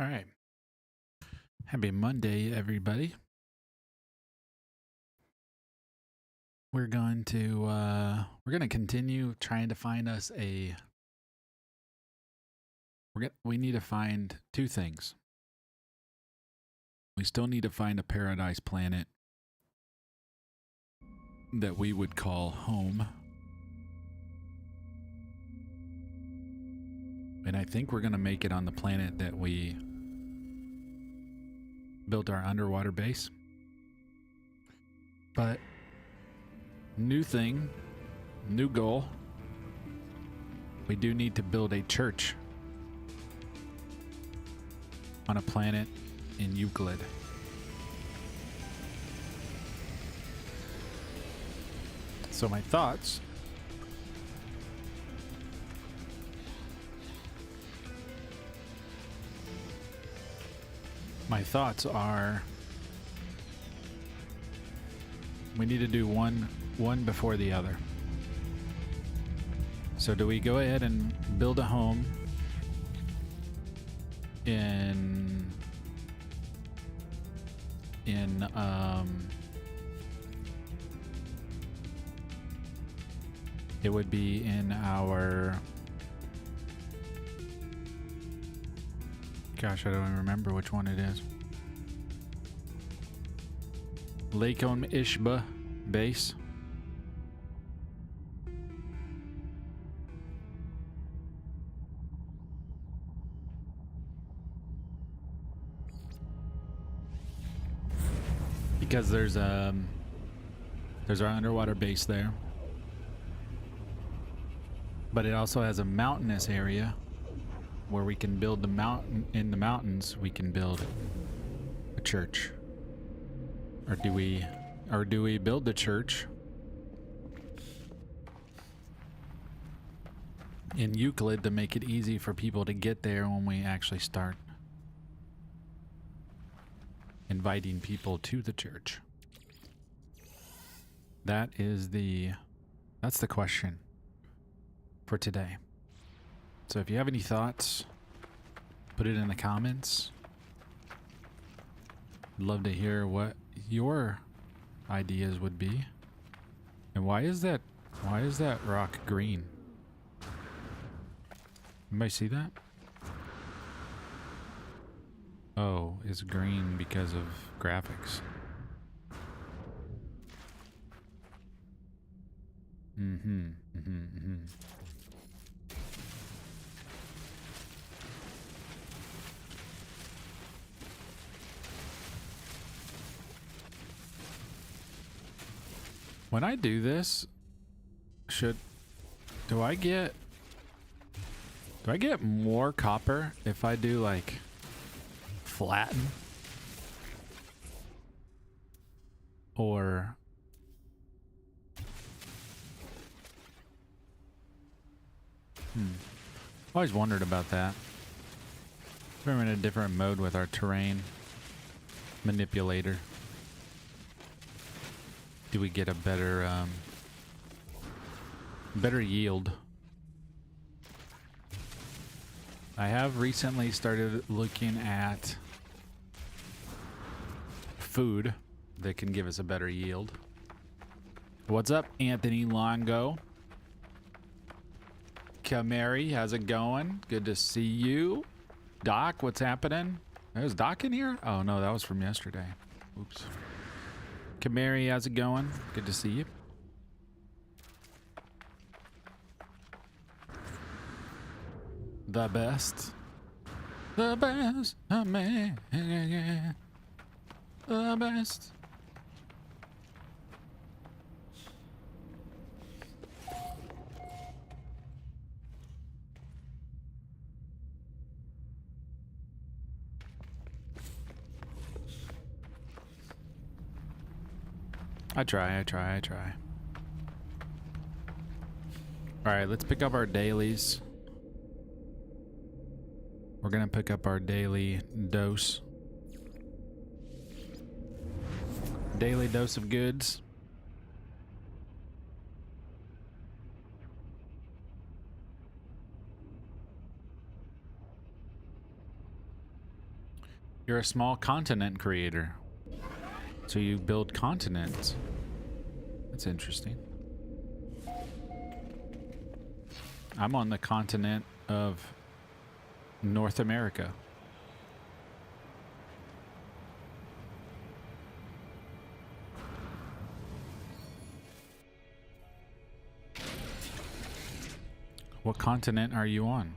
All right. Happy Monday, everybody. We're going to continue trying to find us a we need to find two things. We still need to find a paradise planet that we would call home. And I think we're going to make it on the planet that we built our underwater base. But new thing, new goal. We do need to build a church on a planet in Euclid. So my thoughts are we need to do one before the other. So do we go ahead and build a home in it would be in our, gosh, I don't even remember which one it is. Lake Ishba base. Because there's our underwater base there. But it also has a mountainous area where we can build in the mountains we can build a church. Or do we build the church in Euclid to make it easy for people to get there when we actually start inviting people to the church? That's the question for today. So if you have any thoughts, put it in the comments. I'd love to hear what your ideas would be. And why is that rock green? Anybody see that? Oh, it's green because of graphics. When I do this, do I get more copper if I do like flatten? Or always wondered about that. We're in a different mode with our terrain manipulator. Do we get a better yield? I have recently started looking at food that can give us a better yield. What's up, Anthony Longo? Kamari, how's it going? Good to see you. Doc, what's happening? Is Doc in here? Oh no, that was from yesterday. Oops. Kamari, how's it going? Good to see you. The best. The best. Oh, man. The best. I try. Alright, let's pick up our dailies. We're gonna pick up our daily dose. Daily dose of goods. You're a small continent creator. So you build continents. That's interesting. I'm on the continent of North America. What continent are you on?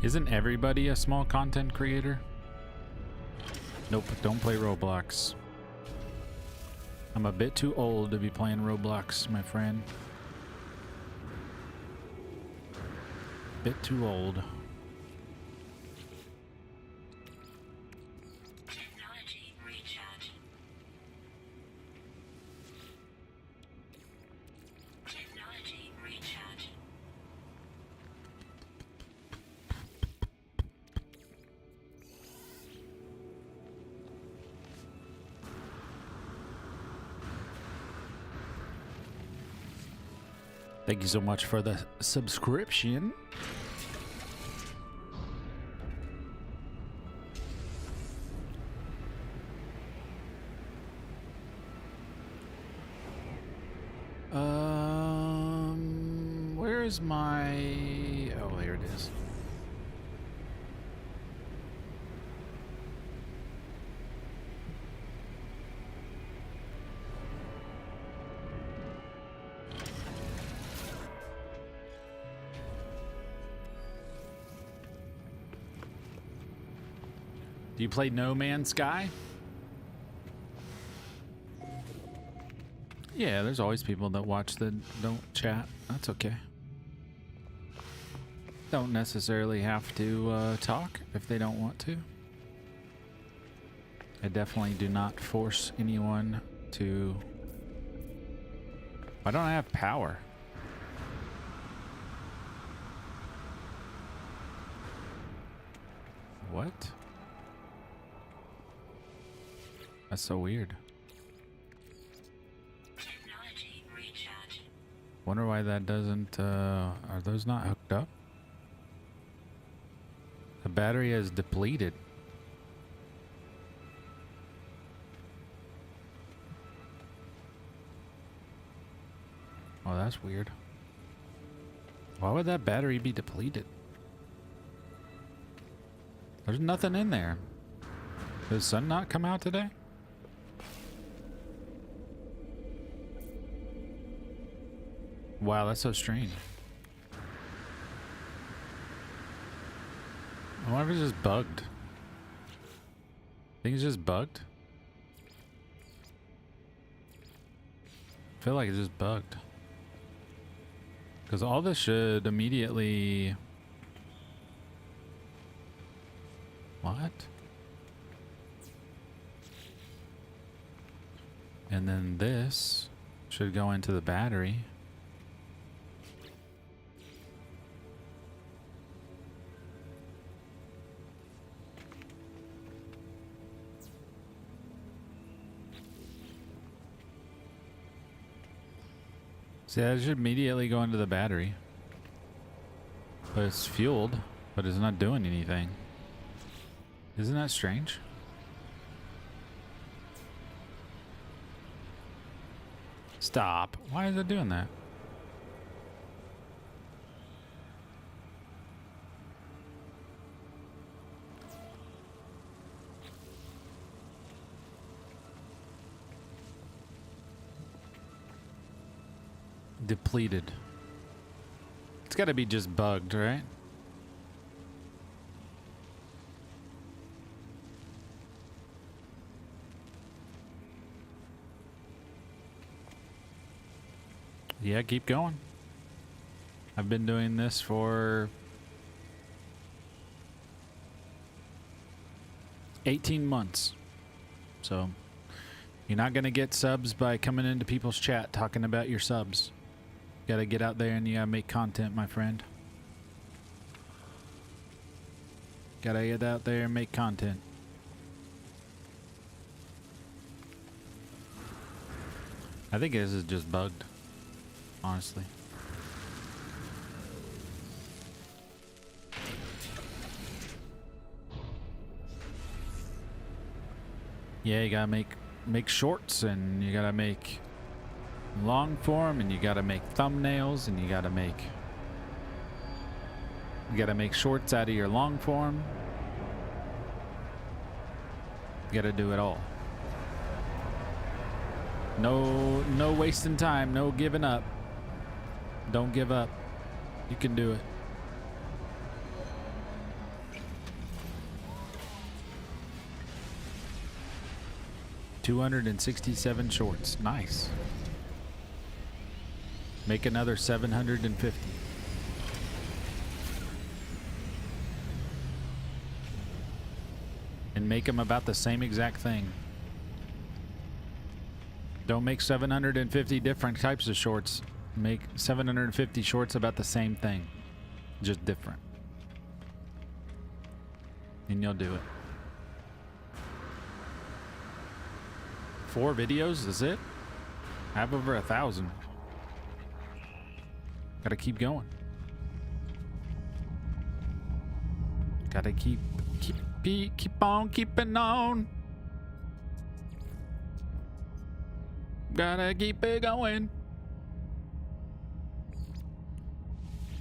Isn't everybody a small content creator? Nope, don't play Roblox. I'm a bit too old to be playing Roblox, my friend. Bit too old. Technology recharge. Technology recharge. Thank you so much for the subscription. Where's my... Oh, there it is. Do you play No Man's Sky? Yeah, there's always people that watch that don't chat. That's okay. Don't necessarily have to talk if they don't want to. I definitely do not force anyone to... Why don't I have power? What? That's so weird. Technology recharge. Wonder why that doesn't, are those not hooked up? The battery is depleted. Oh, that's weird. Why would that battery be depleted? There's nothing in there. Did the sun not come out today? Wow, that's so strange. I wonder if it's just bugged. Think it's just bugged? I feel like it's just bugged. Because all this should immediately... What? And then this should go into the battery. See, that should immediately go into the battery. But it's fueled, but it's not doing anything. Isn't that strange? Stop. Why is it doing that? Depleted. It's got to be just bugged, right? Yeah, keep going. I've been doing this for 18 months. So you're not going to get subs by coming into people's chat talking about your subs. You got to get out there and you got to make content, my friend. Got to get out there and make content. I think this is just bugged, honestly. Yeah, you gotta make shorts, and you gotta make long form, and you gotta make thumbnails, and you gotta make shorts out of your long form. You gotta do it all. No wasting time, no giving up. Don't give up. You can do it. $267 shorts. Nice. Make another 750. And make them about the same exact thing. Don't make 750 different types of shorts. Make 750 shorts about the same thing. Just different. And you'll do it. 4 videos, is it? I have over 1,000. Gotta keep going. Gotta keep on keeping on. Gotta keep it going.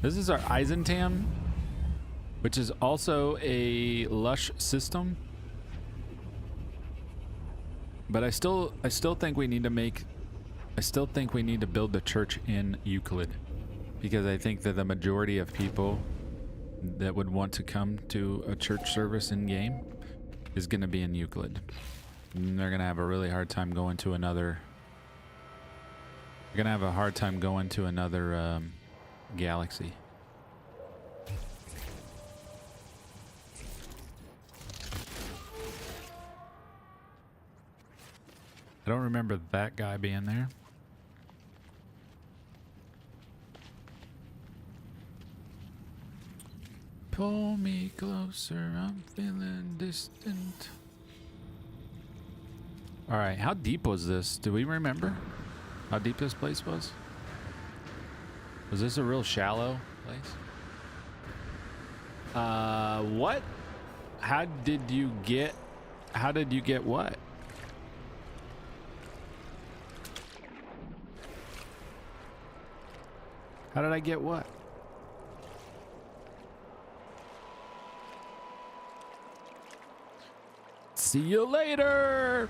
This is our Eisentam, which is also a lush system. But I still think we need to build the church in Euclid, because I think that the majority of people that would want to come to a church service in game is going to be in Euclid. And they're going to have a really hard time going to another. They're going to have a hard time going to another galaxy. I don't remember that guy being there. Pull me closer, I'm feeling distant. Alright, how deep was this? Do we remember how deep this place was? Was this a real shallow place? What? How did you get what? How did I get what? See you later.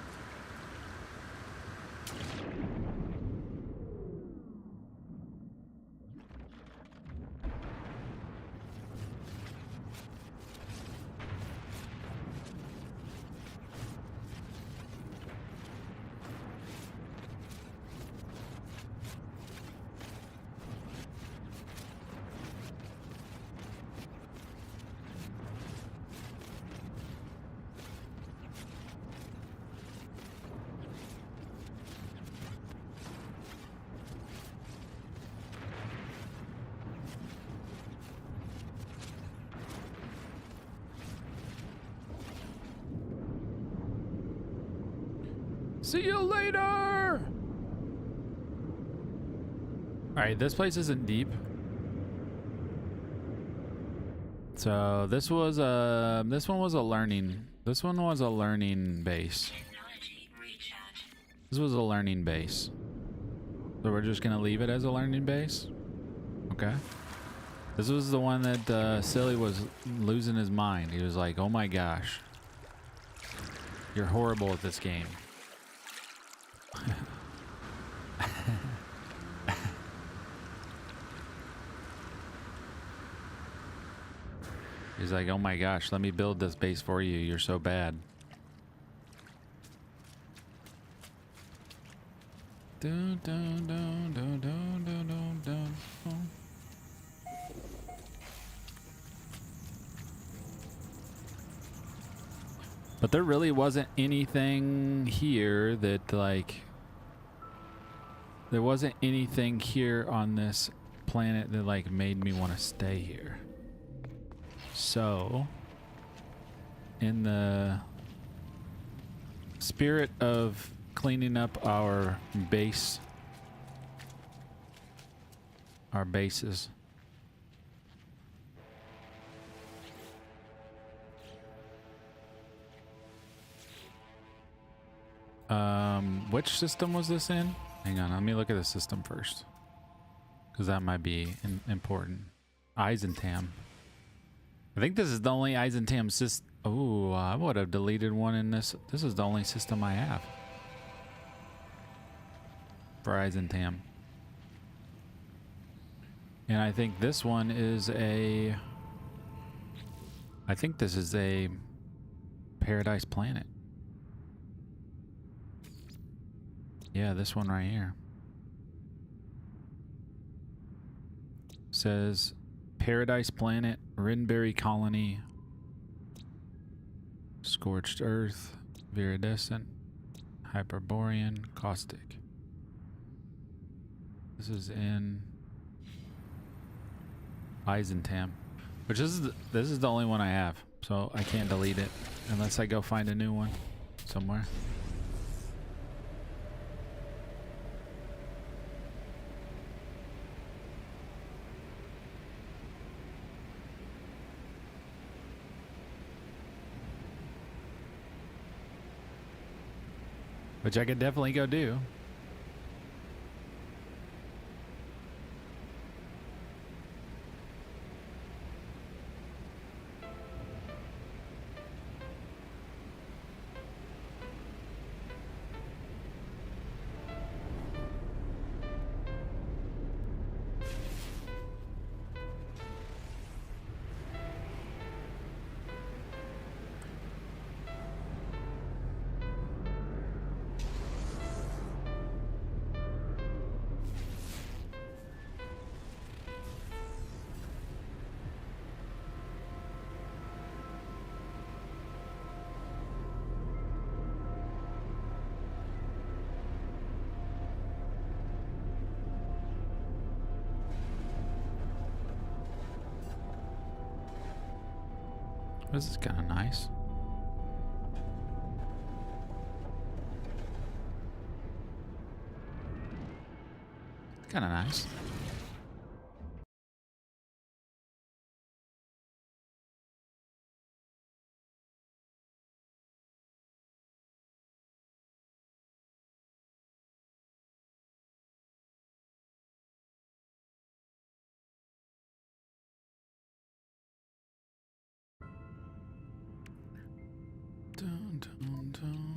See you later! Alright, this place isn't deep. So this one was a learning base. Technology recharge. This was a learning base. So we're just gonna leave it as a learning base? Okay. This was the one that Silly was losing his mind. He was like, oh my gosh. You're horrible at this game. He's like, oh my gosh, let me build this base for you. You're so bad. Dun, dun, dun, dun, dun, dun, dun, dun, dun. But there really wasn't anything here that, like, there wasn't anything here on this planet that, like, made me want to stay here. So, in the spirit of cleaning up our base our bases. Which system was this in? Hang on, let me look at the system first, because that might be important. Eisentam. I think this is the only Eisentam system. Oh, I would have deleted one in this. This is the only system I have for Eisentam. And I think this one is a... I think this is a Paradise Planet. Yeah, this one right here. Says Paradise Planet, Rinberry Colony, Scorched Earth, Viridescent, Hyperborean, Caustic. This is in Eisentam, which this is the only one I have, so I can't delete it unless I go find a new one somewhere. Which I could definitely go do. This is kind of nice. Kind of nice. Dun, dun, dun.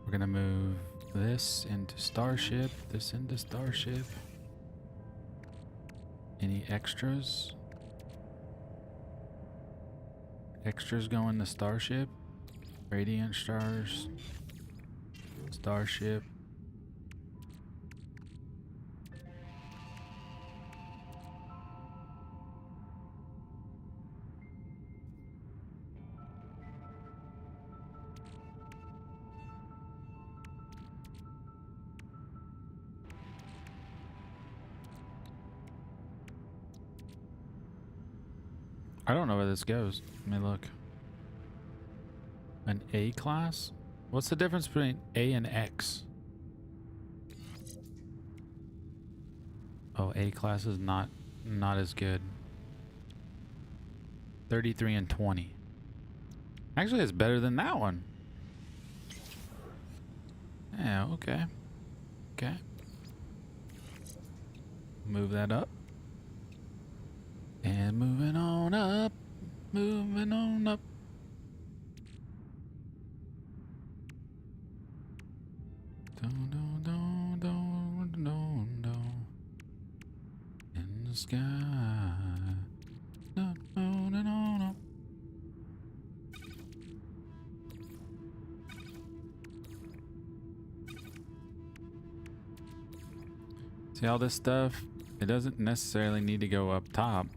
We're gonna move this into Starship, this into Starship. Any extras? Extras going to Starship. Radiant Stars. Starship. I don't know where this goes. Let me look. An A class? What's the difference between A and X? Oh, A class is not as good. 33 and 20. Actually, it's better than that one. Yeah, okay. Okay. Move that up. And moving on up. Moving on up. Dun, dun, dun, dun, dun, dun. In the sky. Dun, dun, dun, dun, dun. See all this stuff? It doesn't necessarily need to go up top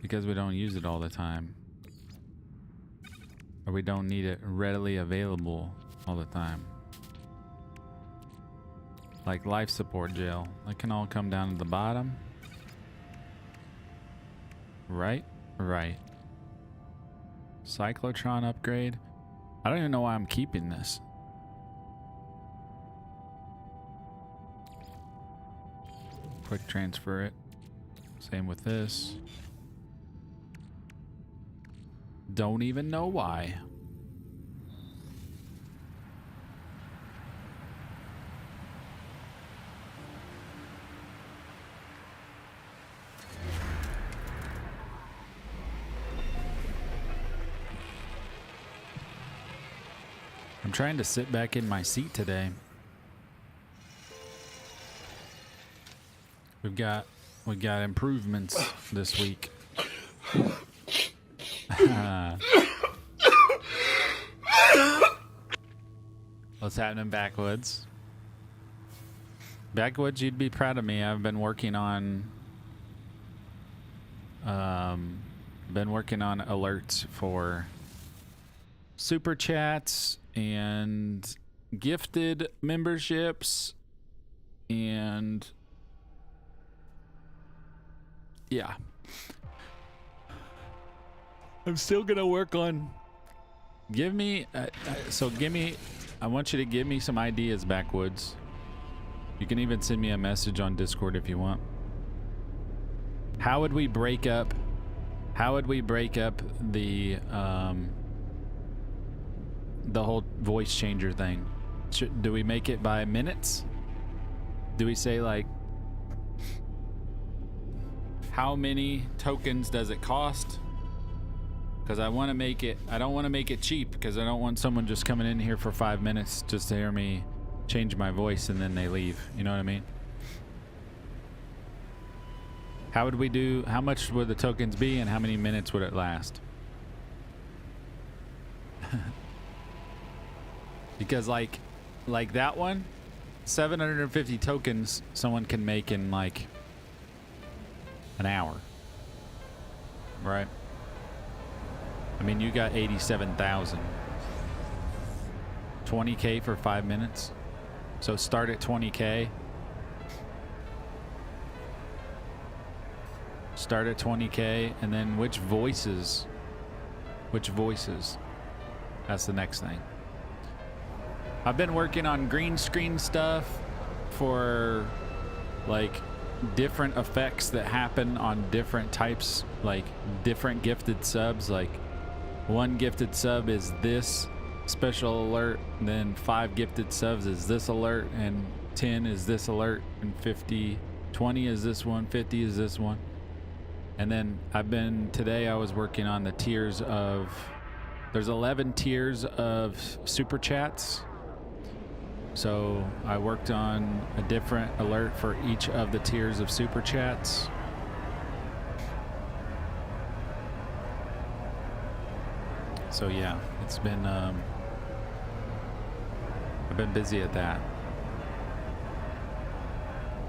because we don't use it all the time. Or we don't need it readily available all the time. Like life support gel. That can all come down to the bottom. Right? Right. Cyclotron upgrade. I don't even know why I'm keeping this. quick transfer it. Same with this. Don't even know why. I'm trying to sit back in my seat today. We got improvements this week. What's happening, Backwoods? Backwoods, you'd be proud of me. I've been working on alerts for super chats and gifted memberships, and yeah, I'm still gonna work on. I want you to give me some ideas, Backwoods. You can even send me a message on Discord if you want. How would we break up the whole voice changer thing? Do we make it by minutes? Do we say like, how many tokens does it cost? Because I don't want to make it cheap, because I don't want someone just coming in here for 5 minutes just to hear me change my voice and then they leave. You know what I mean? How much would the tokens be, and how many minutes would it last? Because like that one, 750 tokens someone can make in like an hour, right? I mean, you got 87,000. 20K for 5 minutes. So start at 20K. Start at 20K, and then which voices? That's the next thing. I've been working on green screen stuff for like different effects that happen on different types, like different gifted subs. Like one gifted sub is this special alert, and then 5 gifted subs is this alert, and 10 is this alert, and 20 is this one, 50 is this one. And then today I was working on the tiers of, there's 11 tiers of super chats. So I worked on a different alert for each of the tiers of super chats. So yeah, it's been, I've been busy at that.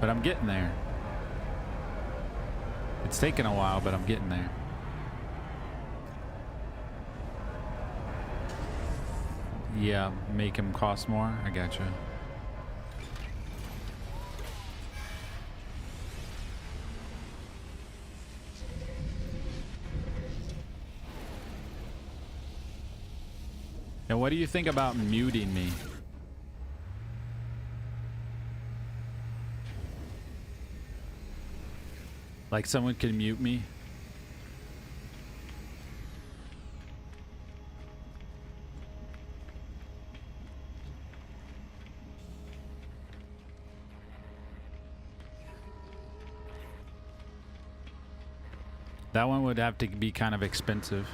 But I'm getting there. It's taken a while, but I'm getting there. Yeah, make them cost more. I gotcha. And what do you think about muting me? Like someone can mute me? That one would have to be kind of expensive.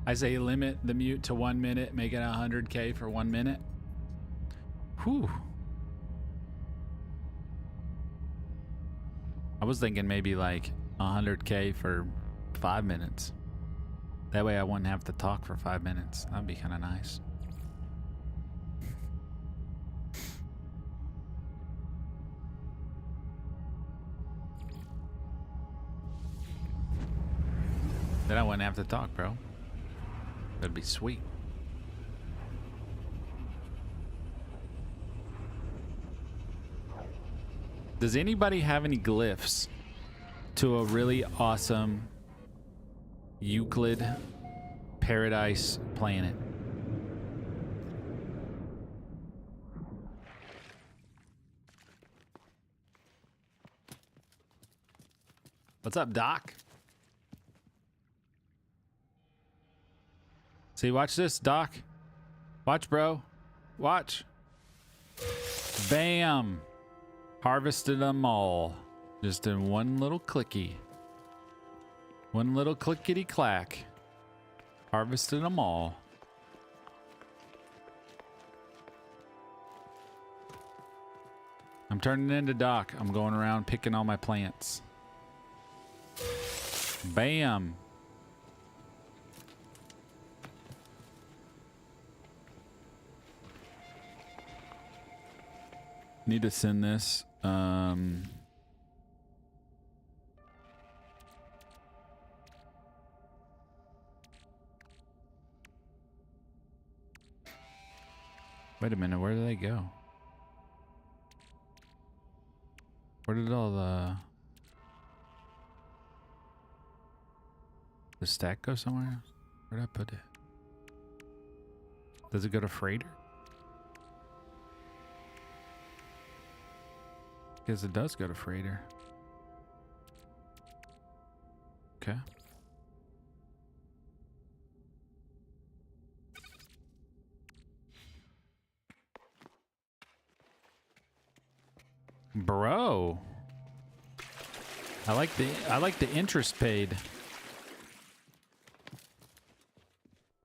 I say limit the mute to 1 minute, make it 100K for 1 minute. Whew. I was thinking maybe like 100K for 5 minutes. That way I wouldn't have to talk for 5 minutes. That'd be kind of nice. Then I wouldn't have to talk, bro. That'd be sweet. Does anybody have any glyphs to a really awesome Euclid Paradise Planet. What's up, Doc? See, watch this, Doc. Watch, bro. Watch. Bam. Harvested them all. Just in one little clicky. One little clickety clack. Harvested them all. I'm turning into Doc. I'm going around picking all my plants. Bam. Need to send this. Wait a minute, where did they go? Where did all the stack go somewhere? Where did I put it? Does it go to freighter? Because it does go to freighter. Okay. Bro. I like the interest paid.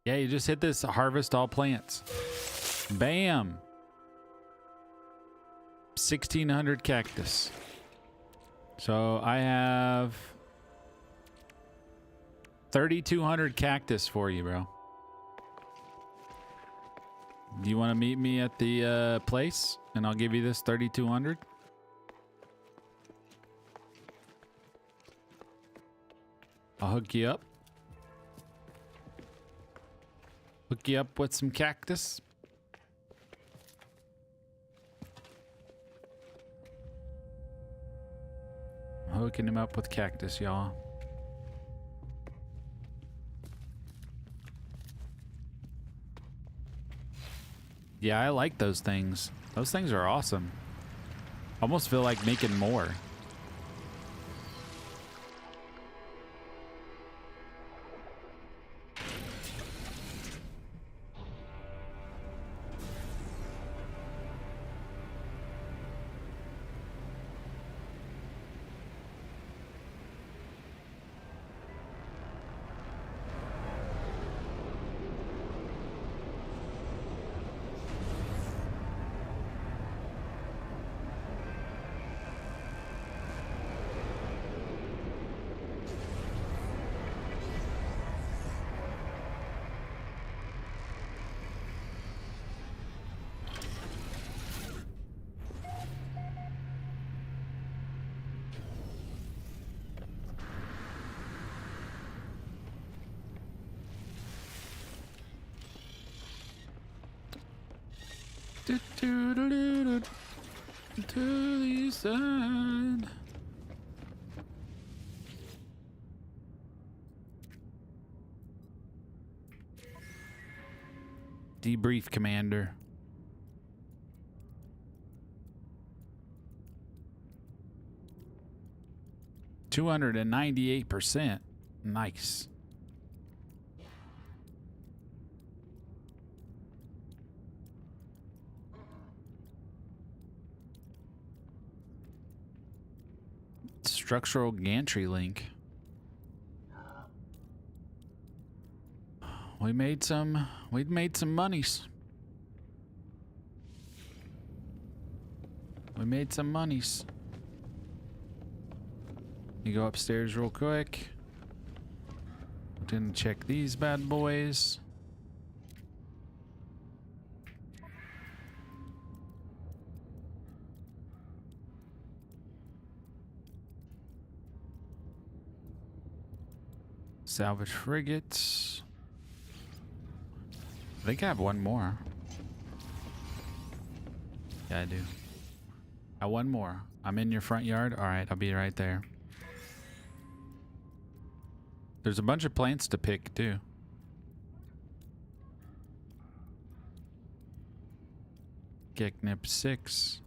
Yeah, you just hit this harvest all plants. Bam. 1,600 cactus. So I have 3,200 cactus for you, bro. Do you want to meet me at the place and I'll give you this 3,200? I'll hook you up. Hook you up with some cactus. I'm hooking him up with cactus, y'all. Yeah, I like those things. Those things are awesome. Almost feel like making more. To the side. Debrief, Commander. %298%. Nice. Structural gantry link. We made some monies. We made some monies. You go upstairs real quick. Didn't check these bad boys. Salvage frigates. I think I have one more. Yeah, I do. One more. I'm in your front yard. All right, I'll be right there. There's a bunch of plants to pick too. Geknip 6.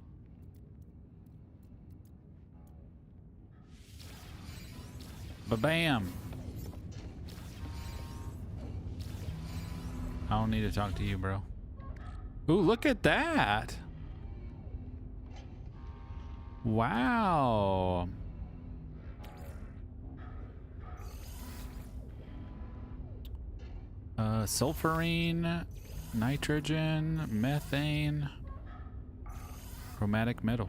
Ba-bam! I don't need to talk to you, bro. Ooh, look at that! Wow! Sulfurine, nitrogen, methane, chromatic metal.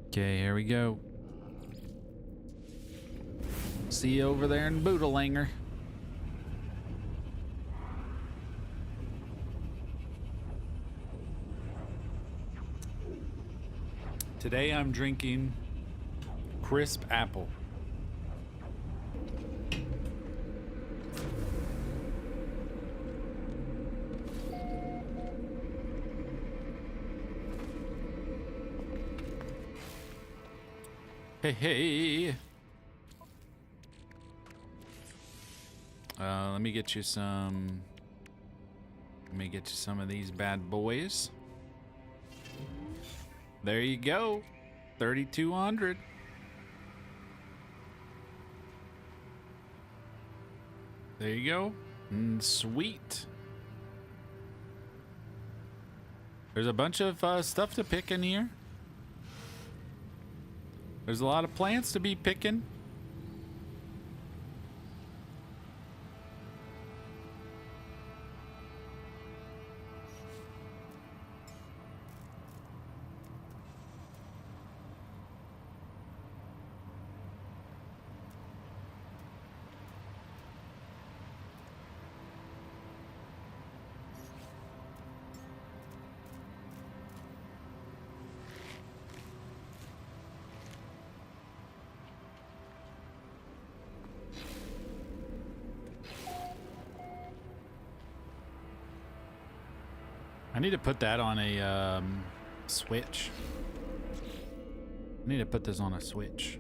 Okay, here we go. See you over there in Boodalanger. Today I'm drinking crisp apple. Hey, hey. Let me get you some. Let me get you some of these bad boys. There you go. 3,200. There you go. Sweet. There's a bunch of stuff to pick in here. There's a lot of plants to be picking. I need to put that on a switch. I need to put this on a switch.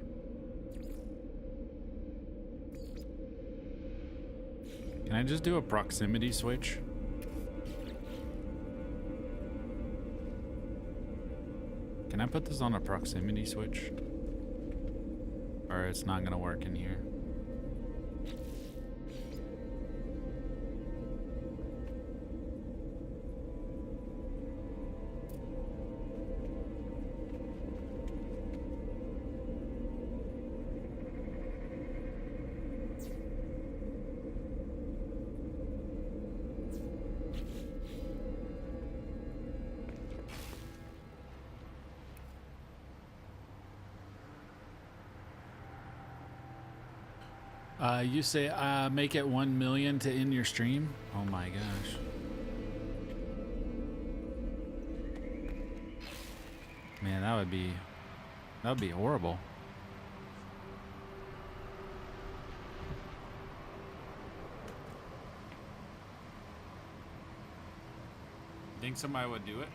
Can I just do a proximity switch? Can I put this on a proximity switch? Or it's not gonna work in here. You say make it 1 million to end your stream? Oh my gosh. Man, that would be horrible. Think somebody would do it?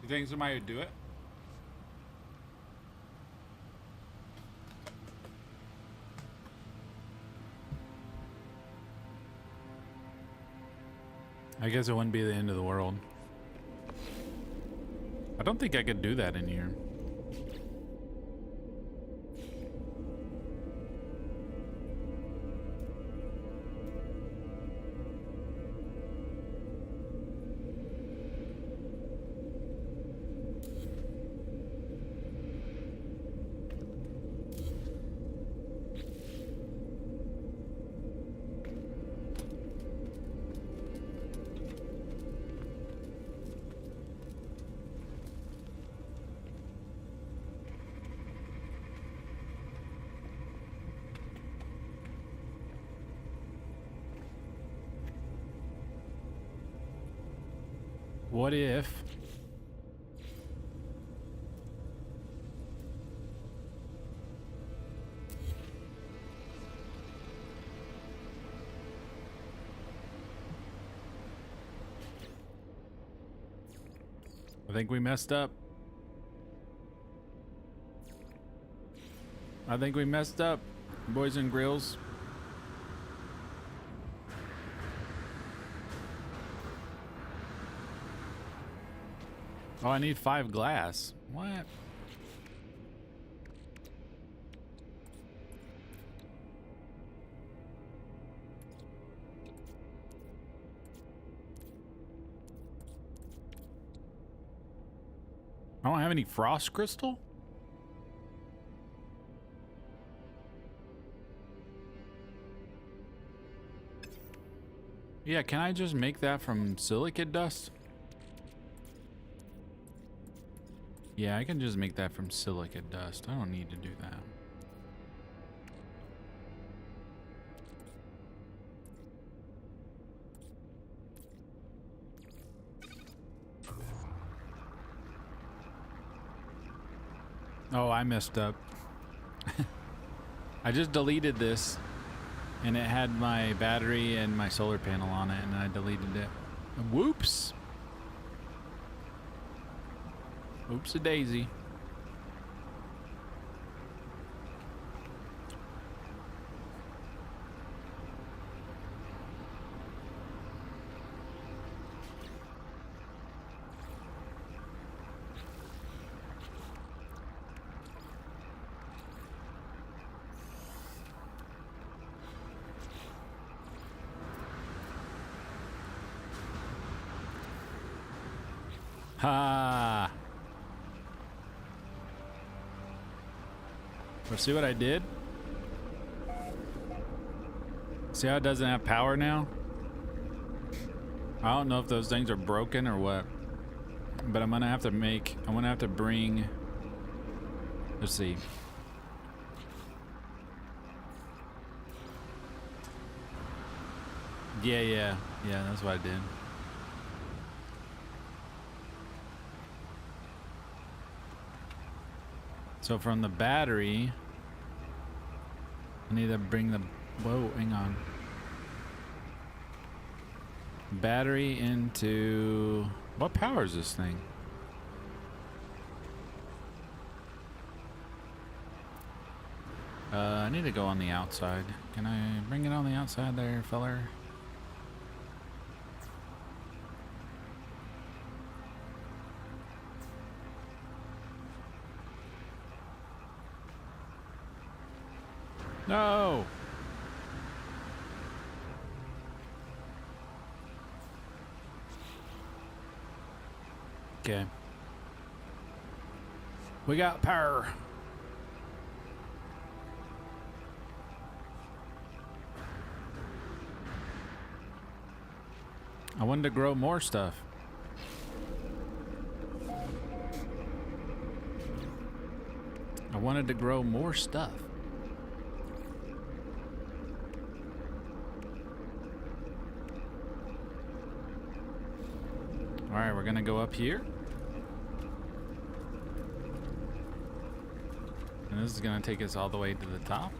You think somebody would do it? I guess it wouldn't be the end of the world. I don't think I could do that in here. What if? I think we messed up. I think we messed up, boys and grills. Oh, I need 5 glass. What? I don't have any frost crystal? Yeah, can I just make that from silicate dust? Yeah, I can just make that from silicate dust. I don't need to do that. Oh, I messed up. I just deleted this and it had my battery and my solar panel on it and I deleted it. Whoops. Oops a daisy. Ha! Well, see what I did? See how it doesn't have power now? I don't know if those things are broken or what, but I'm gonna have to bring, let's see. Yeah, that's what I did. So from the battery, I need to bring the, whoa, hang on. Battery into, what powers this thing? I need to go on the outside. Can I bring it on the outside there, feller? No! Okay. We got power. I wanted to grow more stuff. I wanted to grow more stuff. All right, we're gonna go up here. And this is gonna take us all the way to the top.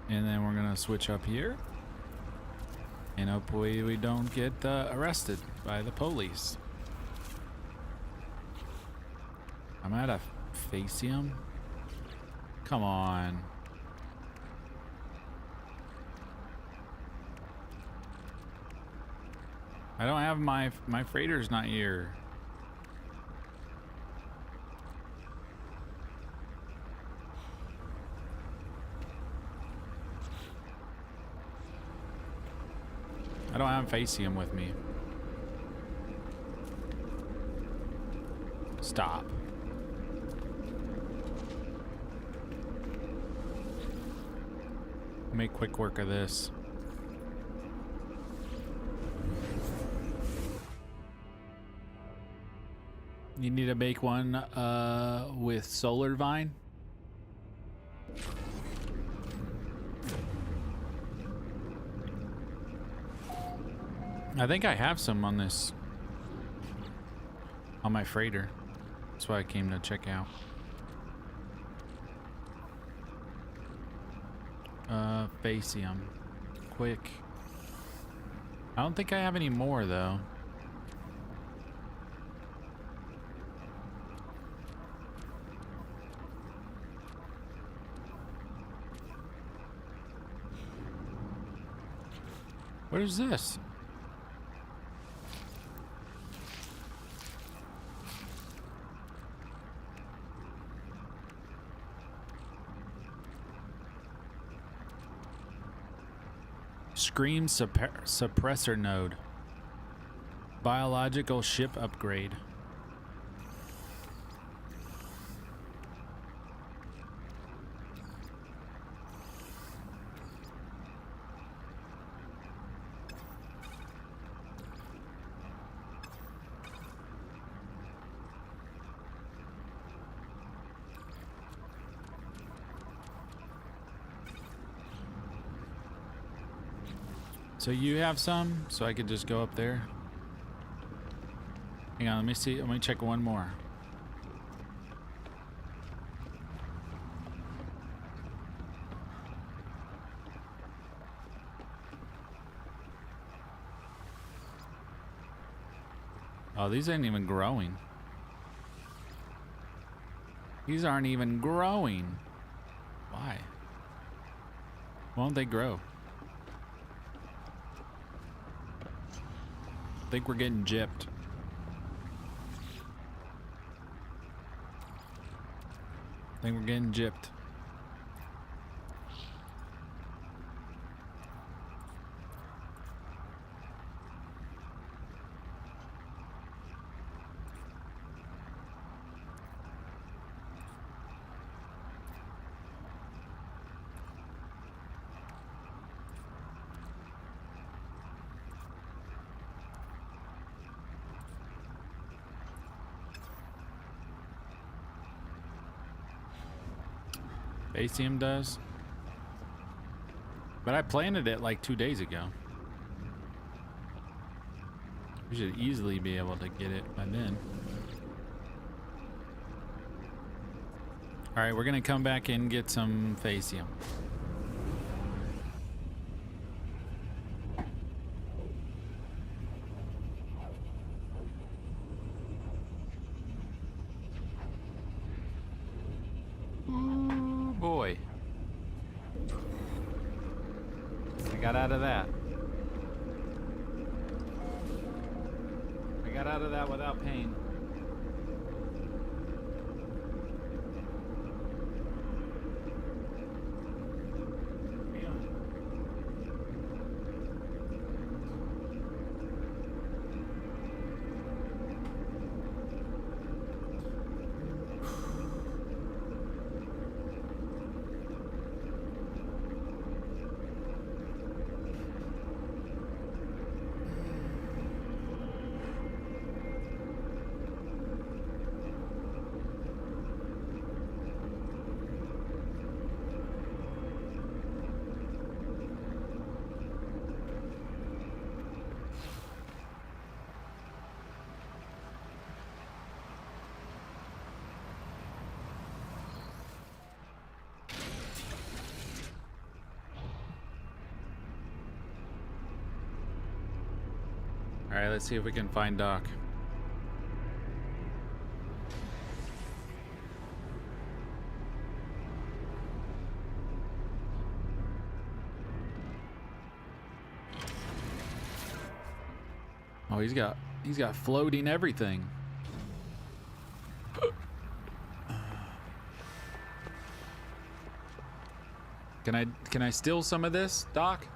And then we're gonna switch up here. And hopefully we don't get arrested by the police. I'm out of Facium. Come on. I don't have my freighter's not here. I don't have Facium with me. Stop. Make quick work of this. You need to make one with Solar Vine. I think I have some on this, on my freighter. That's why I came to check out. Facium. Quick. I don't think I have any more though. What is this? Scream suppressor node. Biological ship upgrade. So you have some, so I could just go up there. Hang on, let me see. Let me check one more. Oh, these ain't even growing. These aren't even growing. Why? Won't they grow? I think we're getting gypped. I think we're getting gypped. Facium does. But I planted it like 2 days ago. We should easily be able to get it by then. Alright, we're gonna come back and get some facium. Ooh, boy. I got out of that. I got out of that without pain. All right, let's see if we can find Doc. Oh, he's got floating everything. Can I steal some of this, Doc?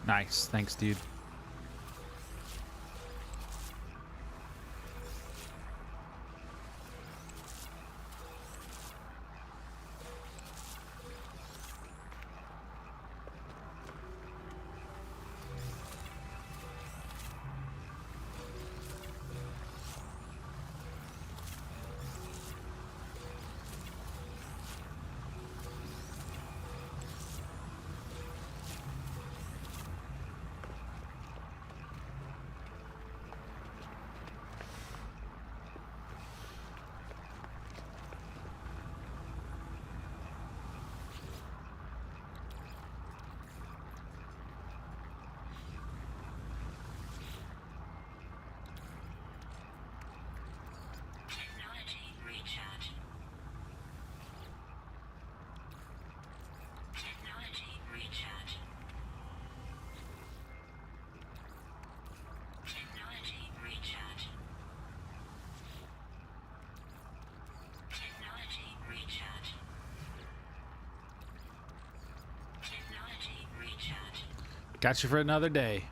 Nice. Thanks, dude. Technology recharge. Technology recharge. Technology recharge. Technology recharge. Technology recharge. Got you for another day.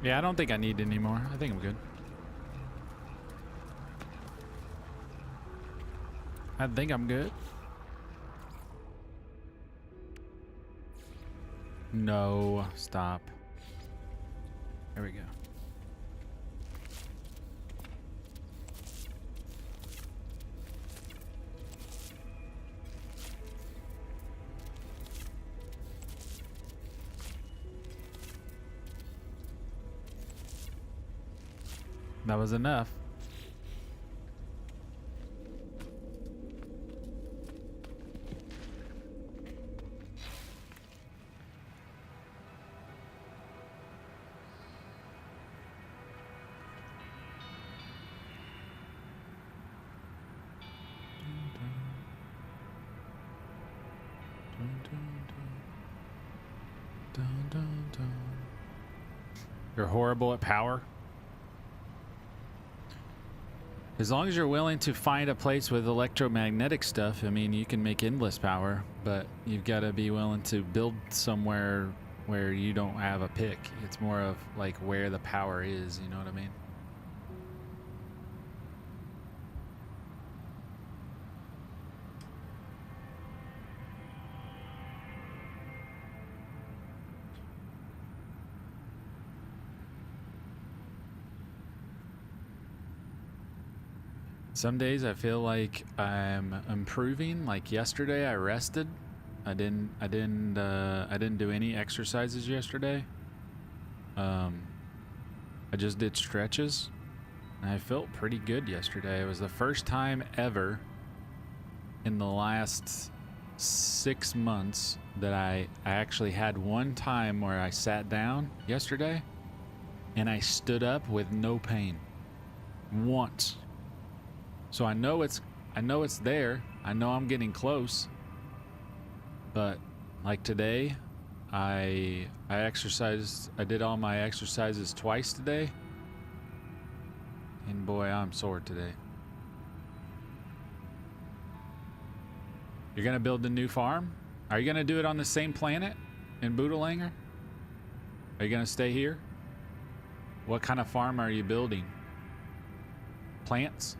Yeah, I don't think I need any more. I think I'm good. I think I'm good. No, stop. There we go. That was enough. You're horrible at power. As long as you're willing to find a place with electromagnetic stuff, I mean, you can make endless power, but you've got to be willing to build somewhere where you don't have a pick. It's more of like where the power is, you know what I mean? Some days I feel like I'm improving. Like yesterday, I rested. I didn't do any exercises yesterday. I just did stretches, and I felt pretty good yesterday. It was the first time ever in the last 6 months that I actually had one time where I sat down yesterday, and I stood up with no pain. Once. So I know it's there. I know I'm getting close. But like today, I exercised. I did all my exercises twice today. And boy, I'm sore today. You're gonna build a new farm? Are you gonna do it on the same planet in Boodalanger? Are you gonna stay here? What kind of farm are you building? Plants?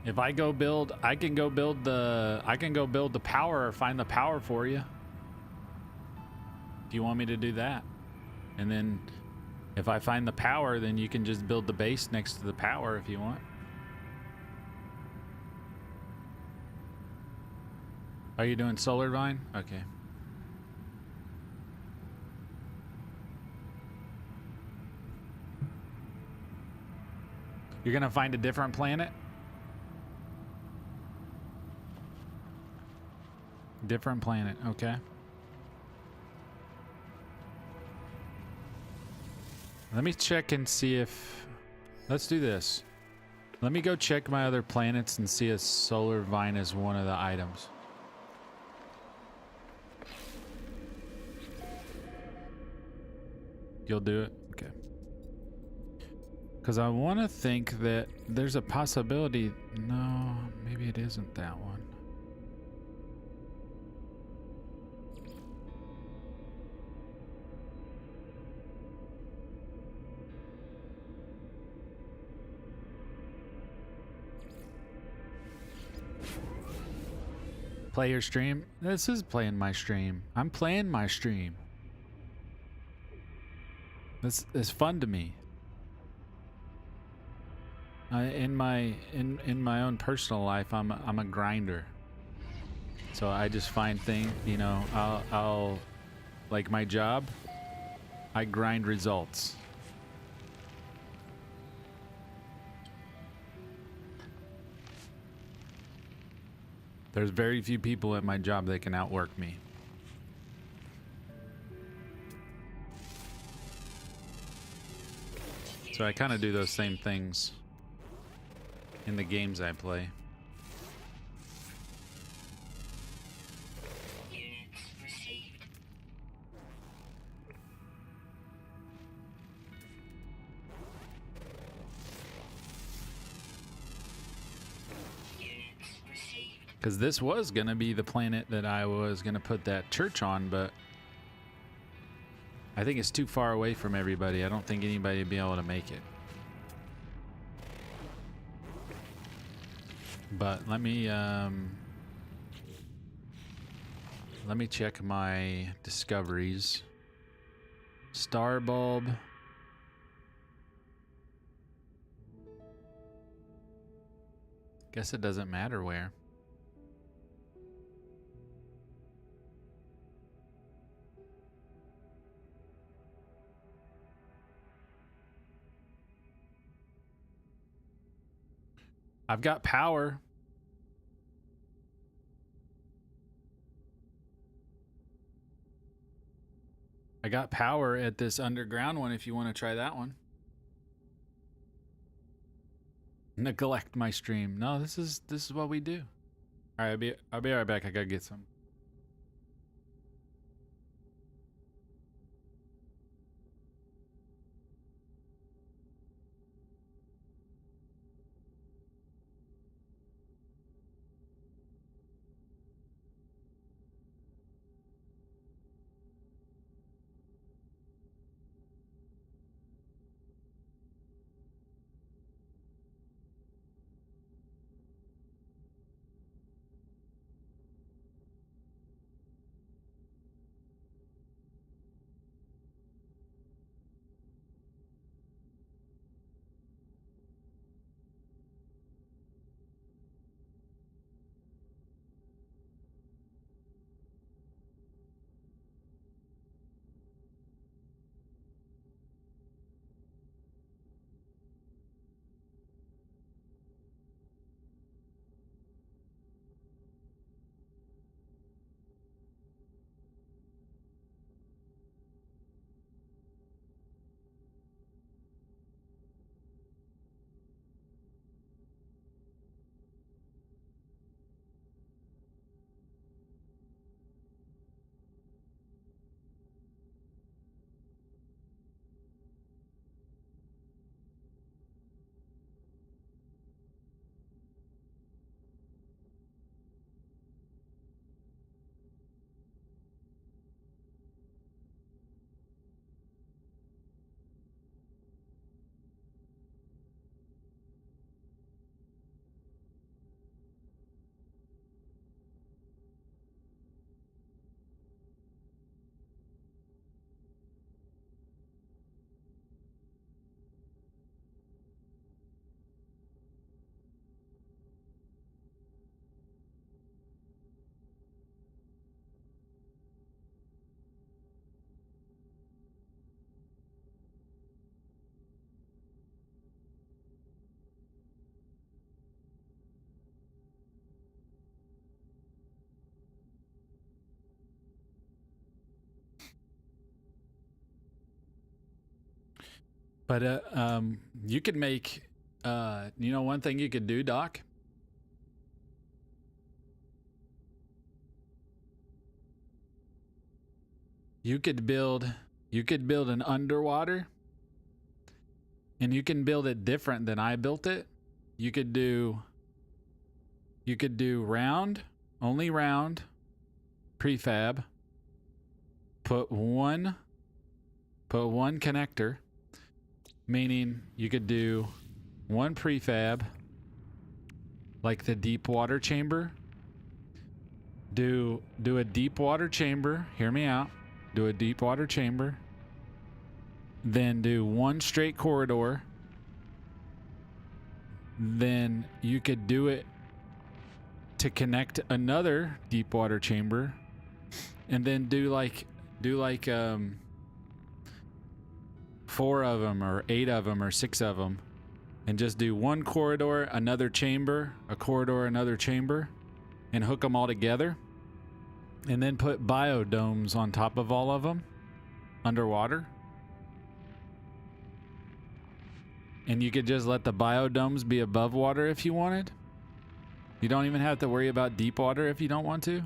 If I go build, I can go build the power or find the power for you. If you want me to do that. And then if I find the power, then you can just build the base next to the power if you want. Are you doing Solar Vine? Okay. You're gonna find a different planet? Different planet, okay. Let me check and see if... Let's do this. Let me go check my other planets and see if Solar Vine is one of the items. You'll do it? Okay. Because I want to think that there's a possibility... No, maybe it isn't that one. Play your stream? This is playing my stream. I'm playing my stream. This is fun to me. In my own personal life, I'm a grinder. So I just find things, you know, I'll like my job, I grind results. There's very few people at my job that can outwork me. So I kind of do those same things in the games I play. Units received. Units received. Because this was going to be the planet that I was going to put that church on, but I think it's too far away from everybody. I don't think anybody would be able to make it. But let me check my discoveries. Star bulb. Guess it doesn't matter where. I've got power. I got power at this underground one if you want to try that one. Neglect my stream. No, this is what we do. All right, I'll be right back. I gotta get some. But you could make, you know, one thing you could do, Doc. You could build an underwater, and you can build it different than I built it. You could do round, only round prefab. Put one connector, meaning you could do one prefab like the deep water chamber. Do a deep water chamber, hear me out. Do a deep water chamber. Then do one straight corridor. Then you could do it to connect another deep water chamber, and then do like 4 of them or 8 of them or 6 of them, and just do one corridor, another chamber, a corridor, another chamber, and hook them all together, and then put biodomes on top of all of them underwater. And you could just let the biodomes be above water if you wanted. You don't even have to worry about deep water if you don't want to.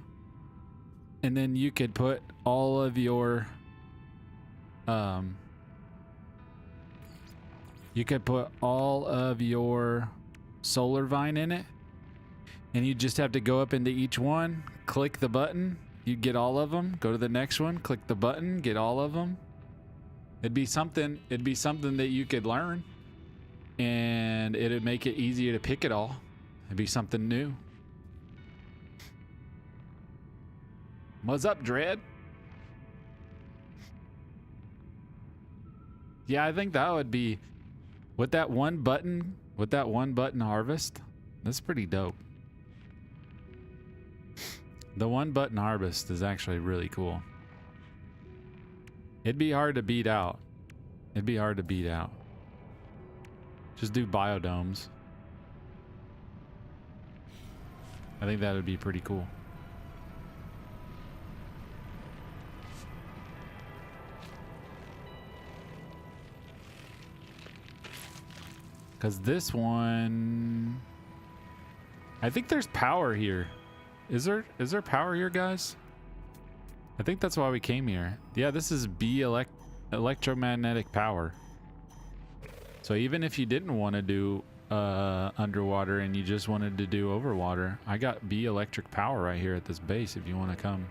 And then you could put all of your solar vine in it, and you just have to go up into each one, click the button, you'd get all of them, go to the next one, click the button, get all of them. It'd be something that you could learn, and it'd make it easier to pick it all. It'd be something new. What's up, Dread? Yeah, I think that would be with that one button harvest. That's pretty dope. The one button harvest is actually really cool. It'd be hard to beat out. Just do biodomes. I think that would be pretty cool. Because this one, I think there's power here. Is there power here, guys? I think that's why we came here. Yeah, this is B electromagnetic power. So even if you didn't want to do underwater and you just wanted to do overwater, I got B electric power right here at this base if you want to come.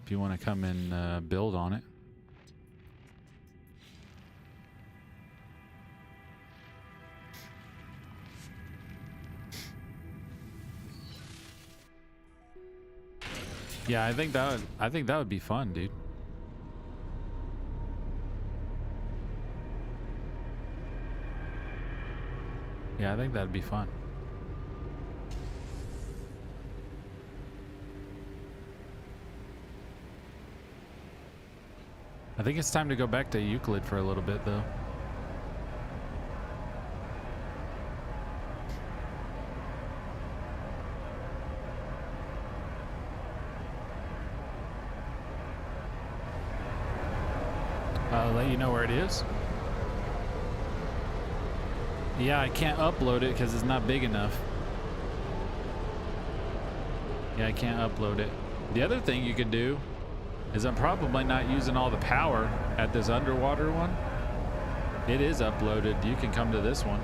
If you want to come and build on it. Yeah, I think that would be fun, dude. Yeah, I think that'd be fun. I think it's time to go back to Euclid for a little bit, though. I'll let you know where it is. Yeah, I can't upload it because it's not big enough. Yeah, I can't upload it. The other thing you could do is I'm probably not using all the power at this underwater one. It is uploaded. You can come to this one.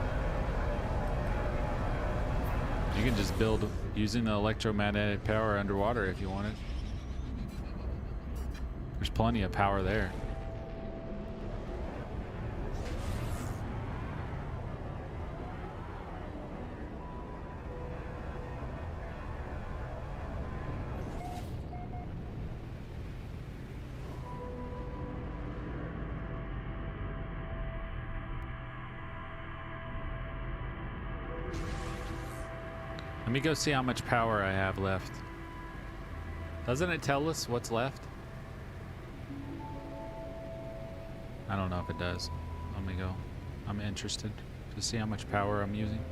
You can just build using the electromagnetic power underwater if you wanted. There's plenty of power there. Let me go see how much power I have left. Doesn't it tell us what's left? I don't know if it does. Let me go. I'm interested to see how much power I'm using.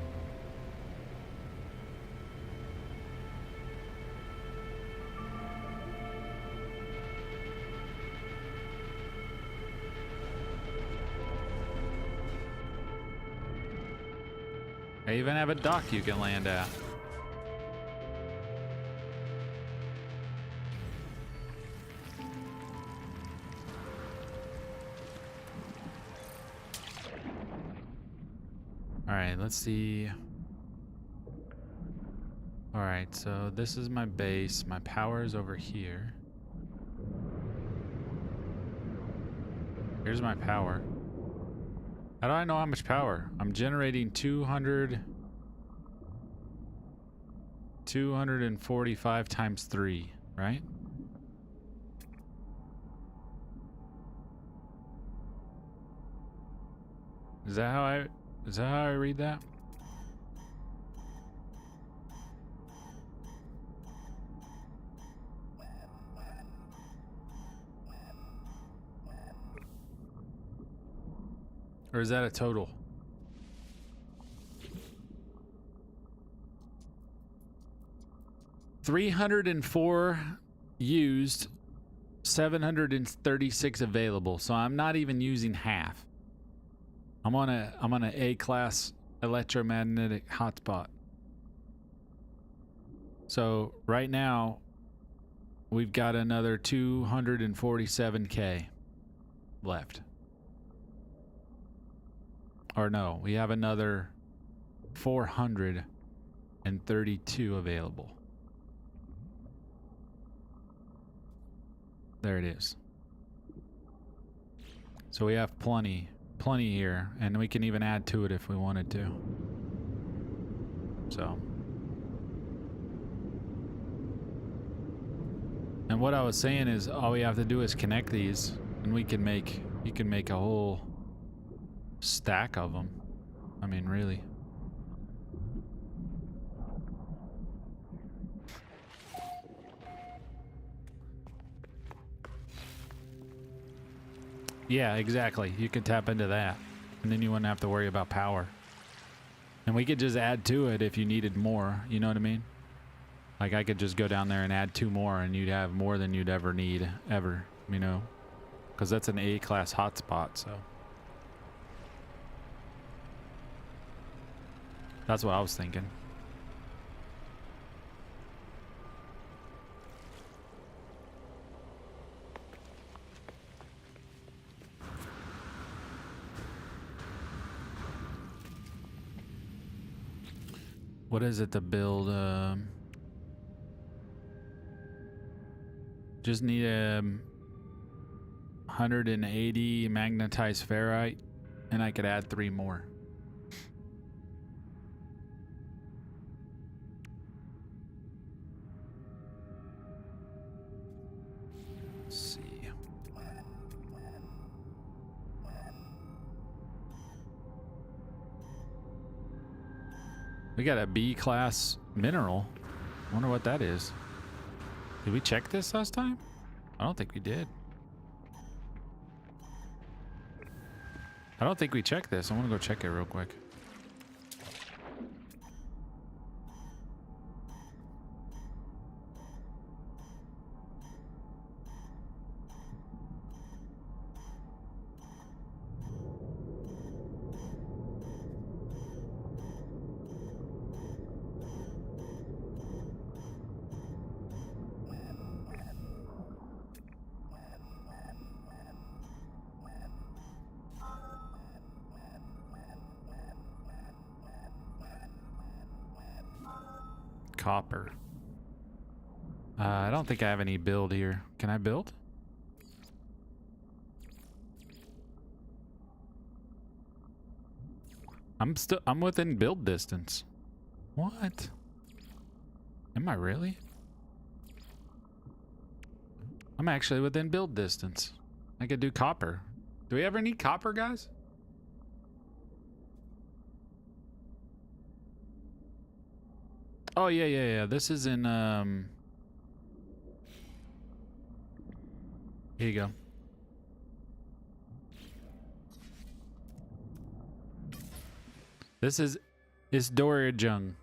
I even have a dock you can land at. All right, let's see. All right, so this is my base. My power is over here. Here's my power. How do I know how much power? I'm generating 245 times 3, right? Is that how I read that? Or is that a total? $304 used, 736 available. So I'm not even using half. I'm on an A-class electromagnetic hotspot. So right now we've got another 247K left. Or no, we have another 432 available. There it is. So we have plenty here, and we can even add to it if we wanted to. So. And what I was saying is all we have to do is connect these, and you can make a whole stack of them. I mean, really. Yeah, exactly. You could tap into that, and then you wouldn't have to worry about power. And we could just add to it if you needed more, you know what I mean? Like I could just go down there and add 2 more, and you'd have more than you'd ever need, ever, you know? Because that's an A-class hotspot, so. That's what I was thinking. What is it to build? Just need a 180 magnetized ferrite, and I could add 3 more. Let's see. We got a B-class mineral. I wonder what that is. Did we check this last time? I don't think we did. I don't think we checked this. I want to go check it real quick. Copper. I don't think I have any build here. Can I build? I'm within build distance. What? Am I really? I'm actually within build distance. I could do copper. Do we ever need copper, guys? Oh, yeah. This is in, here you go. This is Isdorajung.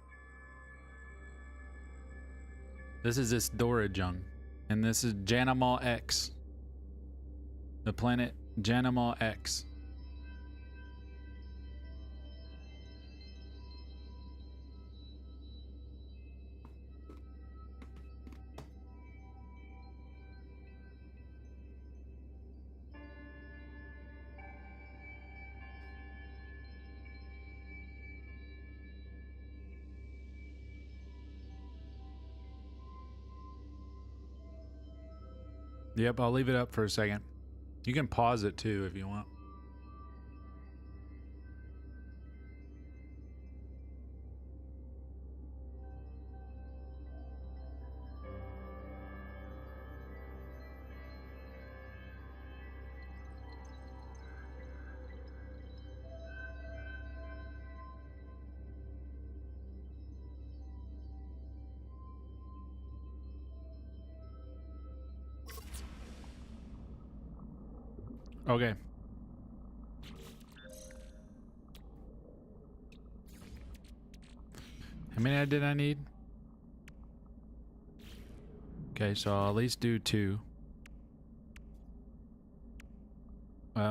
This is Isdorajung. And this is Janimal X. The planet Janimal X. Yep, I'll leave it up for a second. You can pause it too if you want. Okay. How many did I need? Okay, so I'll at least do 2. So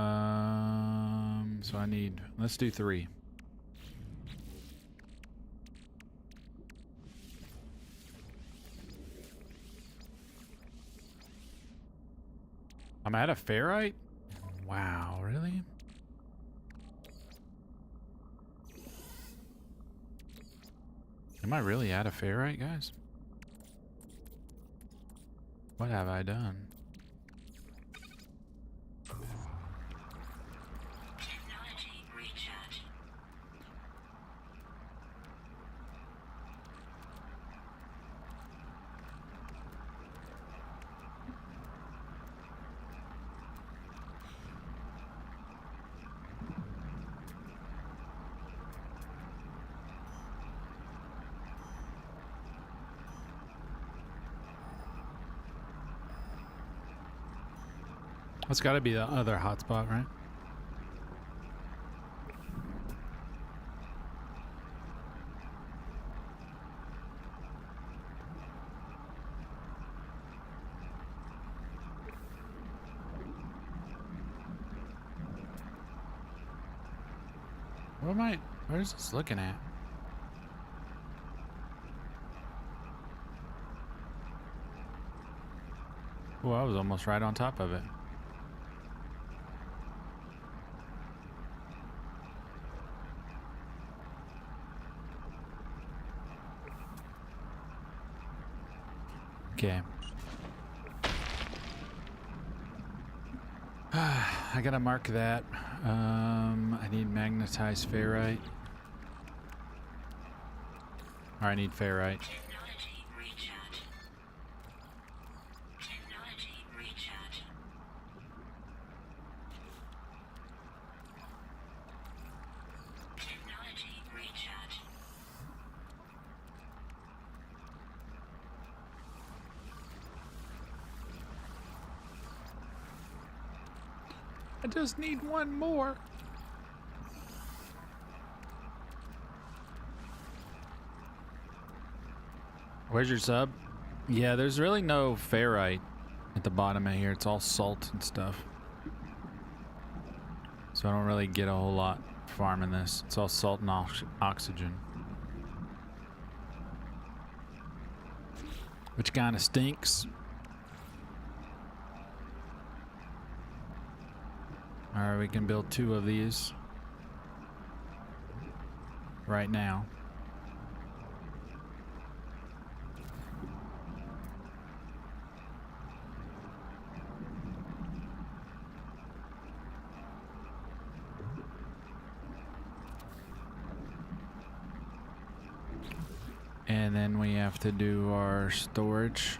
I need, let's do 3. I'm out of ferrite? Wow, really? Am I really out of ferrite, guys? What have I done? Technology recharge. That's got to be the other hotspot, right? What am I? Where's this looking at? Oh, I was almost right on top of it. Okay. I gotta mark that. I need magnetized ferrite. Or I need ferrite. Technology recharge. Technology recharge. Technology recharge. I just need one more. Where's your sub? Yeah, there's really no ferrite at the bottom of here. It's all salt and stuff. So I don't really get a whole lot farming this. It's all salt and oxygen. Which kind of stinks. Alright, we can build 2 of these right now. And then we have to do our storage,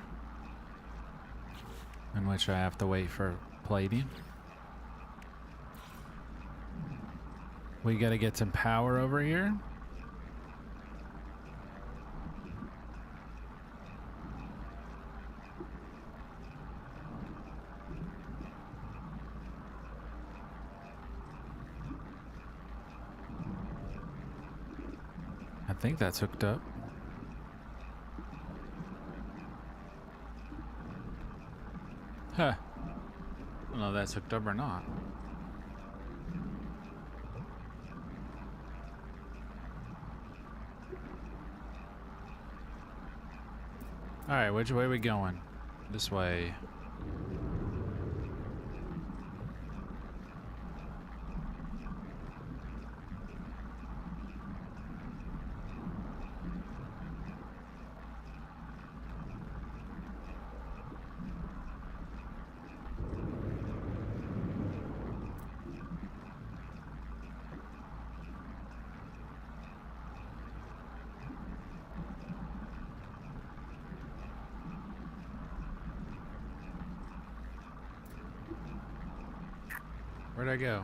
in which I have to wait for plating. We gotta get some power over here. I think that's hooked up. Huh. I don't know if that's hooked up or not. Alright, which way are we going? This way. Where'd I go?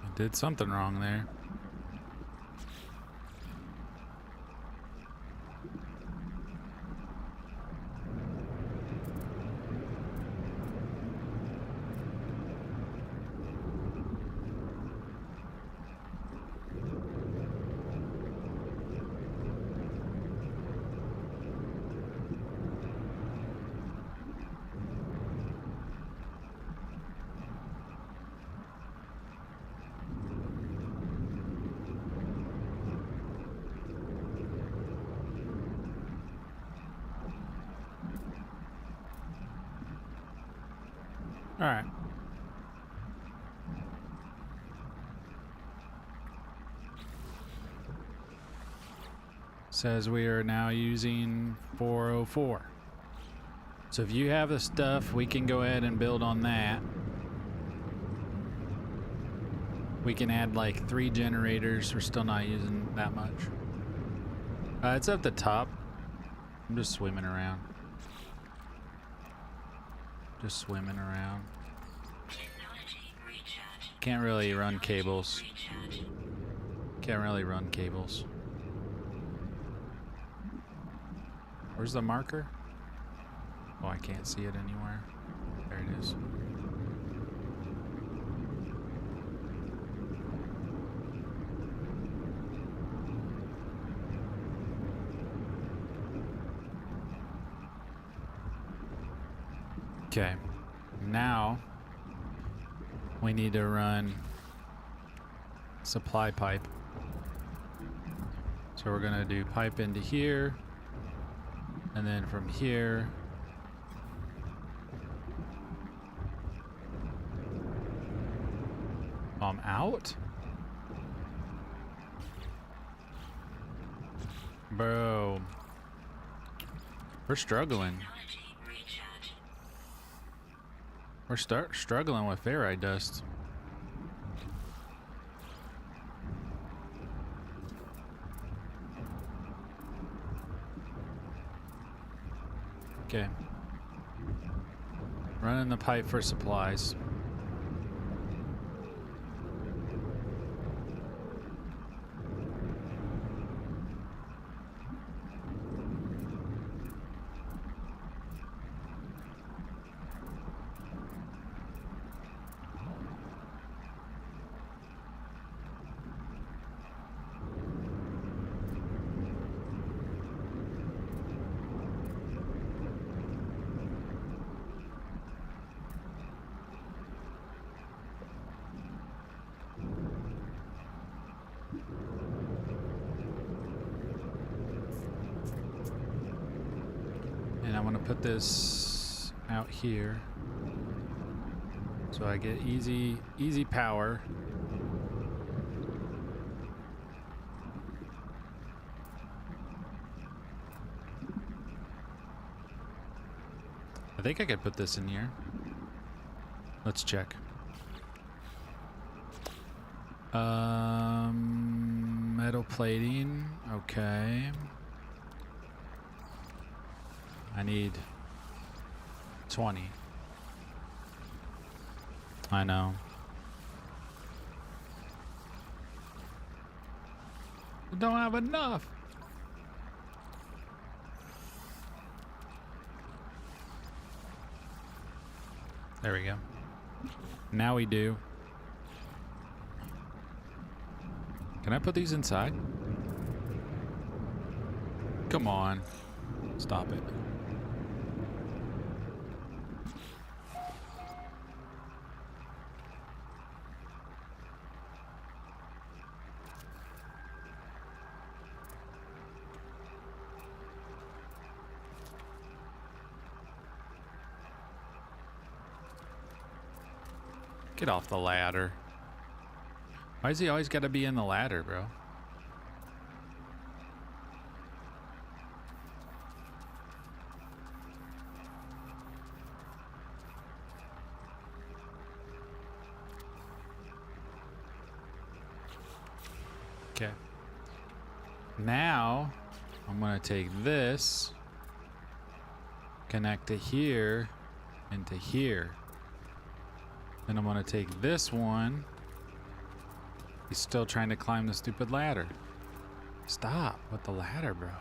I did something wrong there. All right. Says we are now using 404. So if you have the stuff, we can go ahead and build on that. We can add like 3 generators. We're still not using that much. It's up the top. I'm just swimming around. Just swimming around. Technology recharge. Can't really run cables. Recharge. Can't really run cables. Where's the marker? Oh, I can't see it anywhere. There it is. Okay, now we need to run supply pipe. So we're gonna do pipe into here, and then from here out? Bro, we're struggling. Technology recharge. We're struggling with ferrite dust. Okay. Running the pipe for supplies. And I want to put this out here so I get easy power. I think I could put this in here. Let's check. Metal plating. Okay. I need 20. I know. I don't have enough. There we go. Now we do. Can I put these inside? Come on. Stop it. Get off the ladder. Why does he always got to be in the ladder, bro? Okay. Now, I'm gonna take this, connect to here, into here. Then I'm gonna take this one. He's still trying to climb the stupid ladder. Stop with the ladder, bro.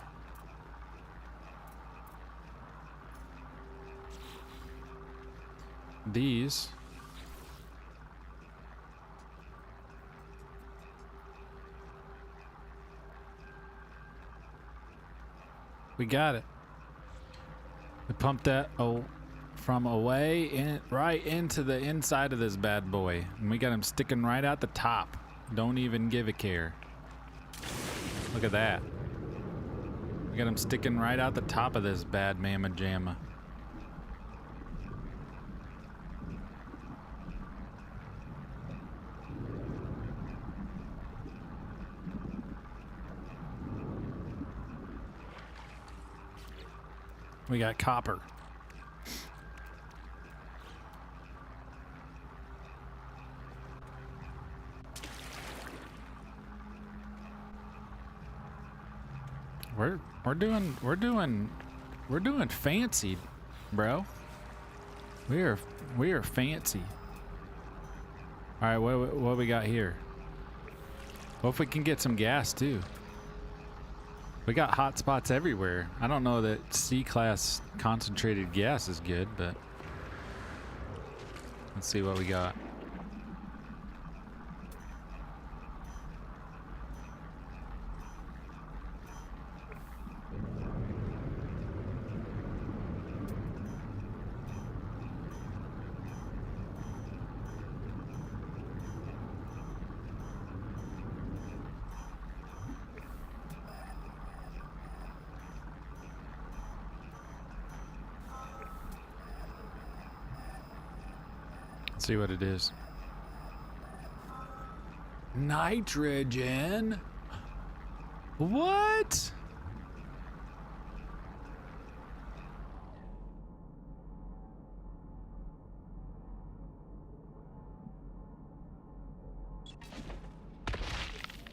These. We got it. We pumped that from away in right into the inside of this bad boy. And we got him sticking right out the top. Don't even give a care. Look at that. We got him sticking right out the top of this bad mamma jamma. We got copper. We're doing fancy, bro. We are fancy. All right, what we got here? What if we can get some gas too? We got hot spots everywhere. I don't know that C-class concentrated gas is good, but let's see what we got. Let's see what it is. Nitrogen? What?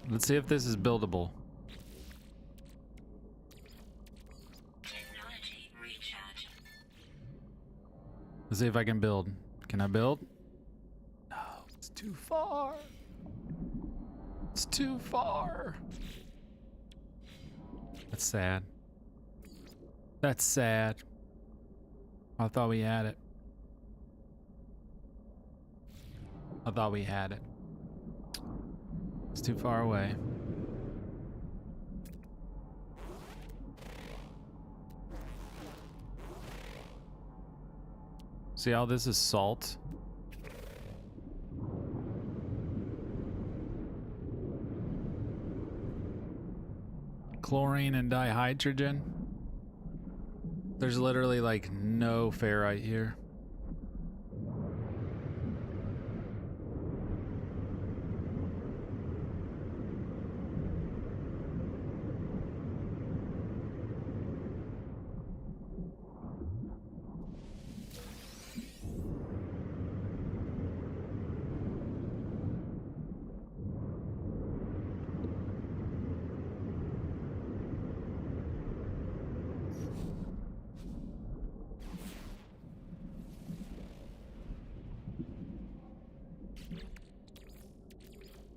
Let's see if this is buildable. Technology recharge. Let's see if I can build. Can I build? No, it's too far. It's too far. That's sad. That's sad. I thought we had it. I thought we had it. It's too far away. See how this is salt? Chlorine and dihydrogen. There's literally like no ferrite here.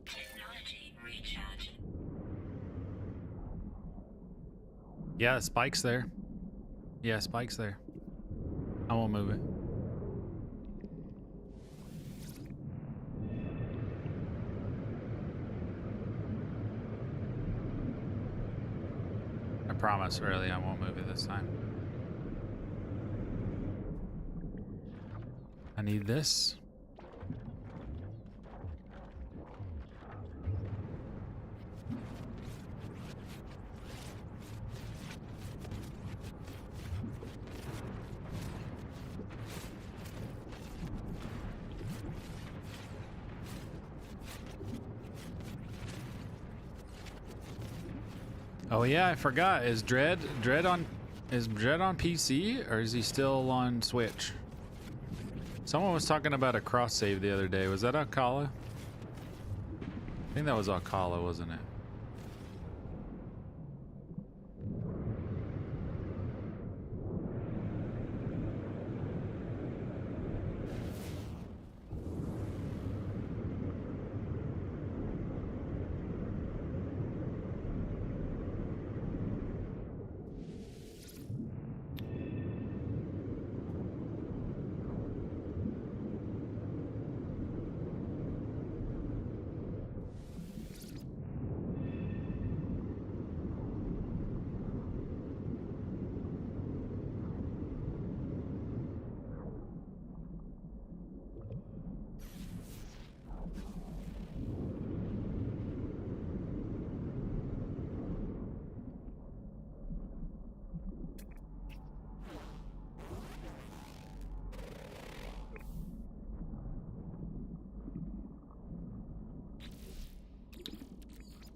Technology recharge. Yeah, spike's there. Yeah, spike's there. I won't move it. I promise, really, I won't move it this time. I need this. Oh yeah, I forgot. Is Dread on PC or is he still on Switch? Someone was talking about a cross save the other day. Was that Alcala? I think that was Alcala, wasn't it?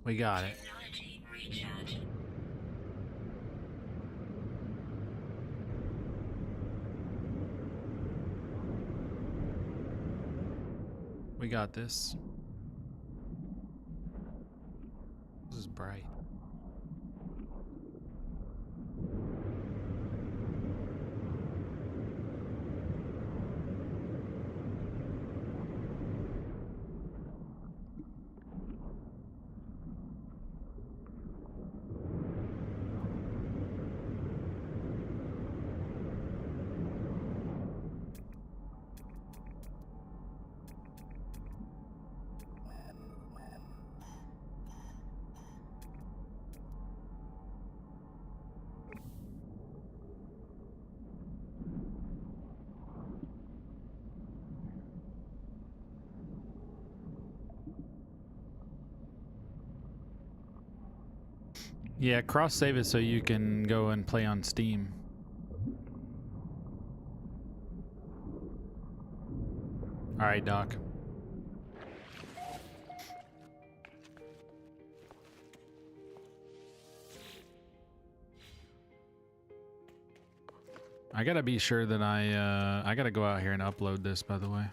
We got it. Technology recharge. We got this. This is bright. Yeah, cross save it so you can go and play on Steam. All right, Doc. I gotta be sure that I gotta go out here and upload this, by the way.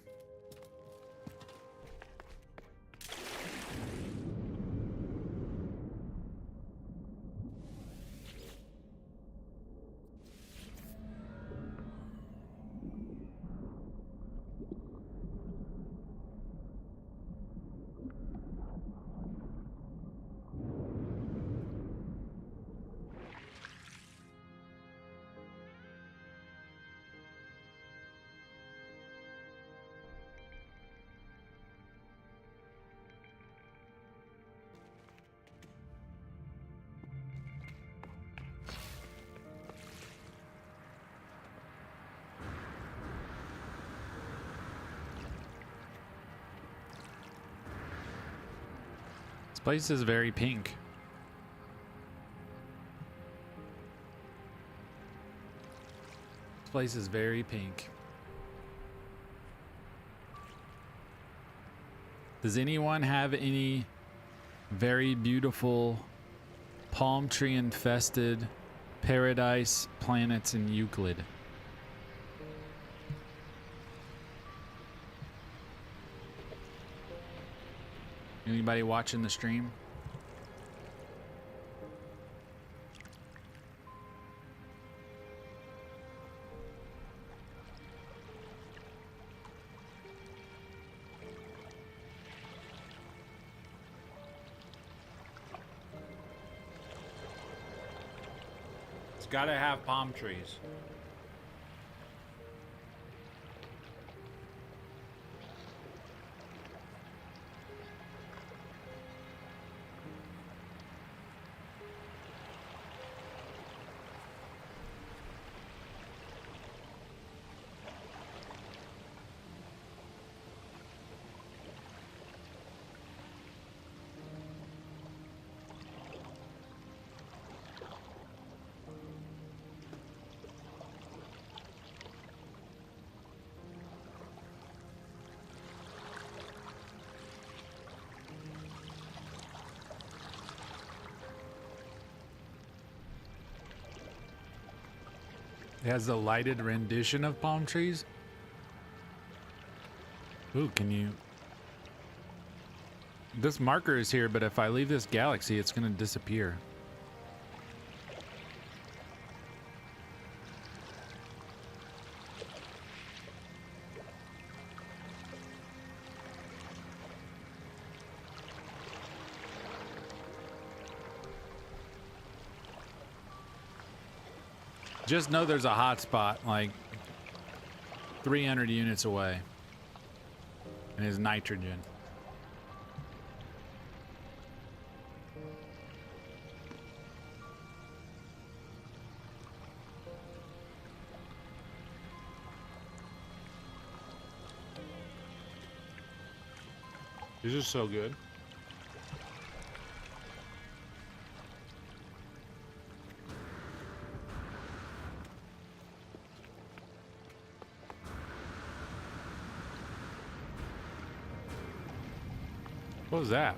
This place is very pink. This place is very pink. Does anyone have any very beautiful palm tree infested paradise planets in Euclid? Anybody watching the stream? It's gotta have palm trees. It has a lighted rendition of palm trees. Ooh, can you... This marker is here, but if I leave this galaxy, it's gonna disappear. Just know there's a hot spot like 300 units away. And it's nitrogen. This is so good. What was that?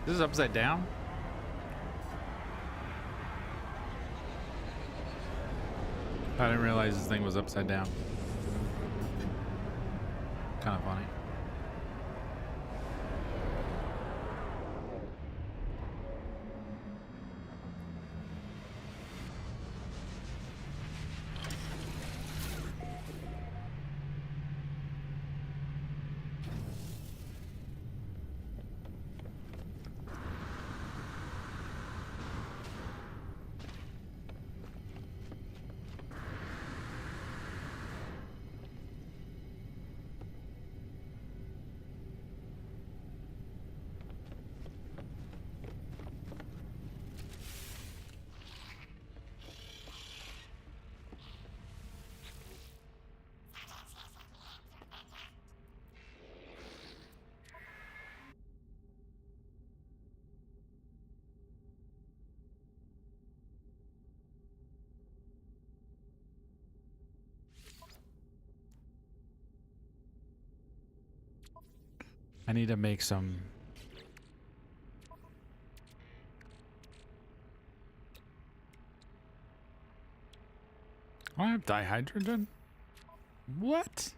This is upside down? I didn't realize this thing was upside down. Kind of funny. I need to make some. I have dihydrogen? What?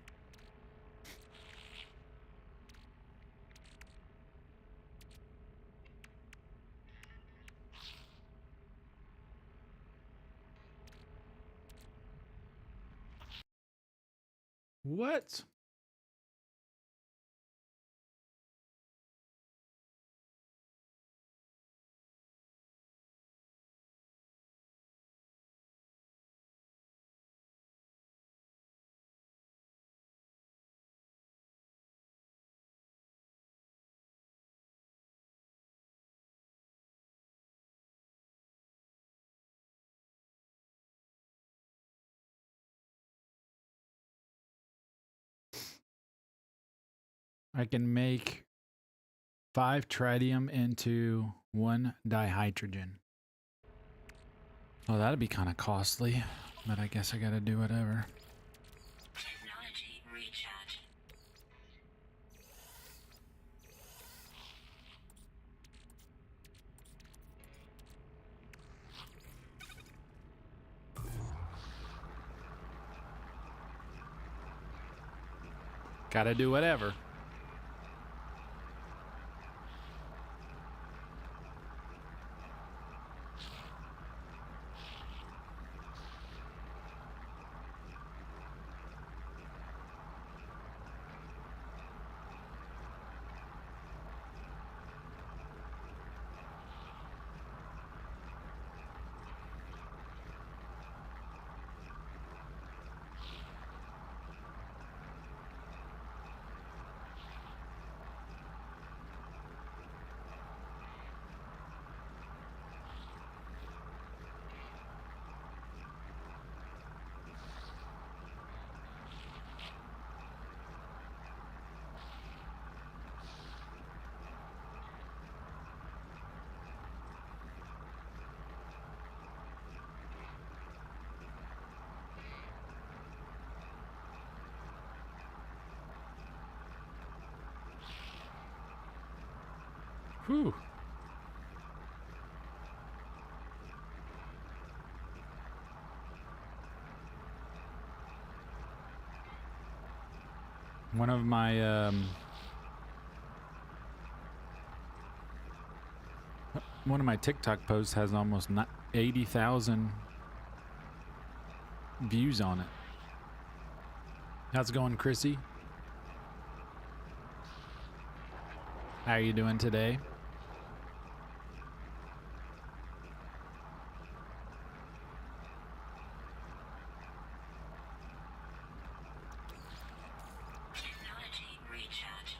What? I can make 5 tritium into 1 dihydrogen. Oh, that'd be kind of costly, but I guess I gotta do whatever. Technology recharge. Gotta do whatever. Whew. One of my TikTok posts has almost 80,000 views on it. How's it going, Chrissy? How are you doing today? Technology recharge.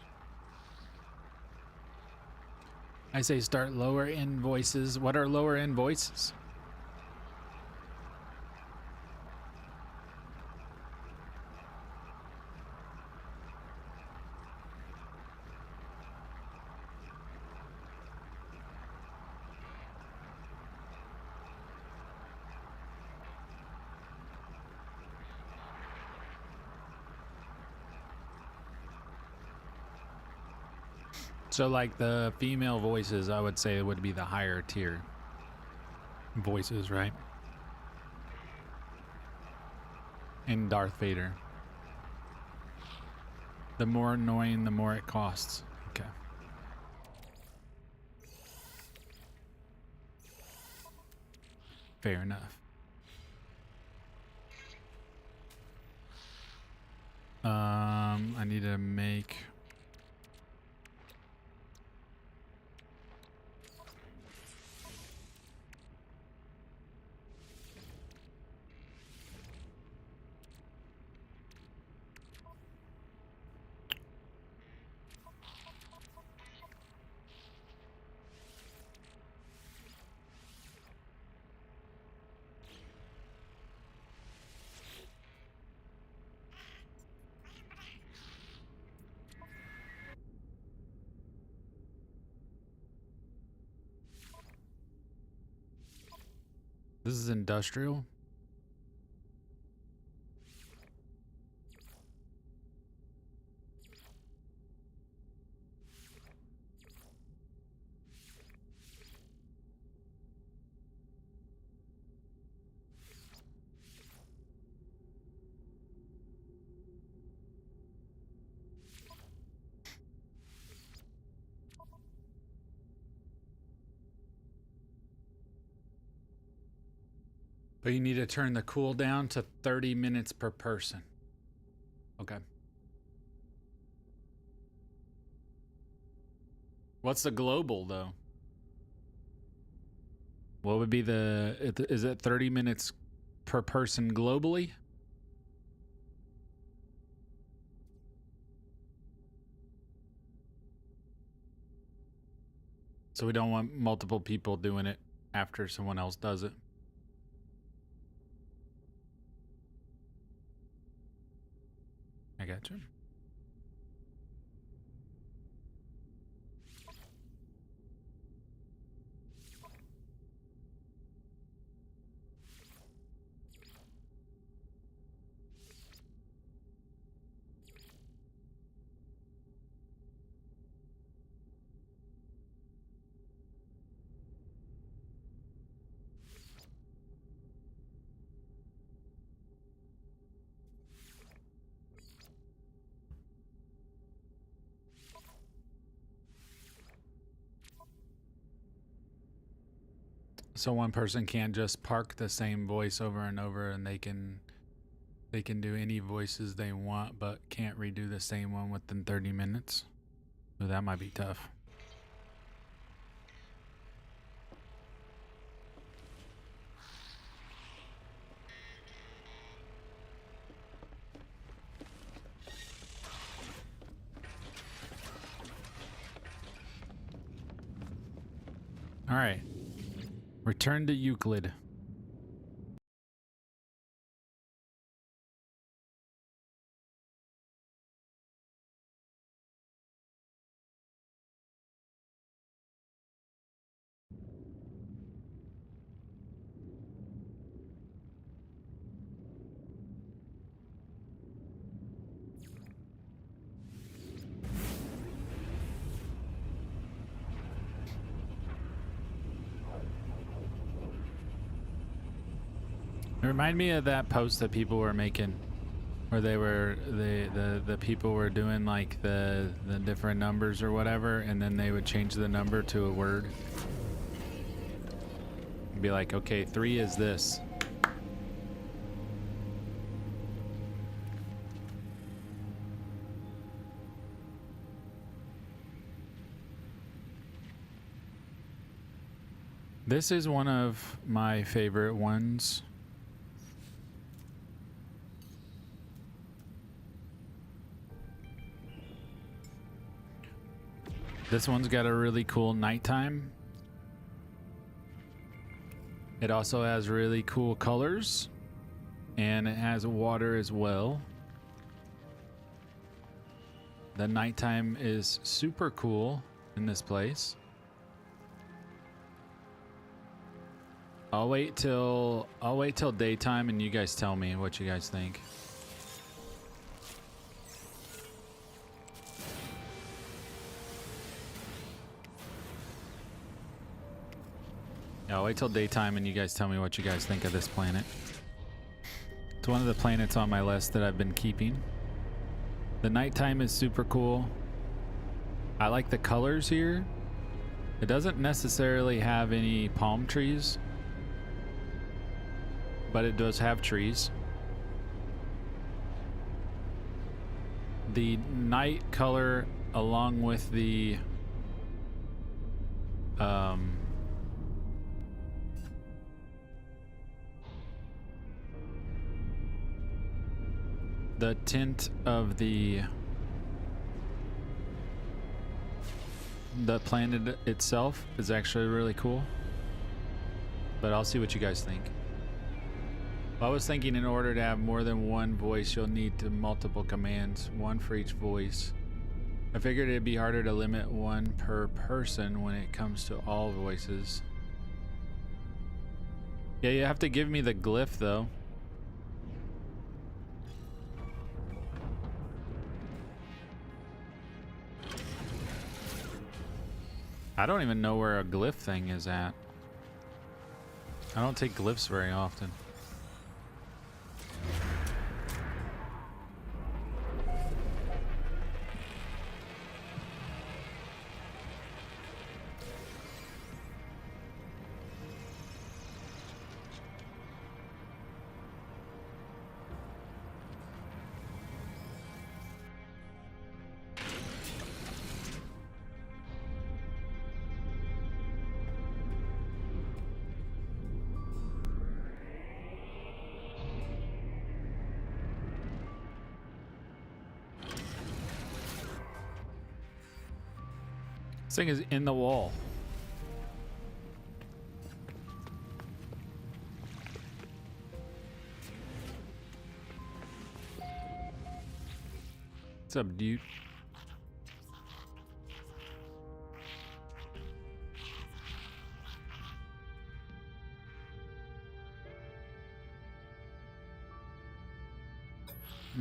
I say start lower invoices. What are lower invoices? So like the female voices, I would say would be the higher tier voices, right? In Darth Vader. The more annoying, the more it costs. Okay. Fair enough. I need to make... This is industrial. But you need to turn the cooldown to 30 minutes per person. Okay. What's the global though? What would be the, is it 30 minutes per person globally? So we don't want multiple people doing it after someone else does it. I got you. So one person can't just park the same voice over and over, and they can do any voices they want, but can't redo the same one within 30 minutes. So that might be tough. All right. Return to Euclid. It reminded me of that post that people were making, where they were the people were doing like the different numbers or whatever, and then they would change the number to a word. And be like, okay, 3 is this. This is one of my favorite ones. This one's got a really cool nighttime. It also has really cool colors, and it has water as well. The nighttime is super cool in this place. I'll wait till daytime and you guys tell me what you guys think. Yeah, I'll wait till daytime and you guys tell me what you guys think of this planet. It's one of the planets on my list that I've been keeping. The nighttime is super cool. I like the colors here. It doesn't necessarily have any palm trees, but it does have trees. The night color along with the tint of the planet itself is actually really cool, but I'll see what you guys think. I was thinking in order to have more than one voice, you'll need multiple commands, one for each voice. I figured it'd be harder to limit one per person when it comes to all voices. Yeah, you have to give me the glyph though. I don't even know where a glyph thing is at. I don't take glyphs very often. This thing is in the wall. What's up, dude?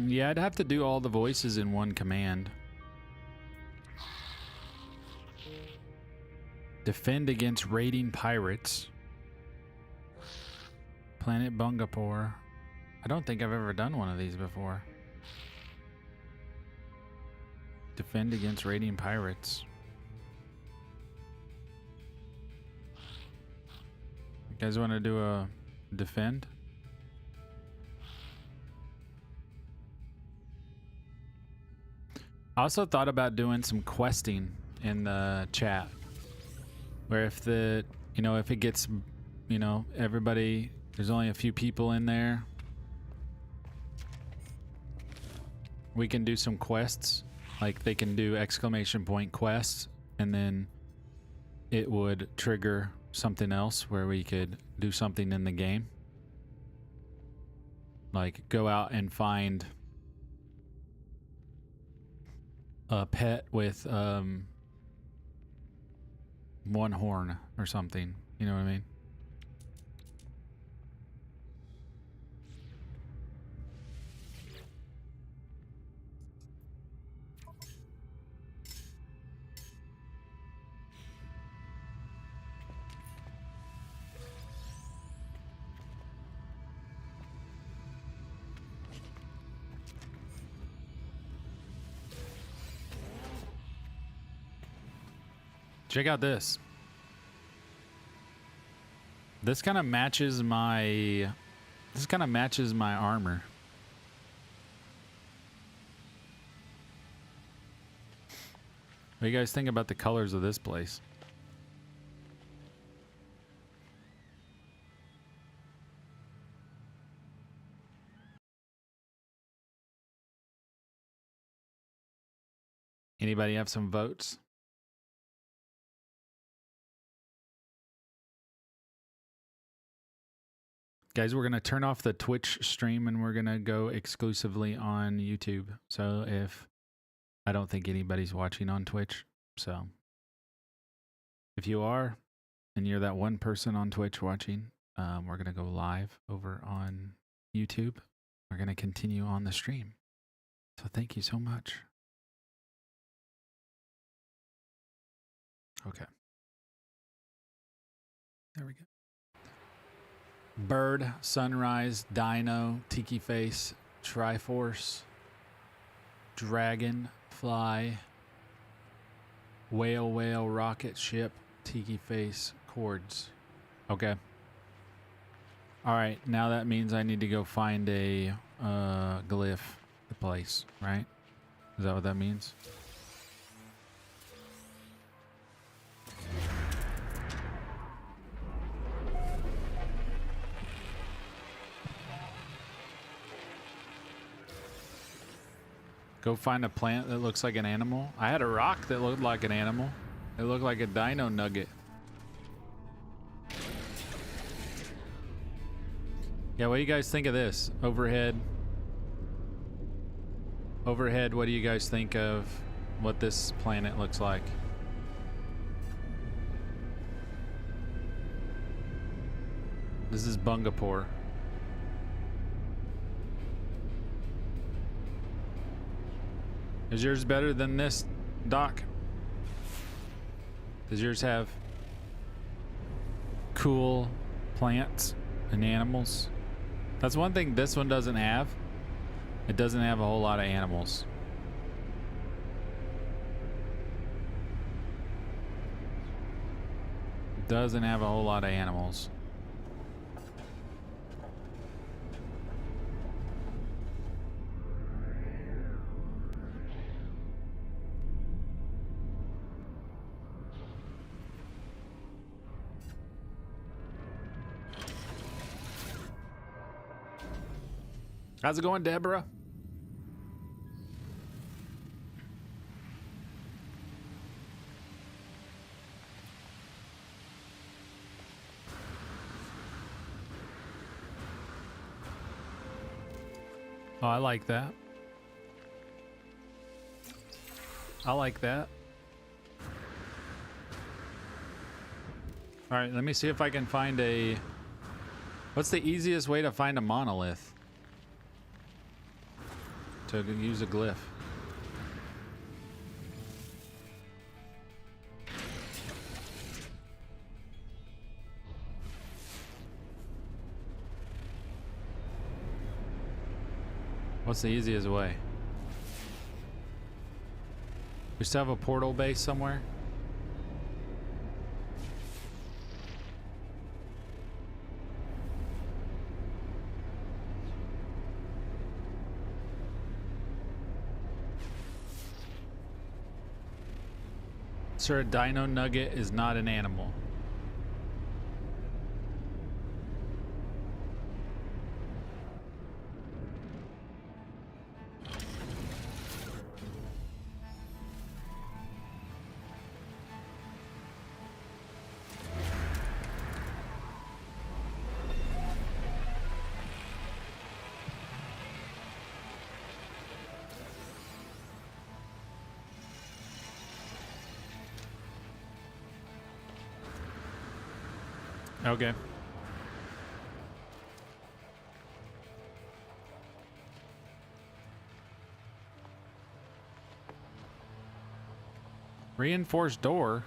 Yeah, I'd have to do all the voices in one command. Defend against raiding pirates. Planet Bungapore. I don't think I've ever done one of these before. Defend against raiding pirates. You guys want to do a defend? I also thought about doing some questing in the chat. Where if if it gets, everybody, there's only a few people in there, we can do some quests. Like they can do exclamation point quests and then it would trigger something else where we could do something in the game. Like go out and find a pet with one horn or something, you know what I mean? Check out this. This kind of matches my armor. What do you guys think about the colors of this place? Anybody have some votes? Guys, we're going to turn off the Twitch stream and we're going to go exclusively on YouTube. So I don't think anybody's watching on Twitch. So if you are, and you're that one person on Twitch watching, we're going to go live over on YouTube. We're going to continue on the stream. So thank you so much. Okay. There we go. Bird, Sunrise, Dino, Tiki Face, Triforce, Dragon, Fly, Whale, Rocket Ship, Tiki Face, Chords. Okay. Alright, now that means I need to go find a glyph to place, right? Is that what that means? Go find a plant that looks like an animal. I had a rock that looked like an animal. It looked like a dino nugget. Yeah, what do you guys think of this? Overhead. Overhead, what do you guys think of what this planet looks like? This is Bungapore. Is yours better than this, Doc? Does yours have cool plants and animals? That's one thing this one doesn't have. It doesn't have a whole lot of animals. It doesn't have a whole lot of animals. How's it going, Deborah? Oh, I like that. I like that. All right, let me see if I can find a... What's the easiest way to find a monolith? To use a glyph. What's the easiest way? We still have a portal base somewhere? Sir, a dino nugget is not an animal. Okay. Reinforced door.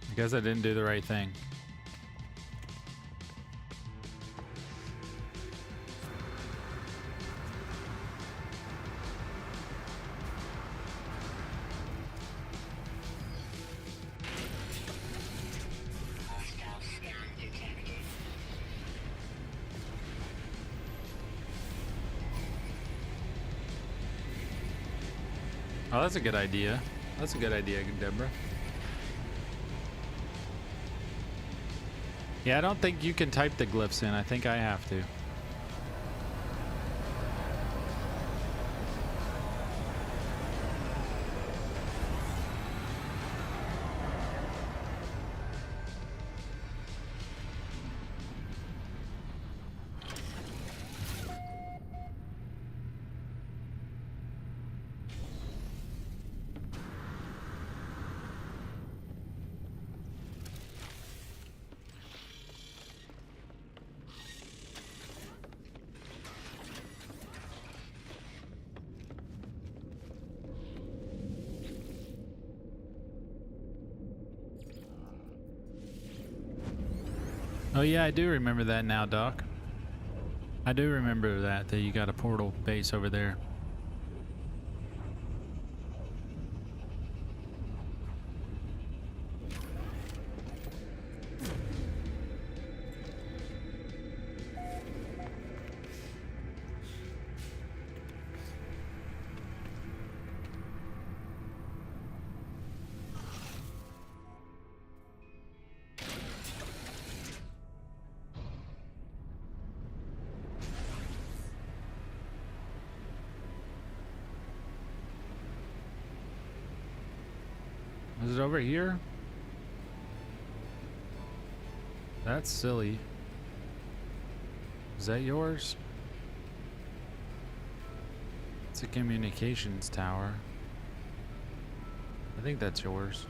I guess I didn't do the right thing. Hostile scan detected. Oh, that's a good idea. That's a good idea, Deborah. Yeah, I don't think you can type the glyphs in. I think I have to. Oh yeah, I do remember that now, Doc. I do remember that you got a portal base over there. Is it over here? That's silly. Is that yours? It's a communications tower. I think that's yours.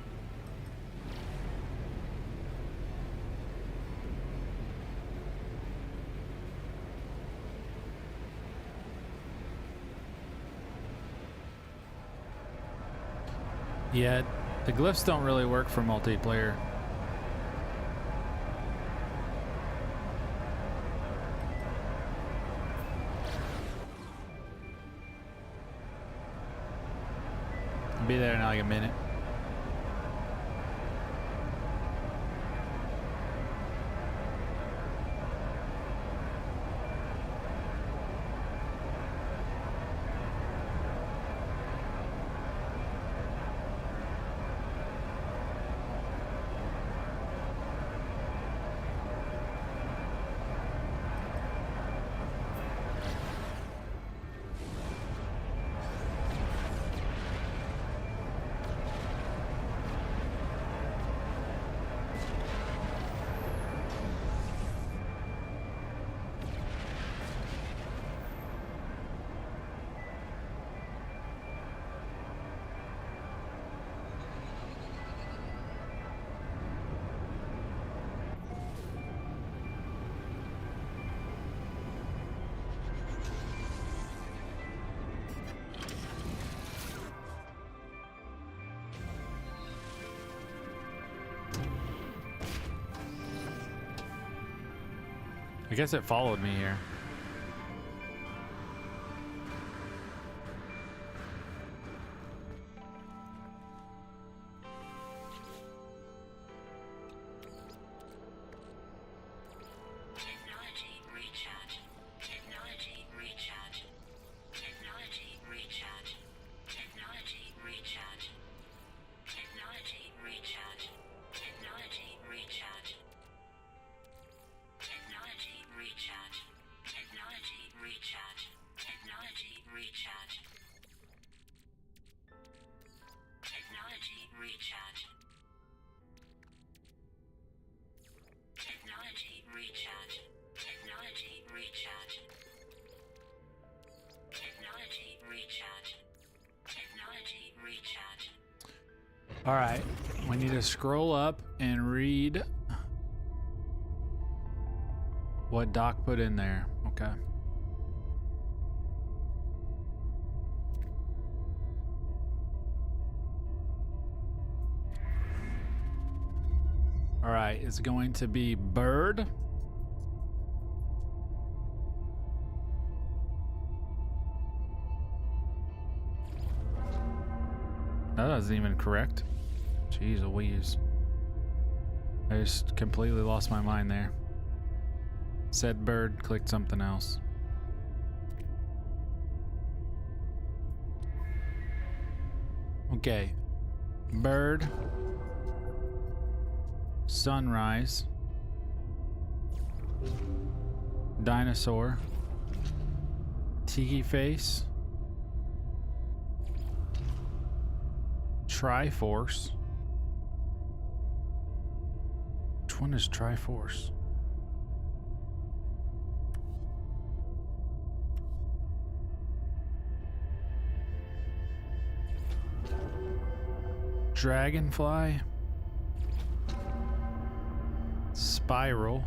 Yeah, the glyphs don't really work for multiplayer. I'll be there in like a minute. I guess it followed me here. Technology recharge. Technology recharge. Technology recharge. Technology recharge. Technology recharge. Technology recharge. Technology recharge. Technology recharge. Technology recharge. Technology recharge. Technology recharge. Technology recharge. Technology recharge. Technology recharge. All right, we need to scroll up and read what Doc put in there. Okay. All right, it's going to be bird. That wasn't even correct. Jeez Louise. I just completely lost my mind there. Said bird, clicked something else. Okay. Bird. Sunrise. Dinosaur. Tiki face. Triforce. Which one is Triforce? Dragonfly. Spiral.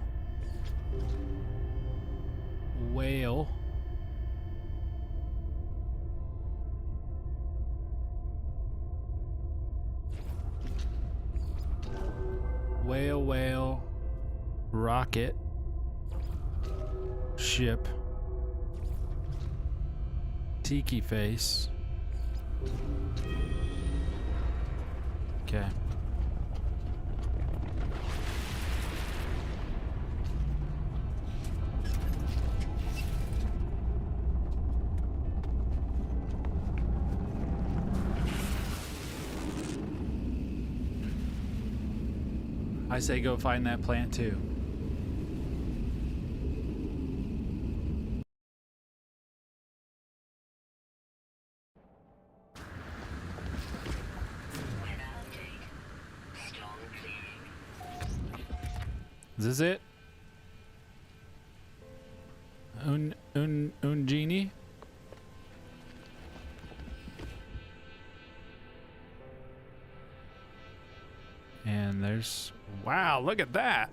Whale. Whale, rocket ship. Tiki face. Okay. I say go find that plant too. Weather update. Storm clearing. Is this it? Ungini? And there's... Wow, look at that!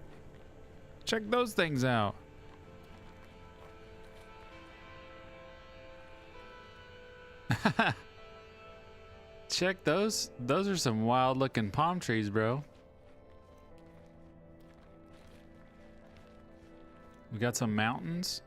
Check those things out. Check those. Those are some wild looking palm trees, bro. We got some mountains.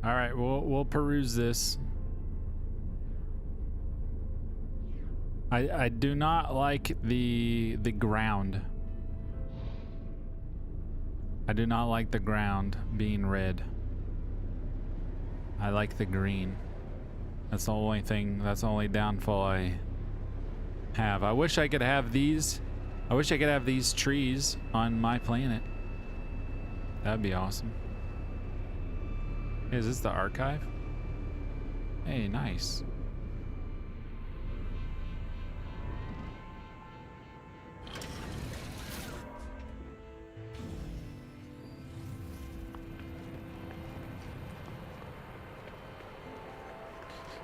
All right, we'll peruse this. I do not like the ground. I do not like the ground being red. I like the green. That's the only thing, that's the only downfall I have. I wish I could have these. I wish I could have these trees on my planet. That'd be awesome. Hey, is this the archive? Hey, nice.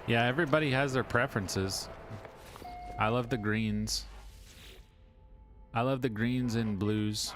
Yeah, everybody has their preferences. I love the greens. I love the greens and blues.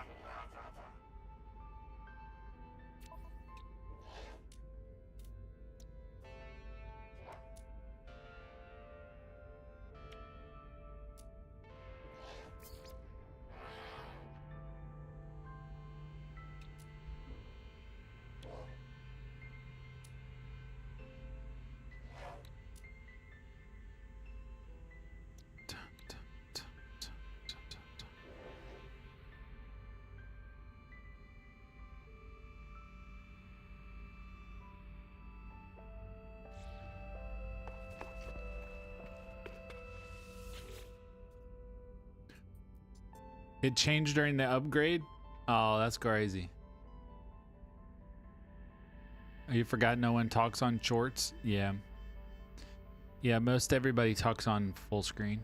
It changed during the upgrade? Oh, that's crazy. Oh, you forgot no one talks on shorts? Yeah. Yeah, most everybody talks on full screen.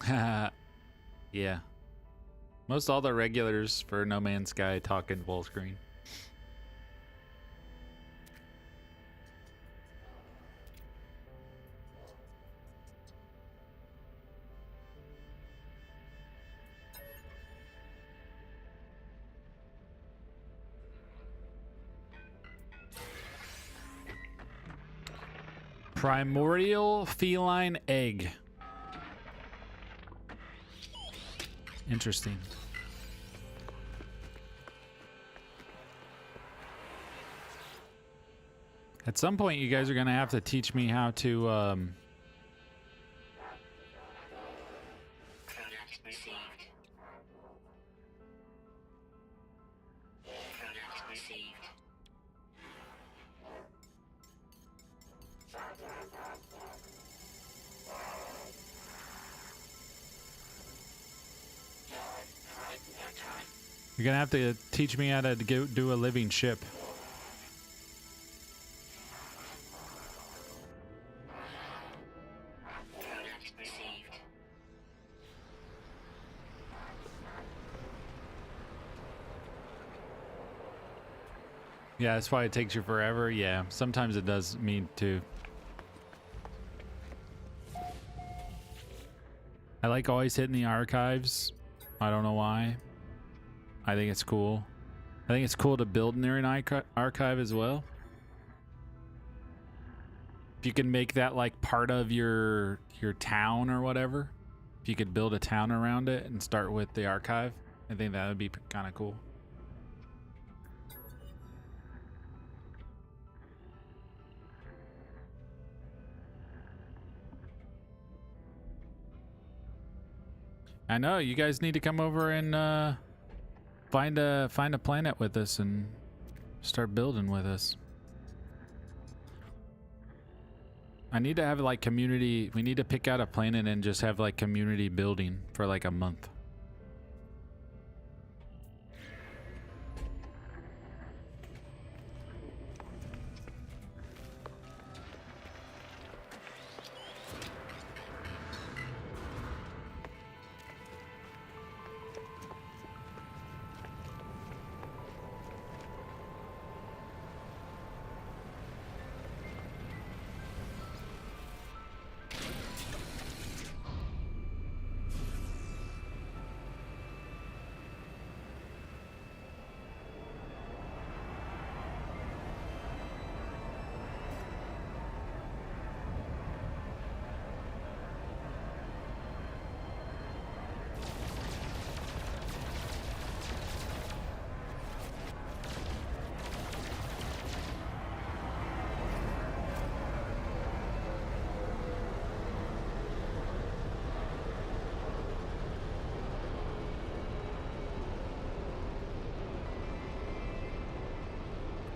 Yeah. Most all the regulars for No Man's Sky talk in full screen. Primordial feline egg. Interesting. At some point, you guys are gonna have to teach me how to Product received. Product received. You're gonna have to teach me how to do a living ship. Product received. Yeah, that's why it takes you forever. Yeah, sometimes it does me too. I like always hitting the archives. I don't know why. I think it's cool. I think it's cool to build near an archive as well. If you can make that like part of your town or whatever. If you could build a town around it and start with the archive, I think that would be kind of cool. I know you guys need to come over and find a planet with us and start building with us. I need to have like community. We need to pick out a planet and just have like community building for like a month.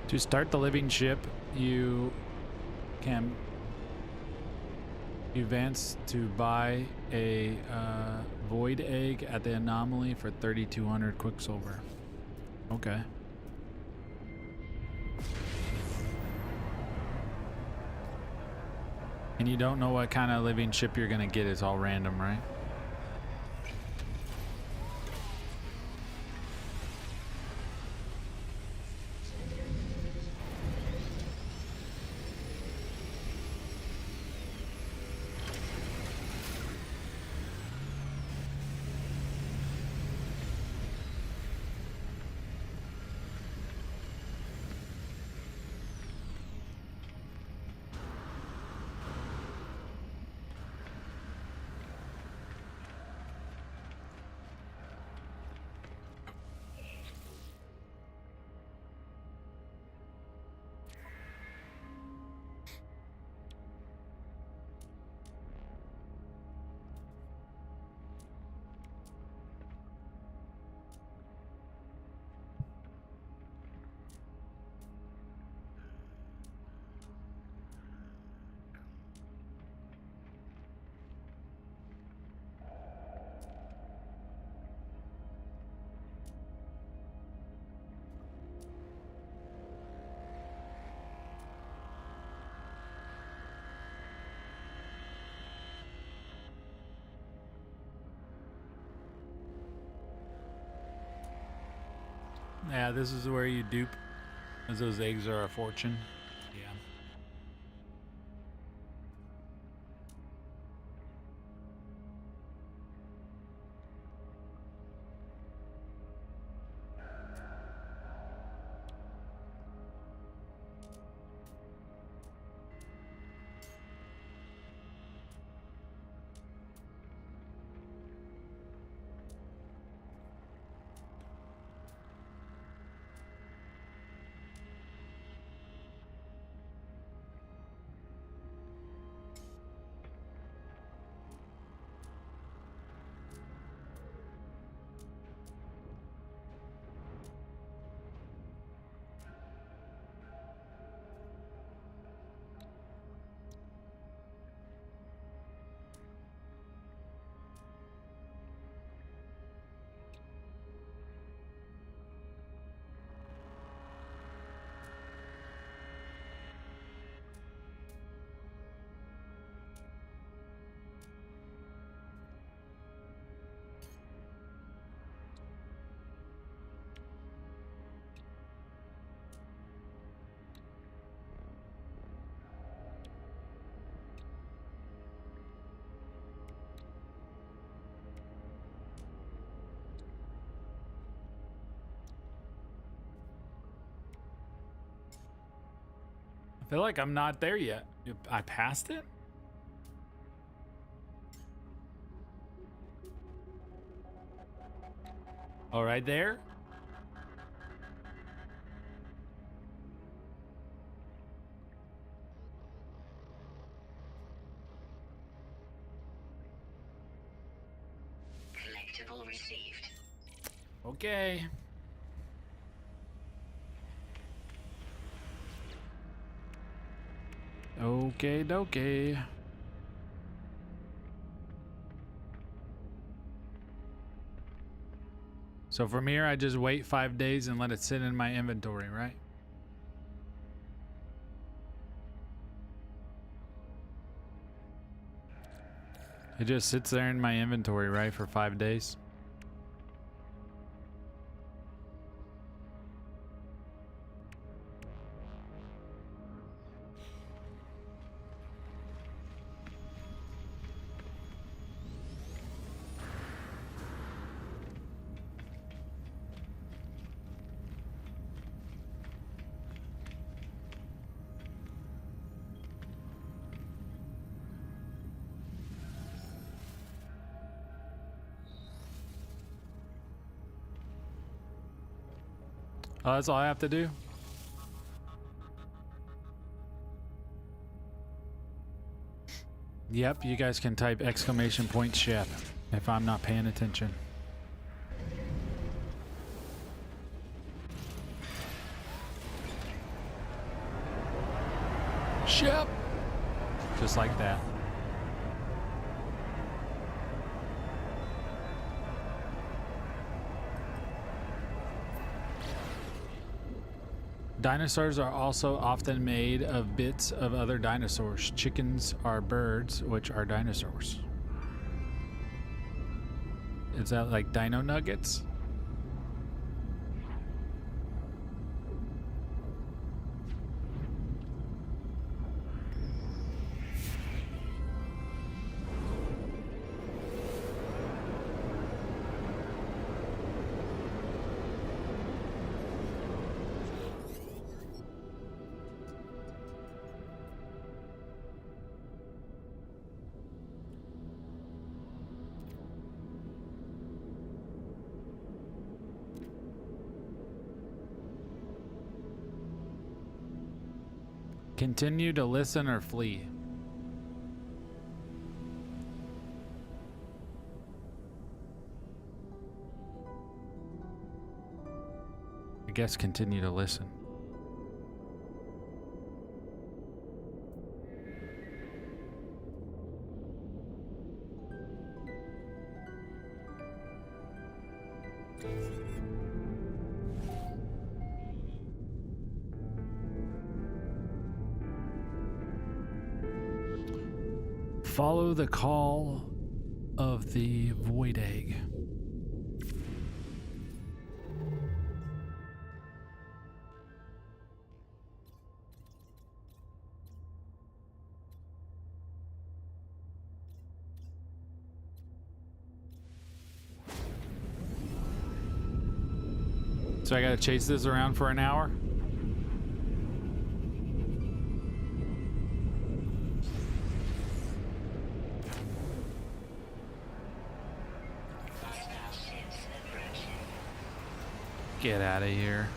To start the living ship, you can advance to buy a void egg at the anomaly for 3,200 quicksilver. Okay. And you don't know what kind of living ship you're gonna get. It's all random, right? Yeah, this is where you dupe, as those eggs are a fortune. Yeah. I feel like I'm not there yet. I passed it? Oh, right there? Collectible received. Okay. Okay, dokie. So from here, I just wait 5 days and let it sit in my inventory, right? It just sits there in my inventory, right, for 5 days. Oh, that's all I have to do? Yep, you guys can type exclamation point Shep if I'm not paying attention. Shep! Just like that. Dinosaurs are also often made of bits of other dinosaurs. Chickens are birds, which are dinosaurs. Is that like dino nuggets? Continue to listen or flee. I guess continue to listen. Follow the call of the void egg. So I gotta chase this around for an hour? Get out of here.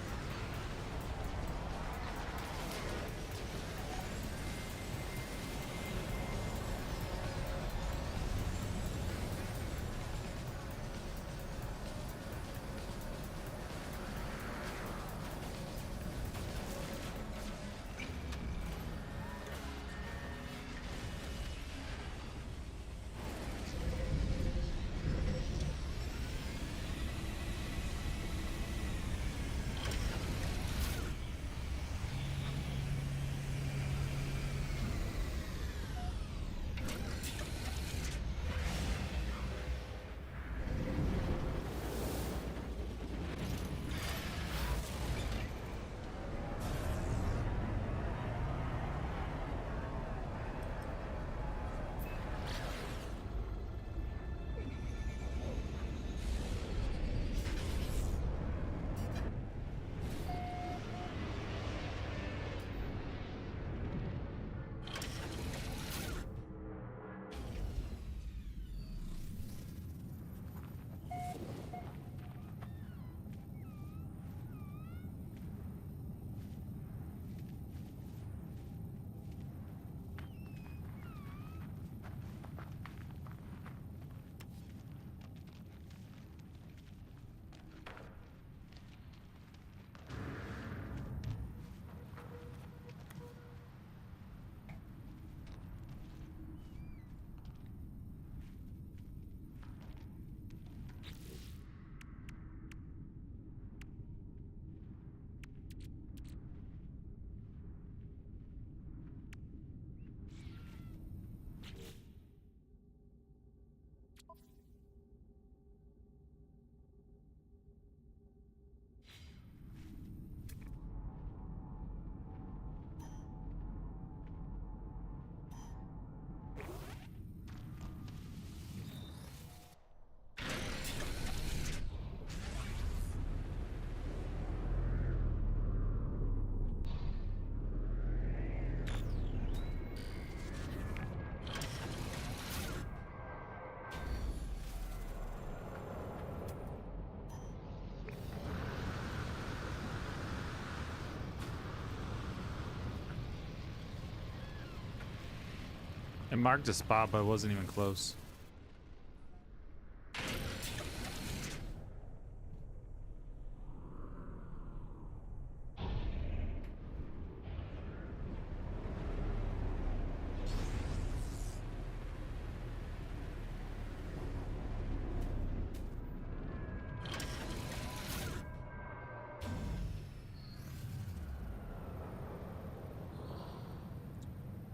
It marked a spot, but it wasn't even close.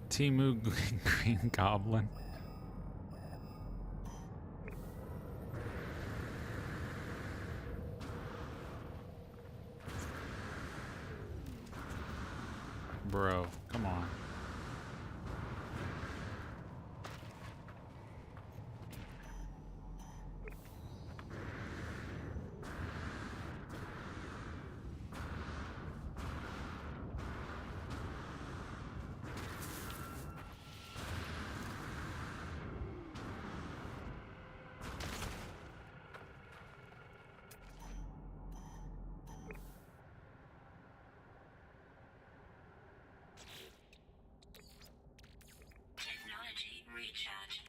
Timu Green Goblin. Bro, come on. Technology recharge.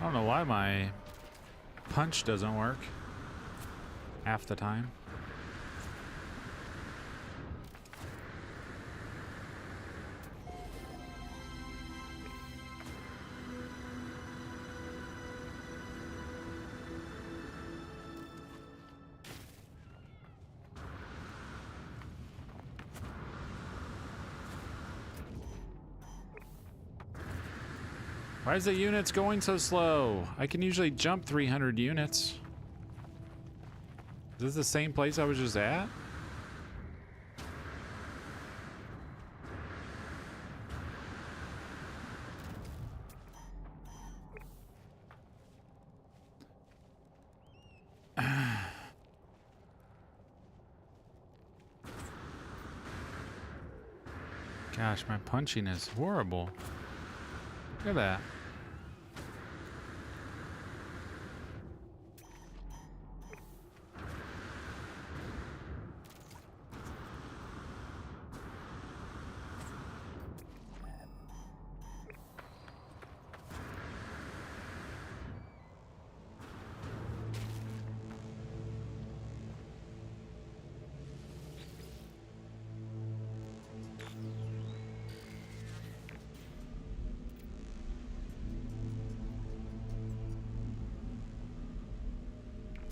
I don't know why my punch doesn't work half the time. Why is the units going so slow? I can usually jump 300 units. Is this the same place I was just at? Gosh, my punching is horrible. Look at that.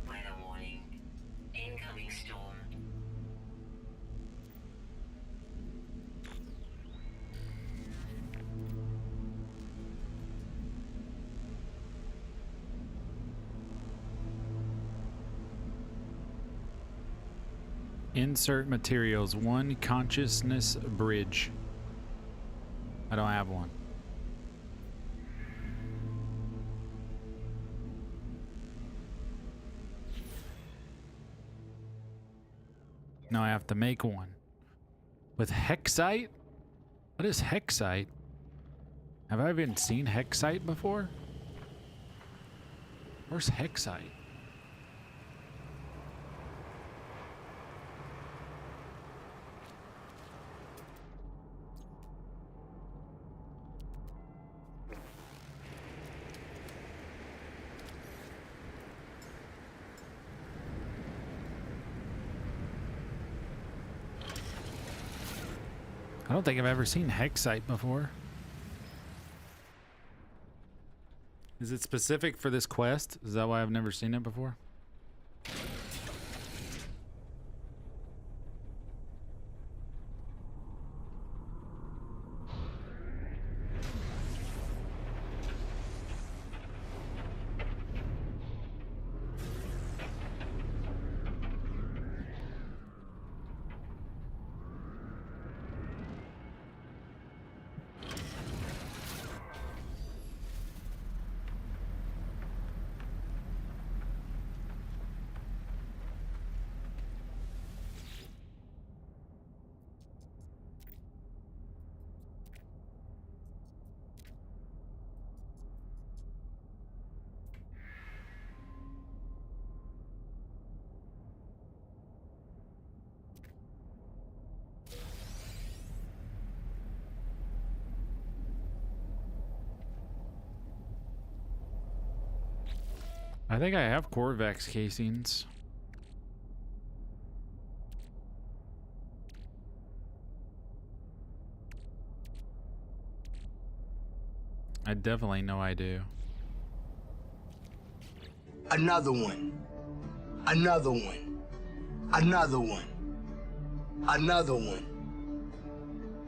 Weather warning. Incoming storm. Insert materials. 1 consciousness bridge. I don't have one. No, I have to make one. With Hexite? What is Hexite? Have I even seen Hexite before? Where's Hexite? I don't think I've ever seen Hexite before. Is it specific for this quest? Is that why I've never seen it before? I think I have Corvex casings. I definitely know I do. Another one. Another one. Another one. Another one.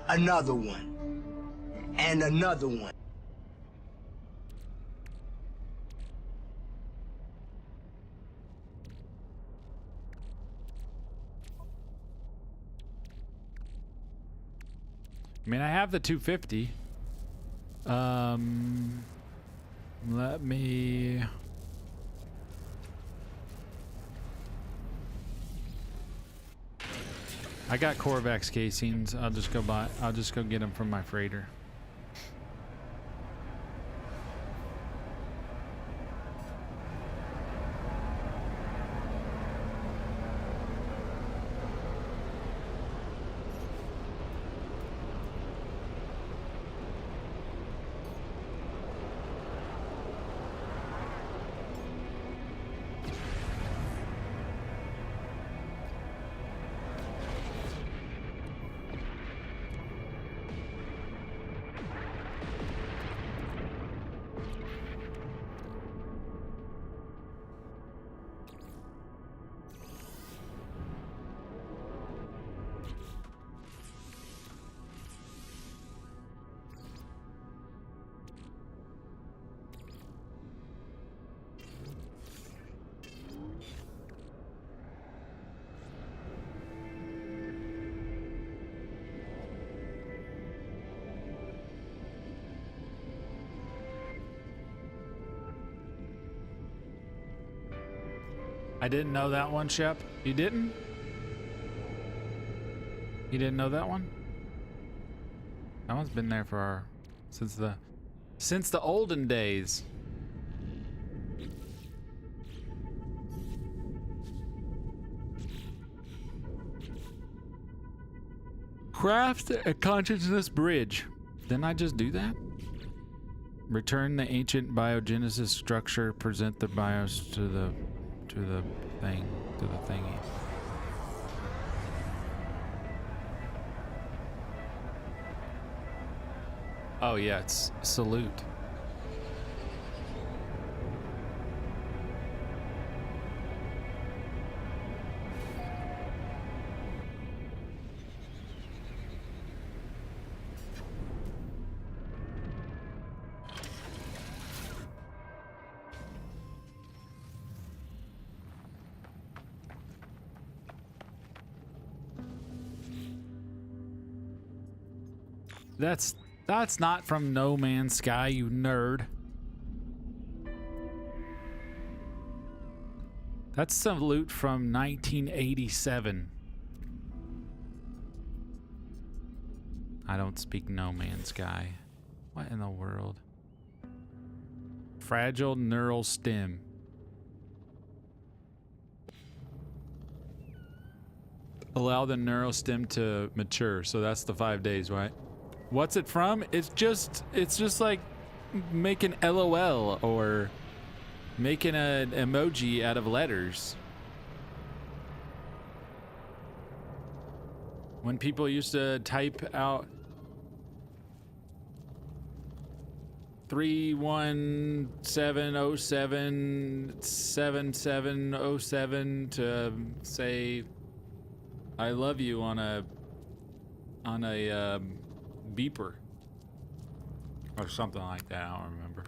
Another one. And another one. I mean, I have the 250. Let me... I got Corvex casings. I'll just go get them from my freighter. I didn't know that one, Shep. You didn't? You didn't know that one? That one's been there for since the olden days. Craft a consciousness bridge. Didn't I just do that? Return the ancient biogenesis structure. Present the bios to the thingy. Oh yeah, it's salute. That's not from No Man's Sky, you nerd. That's some loot from 1987. I don't speak No Man's Sky. What in the world? Fragile neural stem. Allow the neural stem to mature. So that's the 5 days, right? What's it from? It's just like making LOL or making an emoji out of letters. When people used to type out 317077707 to say I love you on a beeper or something like that. I don't remember.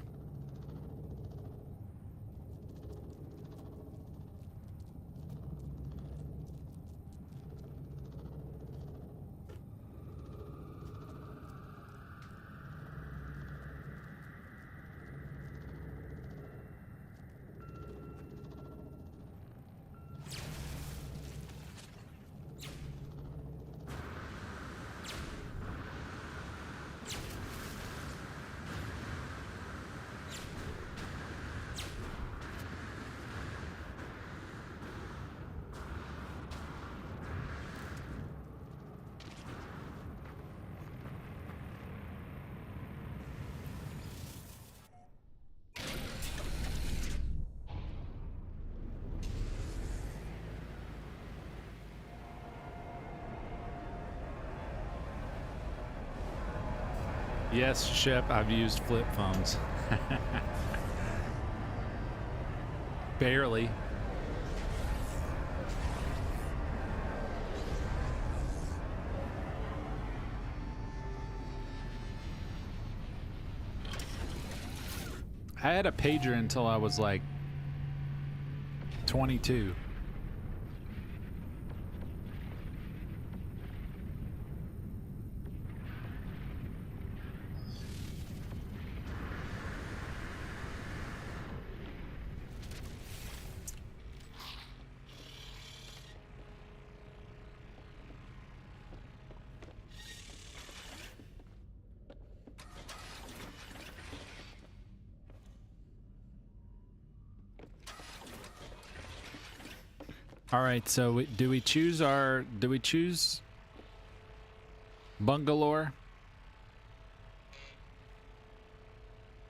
Yes, Shep, I've used flip phones. Barely. I had a pager until I was like 22. All right, so do we choose Bungalore?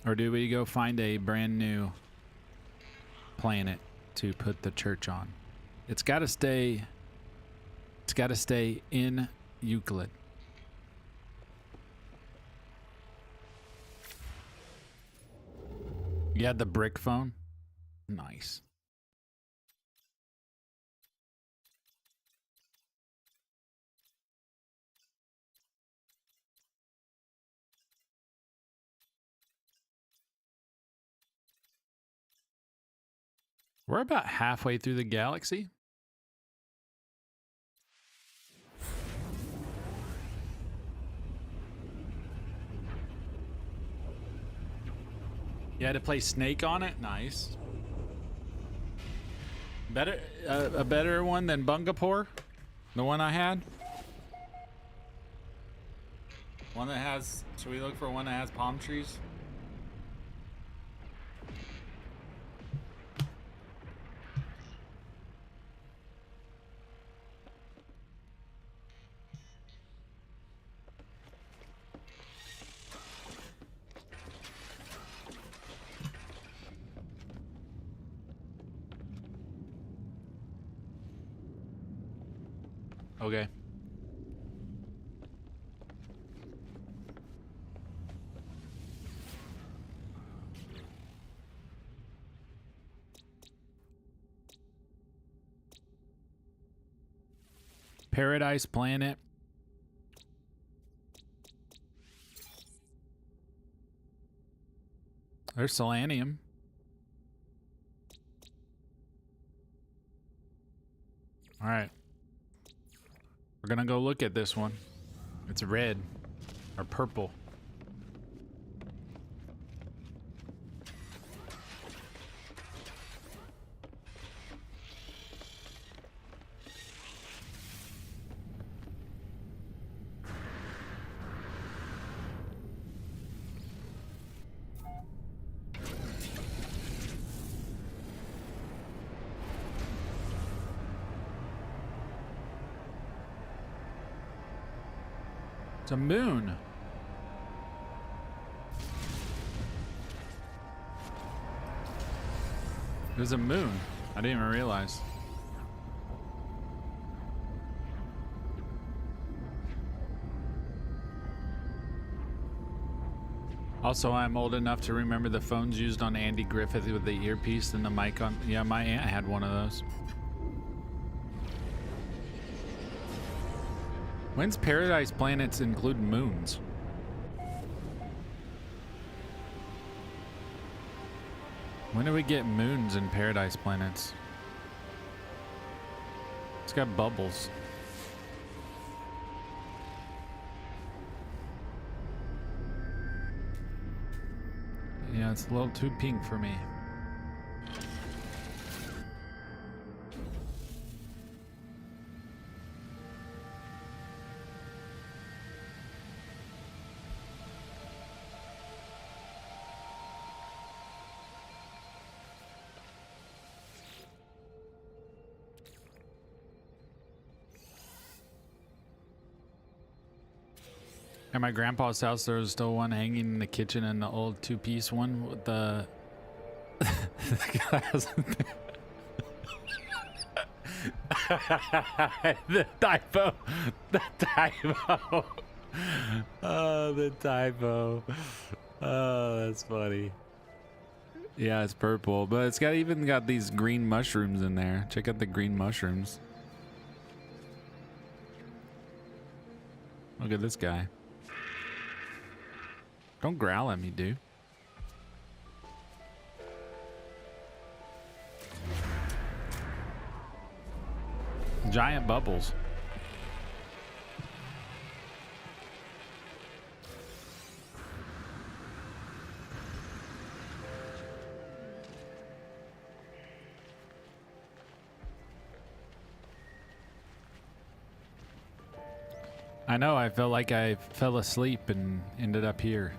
Or do we go find a brand new planet to put the church on? It's got to stay in Euclid. You had the brick phone? Nice. We're about halfway through the galaxy. You had to play Snake on it? Nice. Better, a better one than Bungapore? The one I had? One that has, should we look for one that has palm trees? Okay. Paradise Planet. There's Solanium. All right. We're gonna go look at this one. It's red or purple. It's a moon. It was a moon. I didn't even realize. Also, I'm old enough to remember the phones used on Andy Griffith with the earpiece and the mic on. Yeah, my aunt had one of those. When's Paradise Planets include moons? When do we get moons in Paradise Planets? It's got bubbles. Yeah, it's a little too pink for me. At my grandpa's house, there was still one hanging in the kitchen, and the old two-piece one with the glass. The typo. The typo. Oh, the typo. Oh, that's funny. Yeah, it's purple, but it's got even got these green mushrooms in there. Check out the green mushrooms. Look at this guy. Don't growl at me, dude. Giant bubbles. I know, I felt like I fell asleep and ended up here.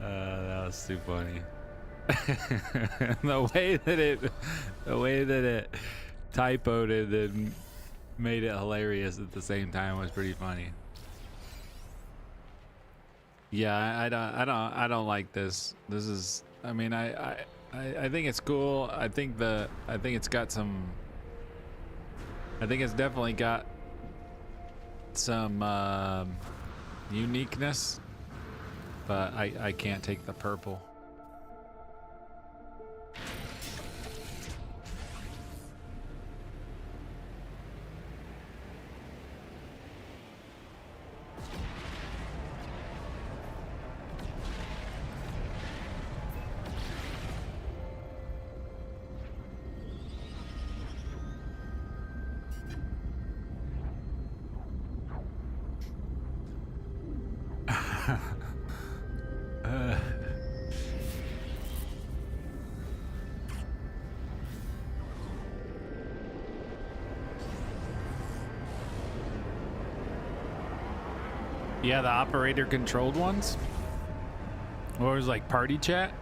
That was too funny. The way that it typoed it and made it hilarious at the same time was pretty funny. Yeah, I don't like this. This is, I mean, I think it's cool. I think it's got some. I think it's definitely got some uniqueness, but I can't take the purple. Yeah, the operator controlled ones. Or it was like party chat.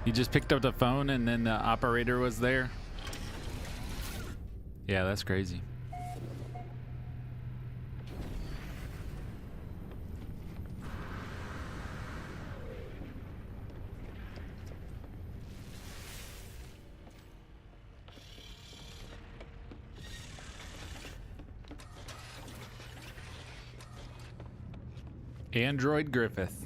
You just picked up the phone and then the operator was there. Yeah, that's crazy. Android Griffith.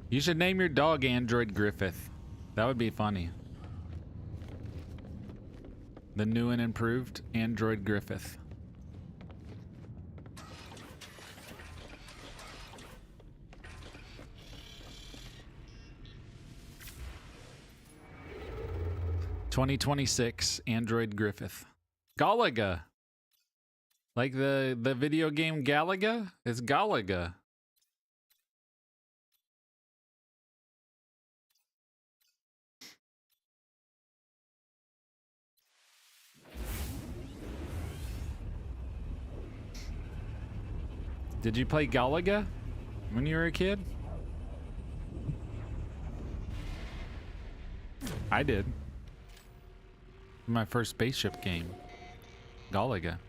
You should name your dog Android Griffith. That would be funny. The new and improved Android Griffith. (2026) Android Griffith. Galaga. Like the video game Galaga? It's Galaga. Did you play Galaga when you were a kid? I did. My first spaceship game. Galaga.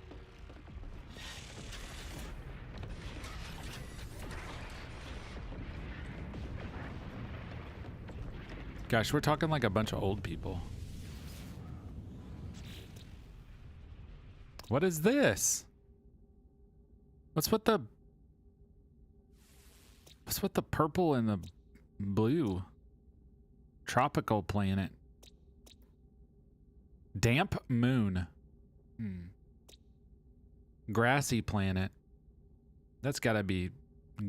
Gosh, we're talking like a bunch of old people. What is this? What's with the purple and the blue? Tropical planet. Damp moon. Grassy planet. That's gotta be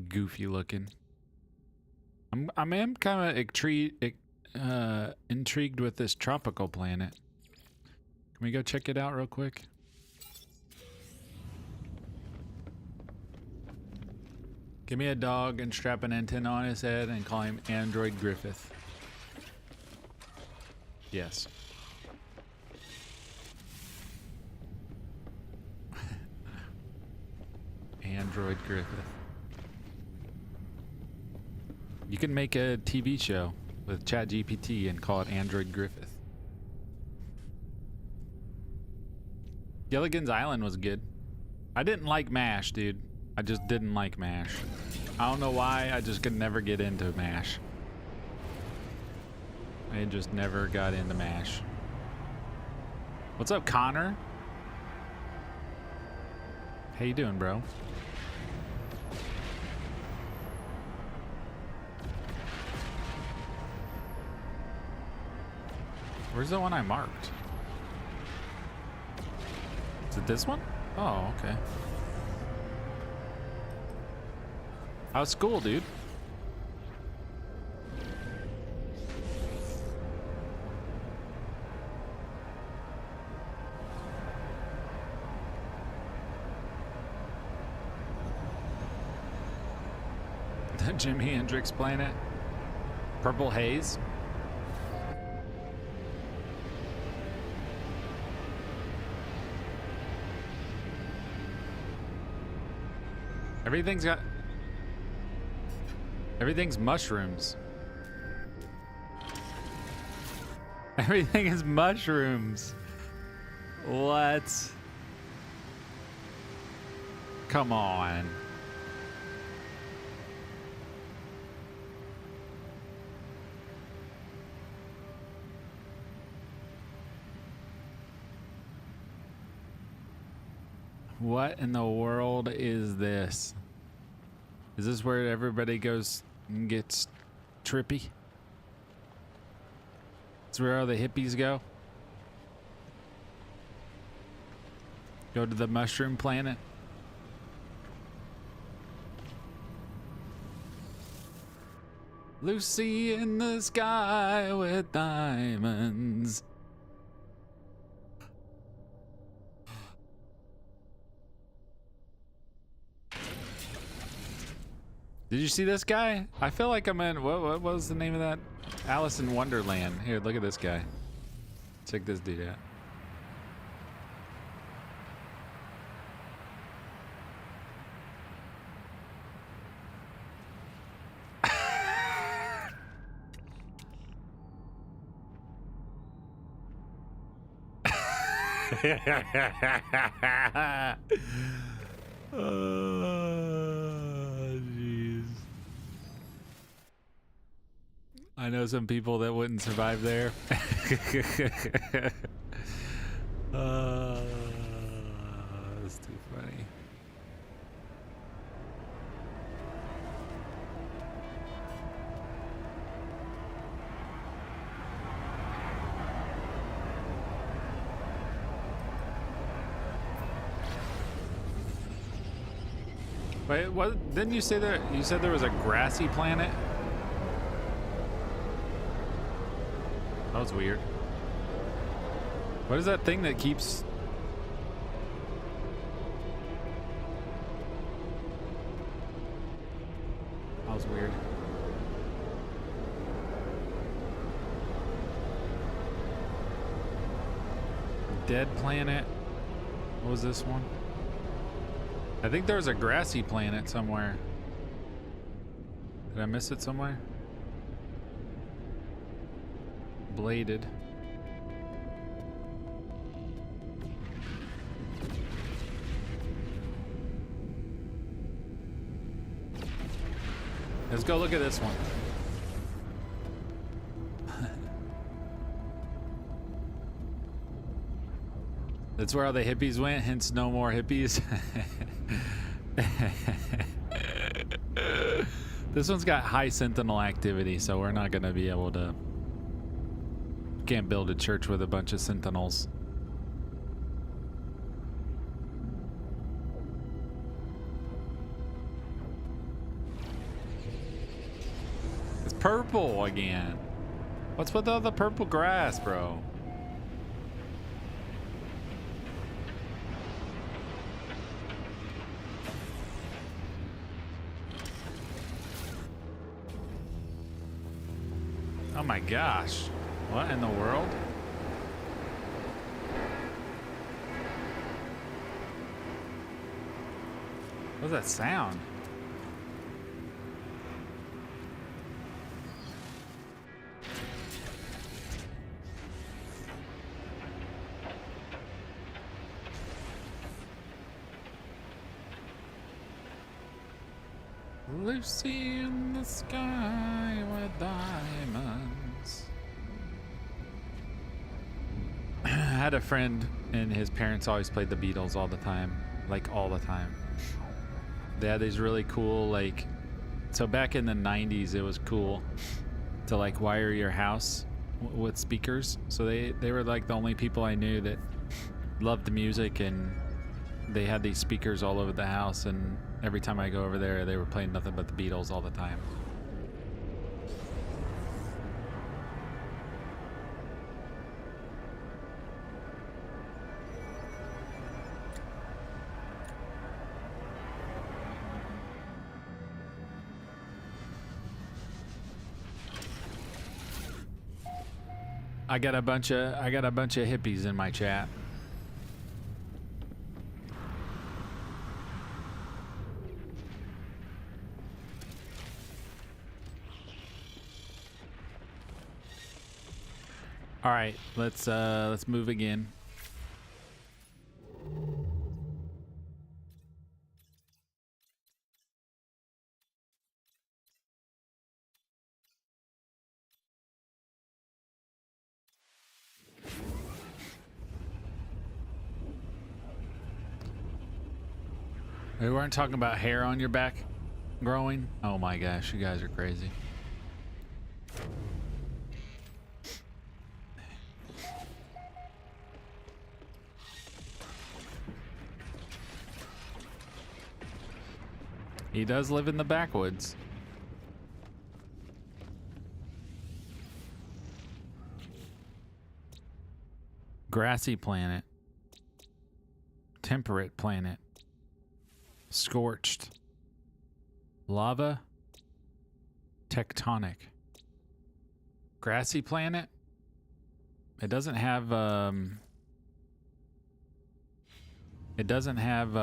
goofy looking. I am kind of intrigued with this tropical planet. Can we go check it out real quick? Give me a dog and strap an antenna on his head and call him Android Griffith. Yes. Android Griffith. You can make a TV show with ChatGPT and call it Android Griffith. Gilligan's Island was good. I didn't like MASH, dude. I just didn't like MASH. I don't know why, I just could never get into MASH. I just never got into MASH. What's up, Connor? How you doing, bro? Where's the one I marked? Is it this one? Oh, okay. How's school, dude? The Jimi Hendrix Planet? Purple Haze? Everything's mushrooms. Everything is mushrooms. What? Come on. What in the world is this? Is this where everybody goes and gets trippy? It's where all the hippies go? Go to the mushroom planet? Lucy in the sky with diamonds. Did you see this guy? I feel like I'm in, what was the name of that? Alice in Wonderland. Here, look at this guy. Check this dude out. Jeez. I know some people that wouldn't survive there. That's too funny. Wait, what? Didn't you say that? You said there was a grassy planet? That was weird. What is that thing that keeps... That was weird. Dead planet. What was this one? I think there's a grassy planet somewhere. Did I miss it somewhere? Bladed. Let's go look at this one. That's where all the hippies went, hence no more hippies. This one's got high sentinel activity, so we're not gonna be able to... Can't build a church with a bunch of sentinels. It's purple again. What's with all the purple grass, bro? Oh my gosh. What in the world? What's that sound? Lucy in the sky with diamonds. I had a friend and his parents always played the Beatles all the time. Like all the time. They had these really cool, like, so back in the 90s it was cool to like wire your house with speakers. So they were like the only people I knew that loved music, and they had these speakers all over the house, and every time I go over there they were playing nothing but the Beatles all the time. I got a bunch of hippies in my chat. All right, let's move again. We weren't talking about hair on your back growing. Oh my gosh, you guys are crazy. He does live in the backwoods. Grassy planet. Temperate planet. Scorched. Lava. Tectonic. Grassy planet. It doesn't have it doesn't have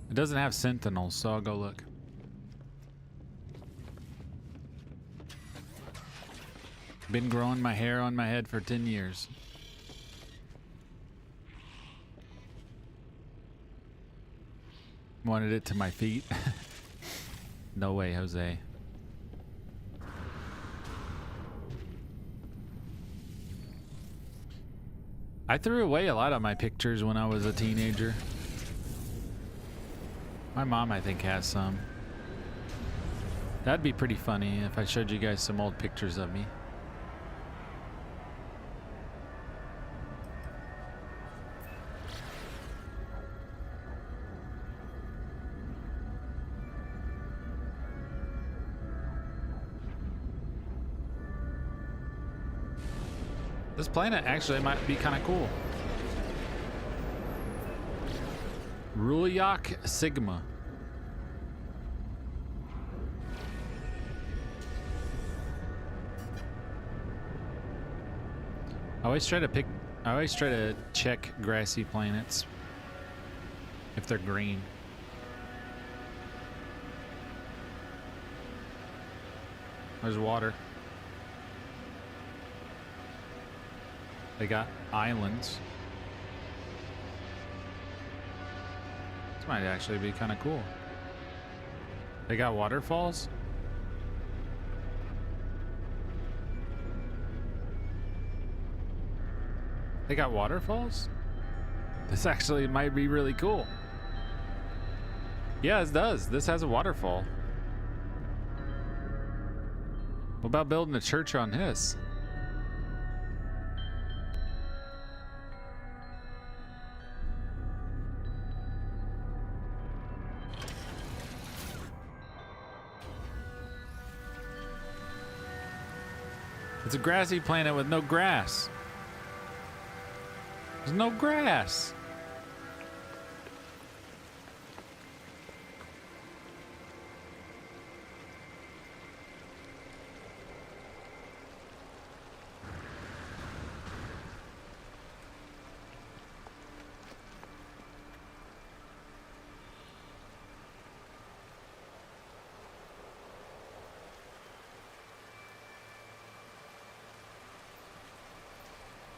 it doesn't have sentinels, so I'll go look. Been growing my hair on my head for 10 years. Wanted it to my feet. No way, Jose. I threw away a lot of my pictures when I was a teenager. My mom, I think, has some. That'd be pretty funny if I showed you guys some old pictures of me. This planet actually might be kind of cool. Ruyak Sigma. I always try to check grassy planets if they're green. There's water. They got islands. This might actually be kind of cool. They got waterfalls. They got waterfalls? This actually might be really cool. Yeah, it does. This has a waterfall. What about building a church on this? It's a grassy planet with no grass. There's no grass.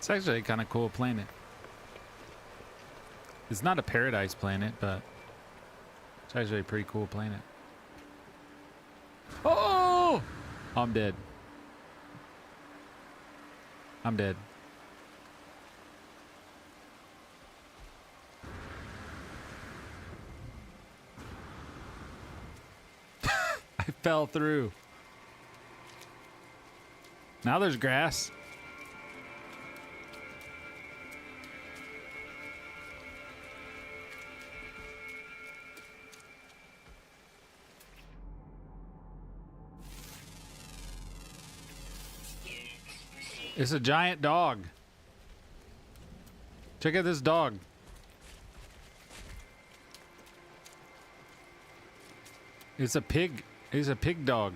It's actually a kind of cool planet. It's not a paradise planet, but it's actually a pretty cool planet. Oh! I'm dead. I'm dead. I fell through. Now there's grass. It's a giant dog. Check out this dog. It's a pig. It's a pig dog.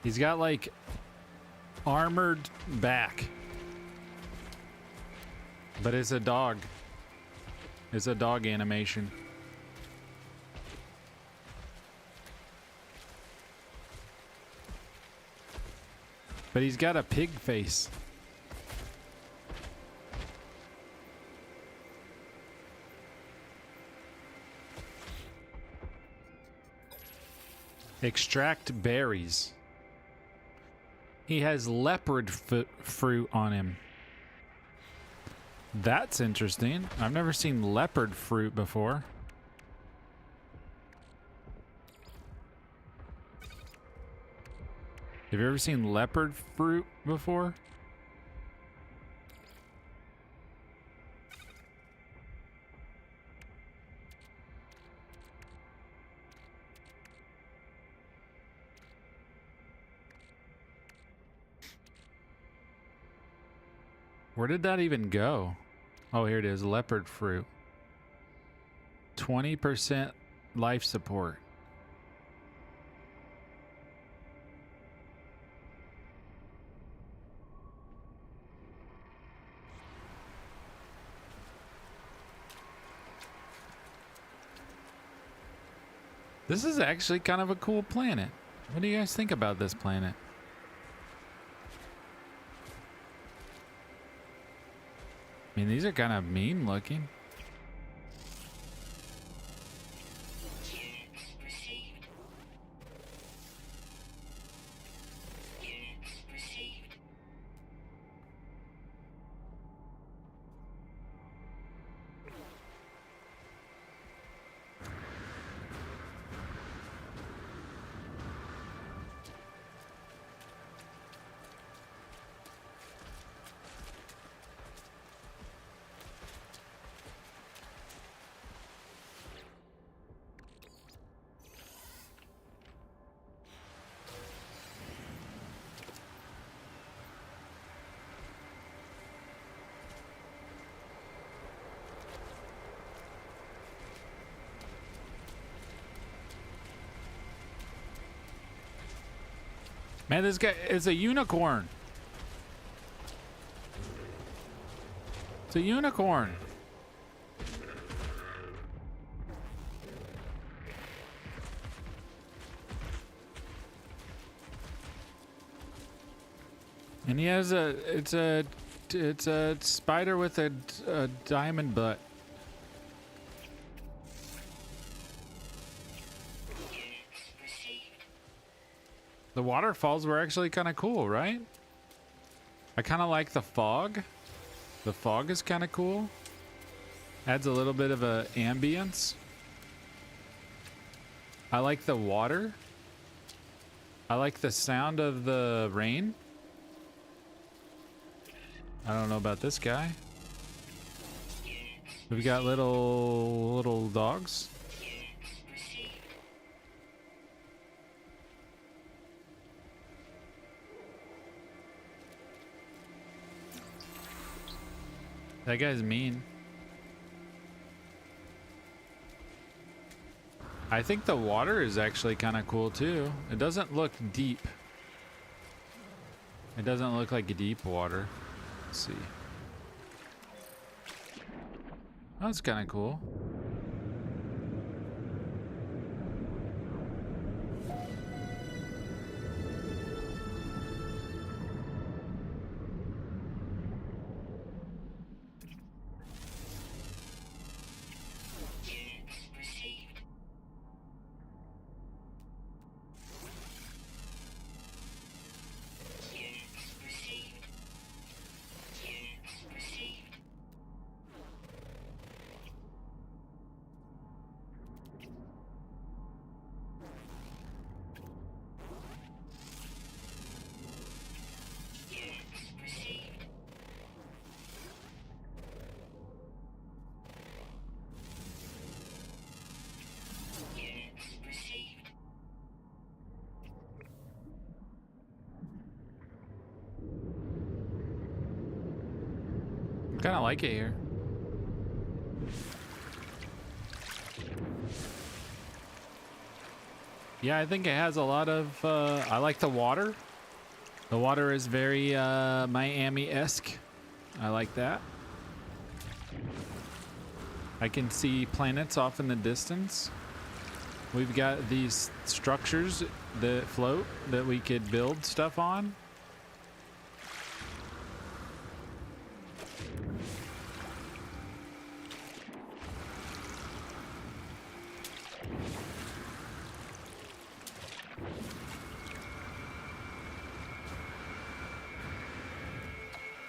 He's got like armored back. But it's a dog. It's a dog animation. But he's got a pig face. Extract berries. He has leopard fruit on him. That's interesting. I've never seen leopard fruit before. Have you ever seen leopard fruit before? Where did that even go? Oh, here it is. Leopard fruit. 20% life support. This is actually kind of a cool planet. What do you guys think about this planet? I mean, these are kind of mean looking. Units received. Units received. Man, this guy is a unicorn. It's a unicorn. And he has it's a spider with a diamond butt. Units received. The waterfalls were actually kind of cool, right? I kind of like the fog. The fog is kind of cool. Adds a little bit of a ambience. I like the water. I like the sound of the rain. I don't know about this guy. Units. We've got little dogs. Units received. That guy's mean. I think the water is actually kind of cool too. It doesn't look deep. It doesn't look like deep water. Let's see. That's kind of cool. Units received. Units received. Units received. Units received. Units received. Kind of like it here. Yeah, I think it has a lot of, I like the water. The water is very Miami-esque. I like that. I can see planets off in the distance. We've got these structures that float that we could build stuff on.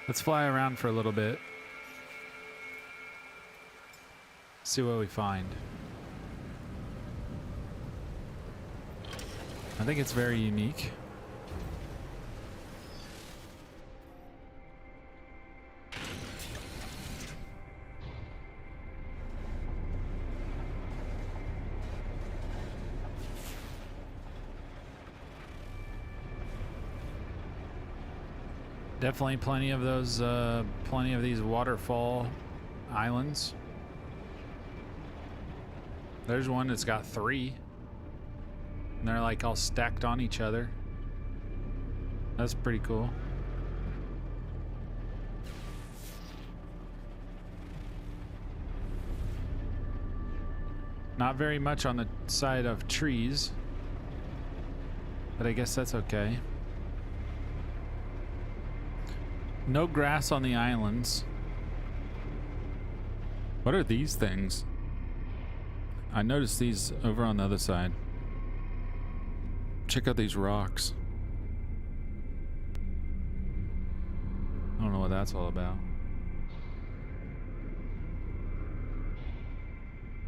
Let's fly around for a little bit. See what we find. I think it's very unique. Definitely plenty of those, plenty of these waterfall islands. There's one that's got 3. And they're like all stacked on each other. That's pretty cool. Not very much on the side of trees, but I guess that's okay. No grass on the islands. What are these things? I noticed these over on the other side. Check out these rocks. I don't know what that's all about.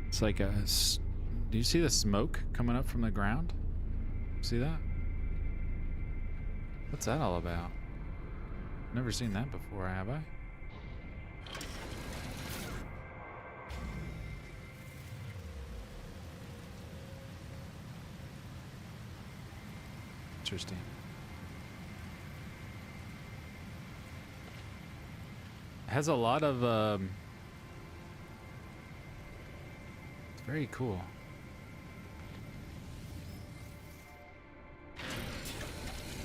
It's like a... Do you see the smoke coming up from the ground? See that? What's that all about? Never seen that before, have I? Interesting. It has a lot of it's very cool.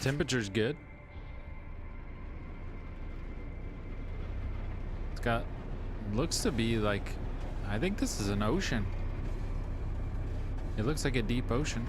Temperature's good. It's got, looks to be like, I think this is an ocean. It looks like a deep ocean.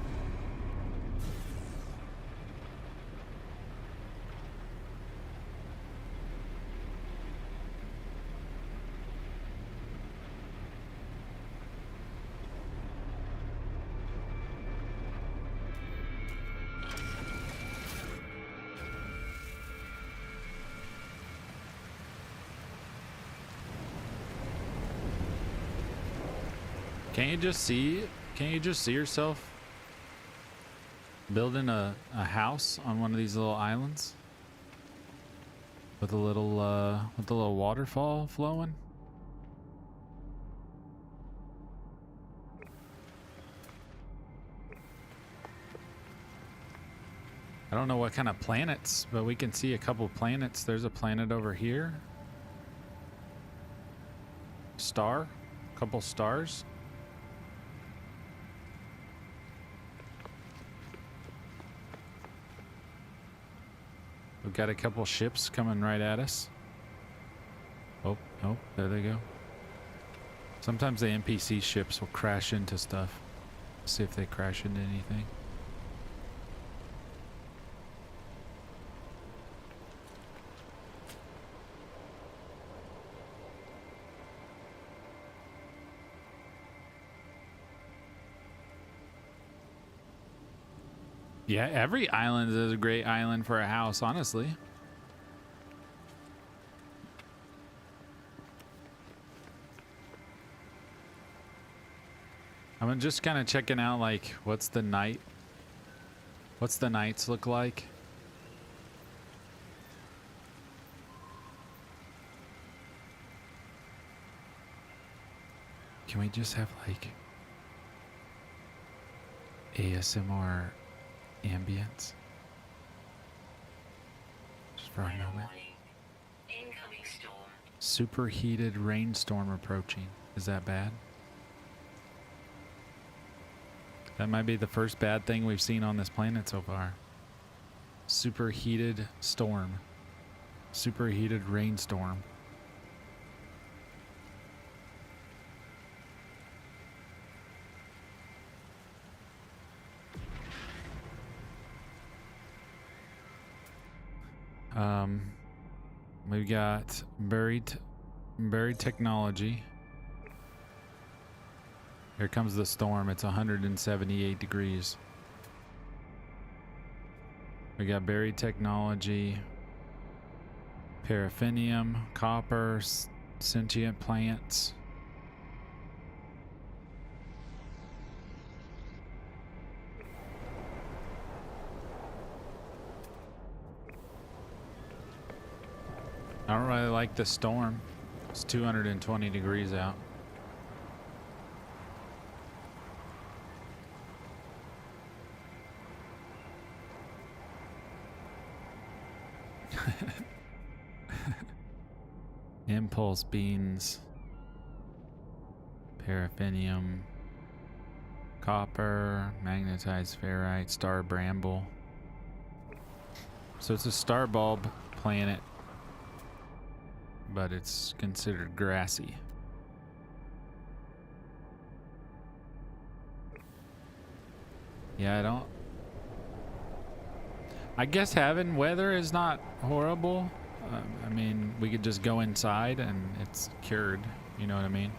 Can't you just see yourself building a house on one of these little islands with a little waterfall flowing? I don't know what kind of planets, but we can see a couple planets. There's a planet over here. Star, couple stars. We've got a couple ships coming right at us. Oh, there they go. Sometimes the NPC ships will crash into stuff. See if they crash into anything. Yeah, every island is a great island for a house, honestly. I'm just kind of checking out, like, what's the nights look like? Can we just have, like, ASMR ambience? Just for a Weather moment. warning. Incoming storm. Superheated rainstorm approaching. Is that bad? That might be the first bad thing we've seen on this planet so far. Superheated storm. Superheated rainstorm. We've got buried technology. Here comes the storm. It's 178 degrees. We got buried technology, paraffinium, copper, sentient plants. I don't really like the storm. It's 220 degrees out. Impulse beans, paraffinium, copper, magnetized ferrite, star bramble. So it's a star bulb planet, but it's considered grassy. Yeah, I guess having weather is not horrible. I mean, we could just go inside and it's cured. You know what I mean?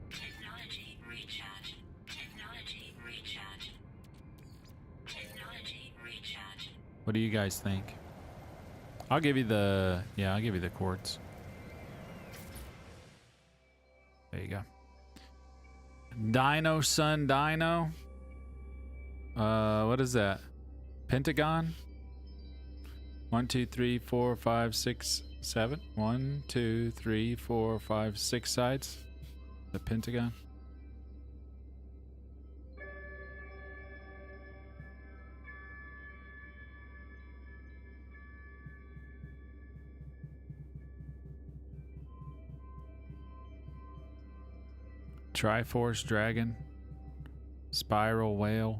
Technology recharge. Technology recharge. Technology recharge. What do you guys think? I'll give you the quartz. There you go. Dino Sun Dino. What is that? Pentagon? 1, 2, 3, 4, 5, 6, 7. 1, 2, 3, 4, 5, 6 sides. The pentagon. Triforce Dragon, Spiral Whale,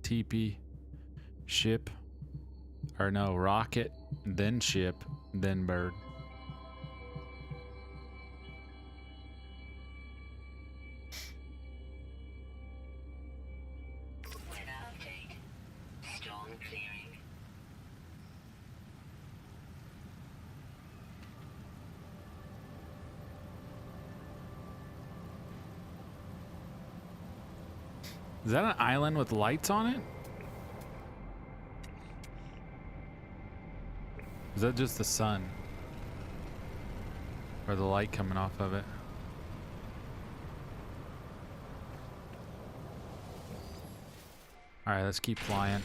Teepee, Ship, or no, Rocket, then Ship, then Bird. Weather update. Storm clearing. Is that an island with lights on it? Is that just the sun? Or the light coming off of it? Alright, let's keep flying.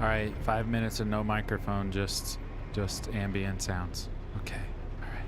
All right, 5 minutes and no microphone, just ambient sounds. Okay. All right.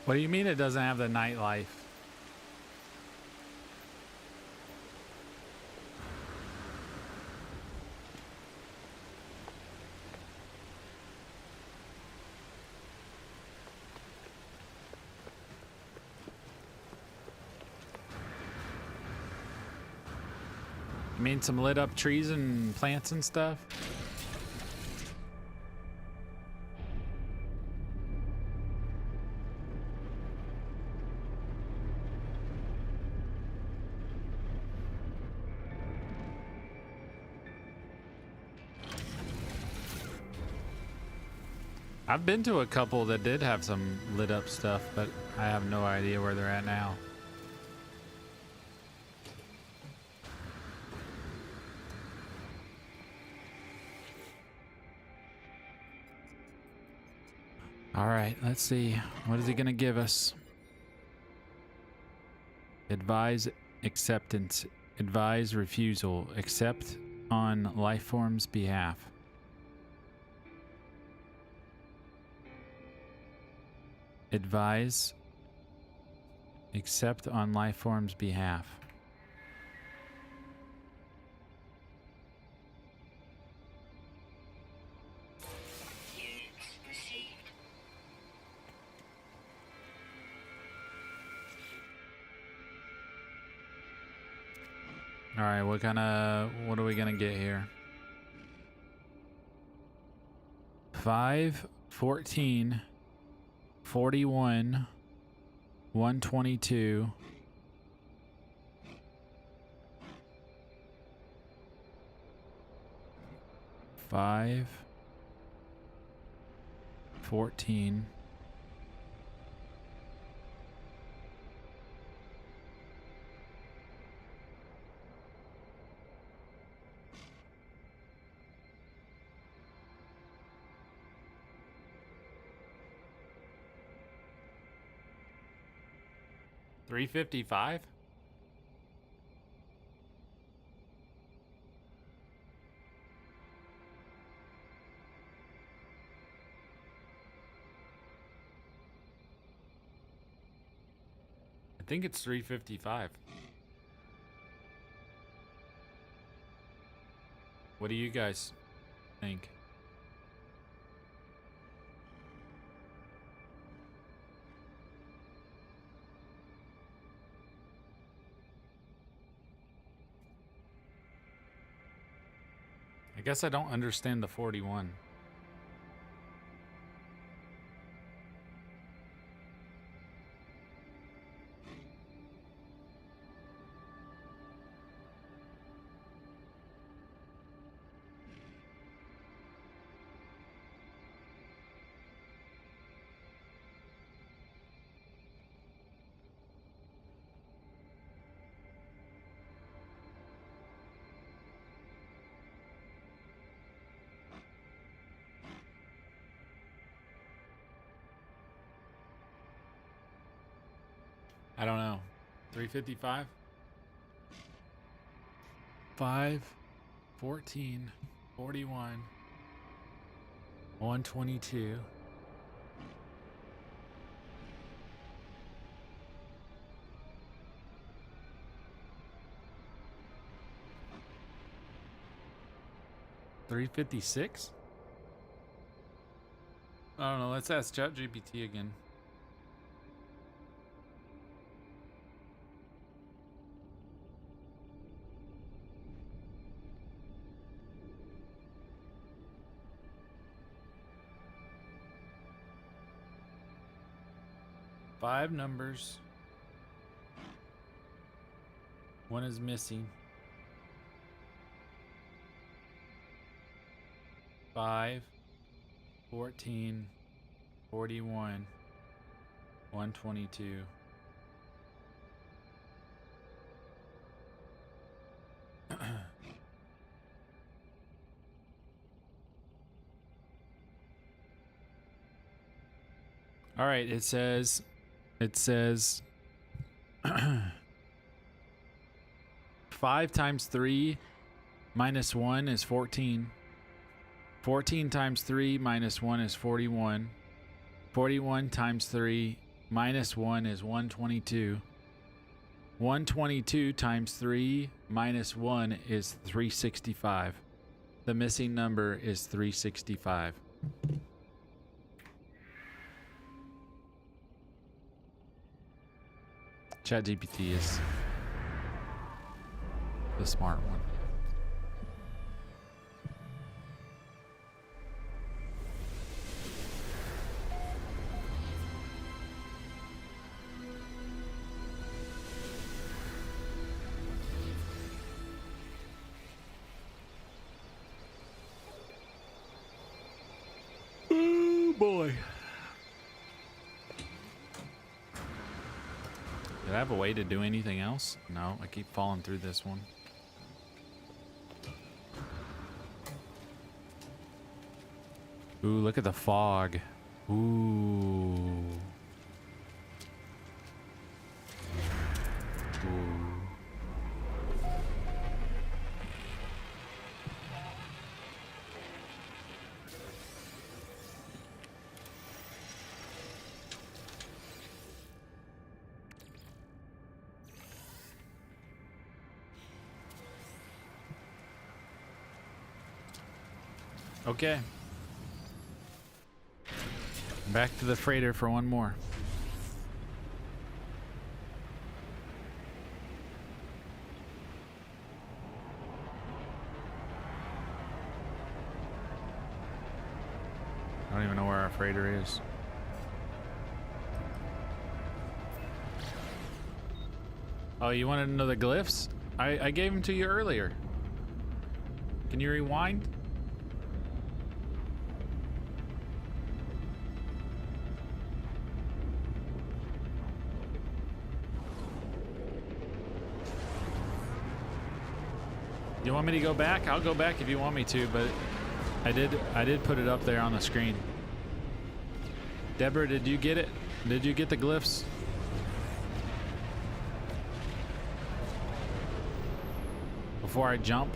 What do you mean it doesn't have the nightlife? You mean some lit up trees and plants and stuff? I've been to a couple that did have some lit up stuff, but I have no idea where they're at now. All right, let's see. What is he going to give us? Advise acceptance. Advise refusal. Accept on lifeform's behalf. Advise. Accept on lifeform's behalf. Units received. All right, what are we gonna get here? 5, 14, 41, 122. 5, 14. $355? I think it's $355. What do you guys think? I guess I don't understand the 41. I don't know. 355? 5, 14, 41, 122. $356? I don't know. Let's ask ChatGPT again. Five numbers. One is missing. 5, 14, 41, 122. All right, it says 5 times 3 minus 1 is 14. 14 times 3 minus 1 is 41. 41 times 3 minus 1 is 122. 122 times 3 minus 1 is 365. The missing number is 365. ChatGPT is the smart one. Oh boy. Did I have a way to do anything else? No, I keep falling through this one. Ooh, look at the fog. Ooh. Okay. Back to the freighter for one more. I don't even know where our freighter is. Oh, you wanted to know the glyphs? I gave them to you earlier. Can you rewind? You want me to go back? I'll go back if you want me to, but I did put it up there on the screen. Deborah, did you get it? Did you get the glyphs? Before I jump?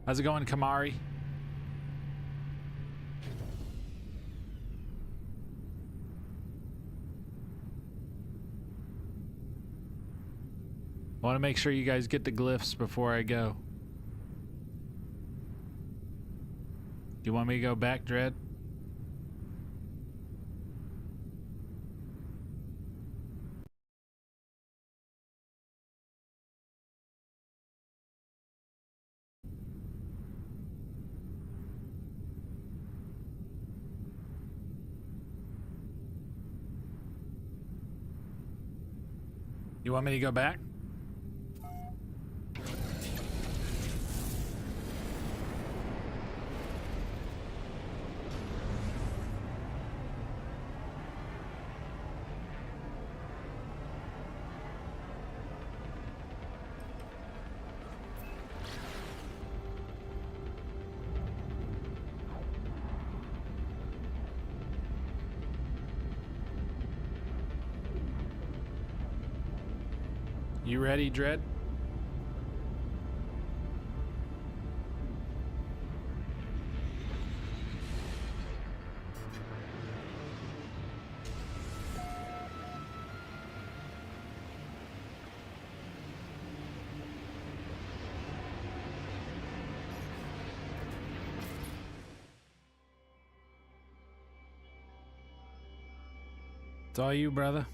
How's it going, Kamari? I want to make sure you guys get the glyphs before I go. Do you want me to go back, Dread? You want me to go back? You ready, Dread? It's all you, brother.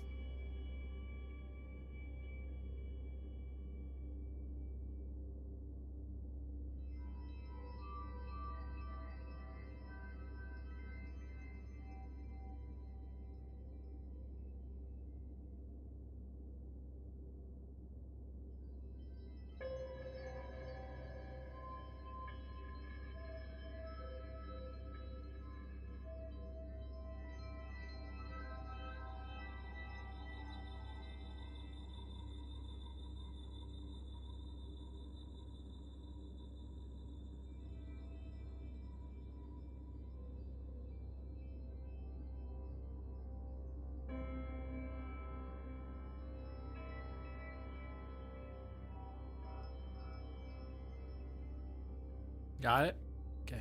Got it? Okay.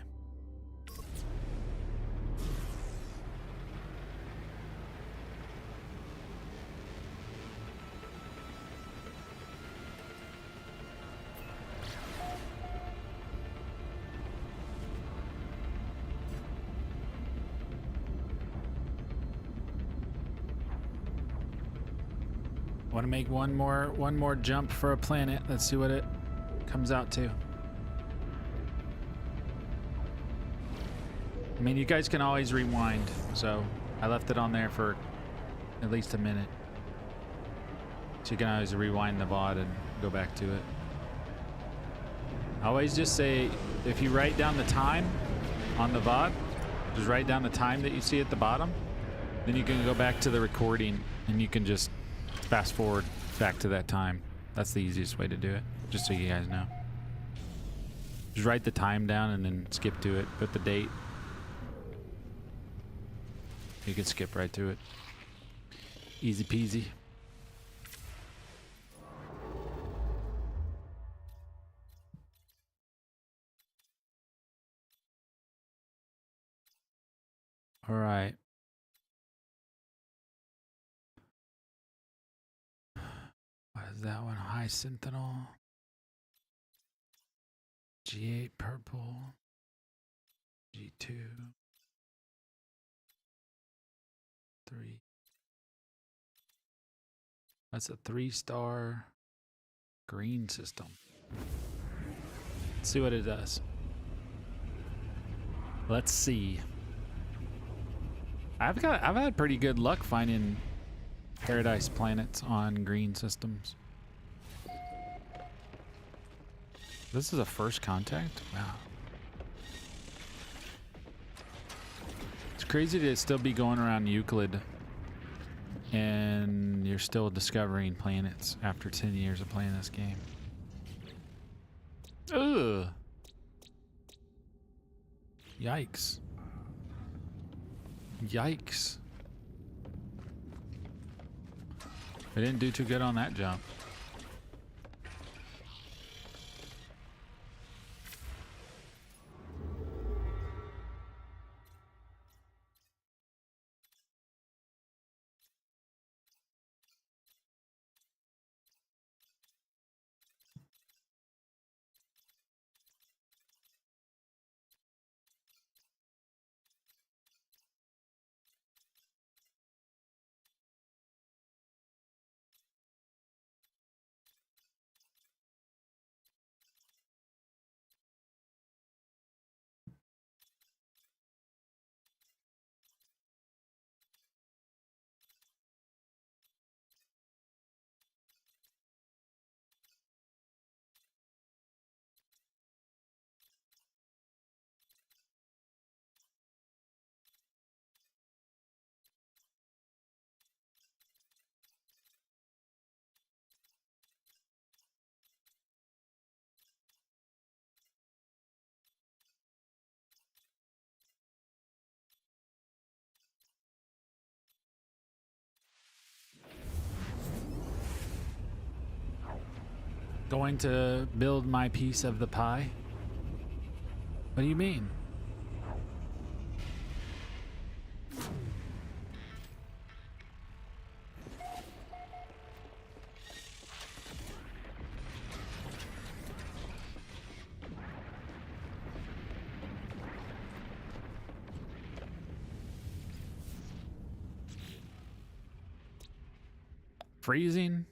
Want to make one more jump for a planet. Let's see what it comes out to. I mean, you guys can always rewind, so I left it on there for at least a minute. So you can always rewind the VOD and go back to it. I always just say, if you write down the time on the VOD, just write down the time that you see at the bottom, then you can go back to the recording and you can just fast forward back to that time. That's the easiest way to do it, just so you guys know. Just write the time down and then skip to it, put the date. You can skip right to it. Easy peasy. All right. What is that one? High Sentinel. G8 purple. G2. 3. That's a 3-star green system. Let's see what it does. Let's see. I've had pretty good luck finding paradise planets on green systems. This is a first contact? Wow. It's crazy to still be going around Euclid and you're still discovering planets after 10 years of playing this game. Ugh. Yikes. Yikes. I didn't do too good on that jump. Going to build my piece of the pie? What do you mean? Freezing,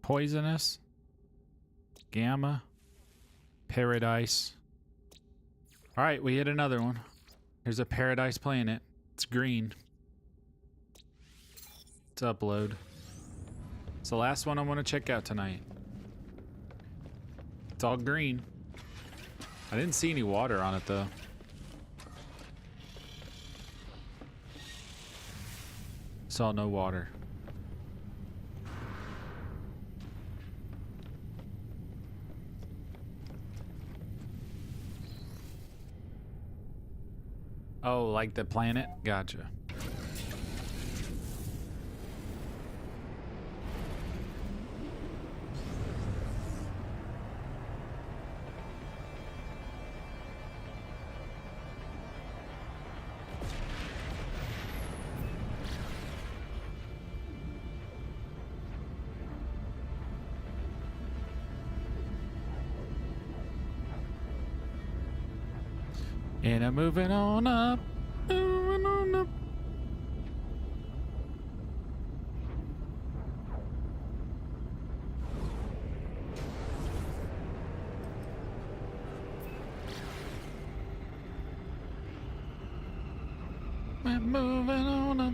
poisonous, gamma, paradise. All right, we hit another one. Here's a paradise planet. It's green. Let's upload. It's the last one I want to check out tonight. It's all green. I didn't see any water on it though. Saw no water. Oh, like the planet? Gotcha. And I'm moving on up, moving on up. I'm moving on up.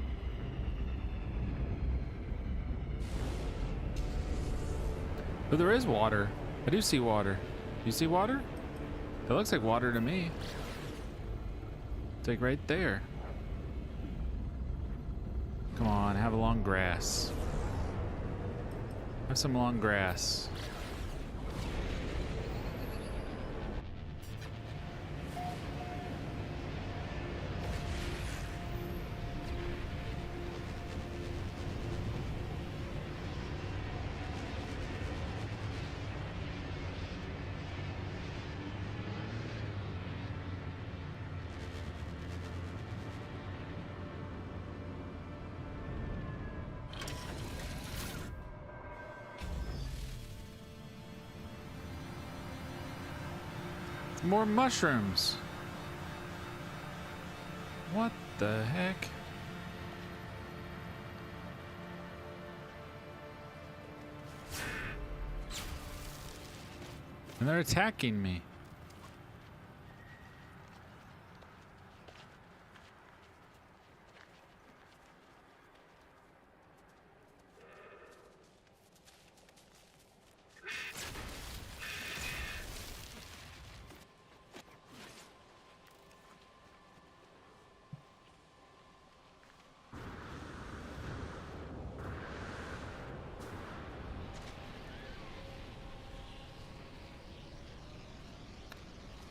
But there is water. I do see water. You see water? It looks like water to me. Like right there. Come on, have a long grass. Have some long grass. More mushrooms. What the heck? And they're attacking me.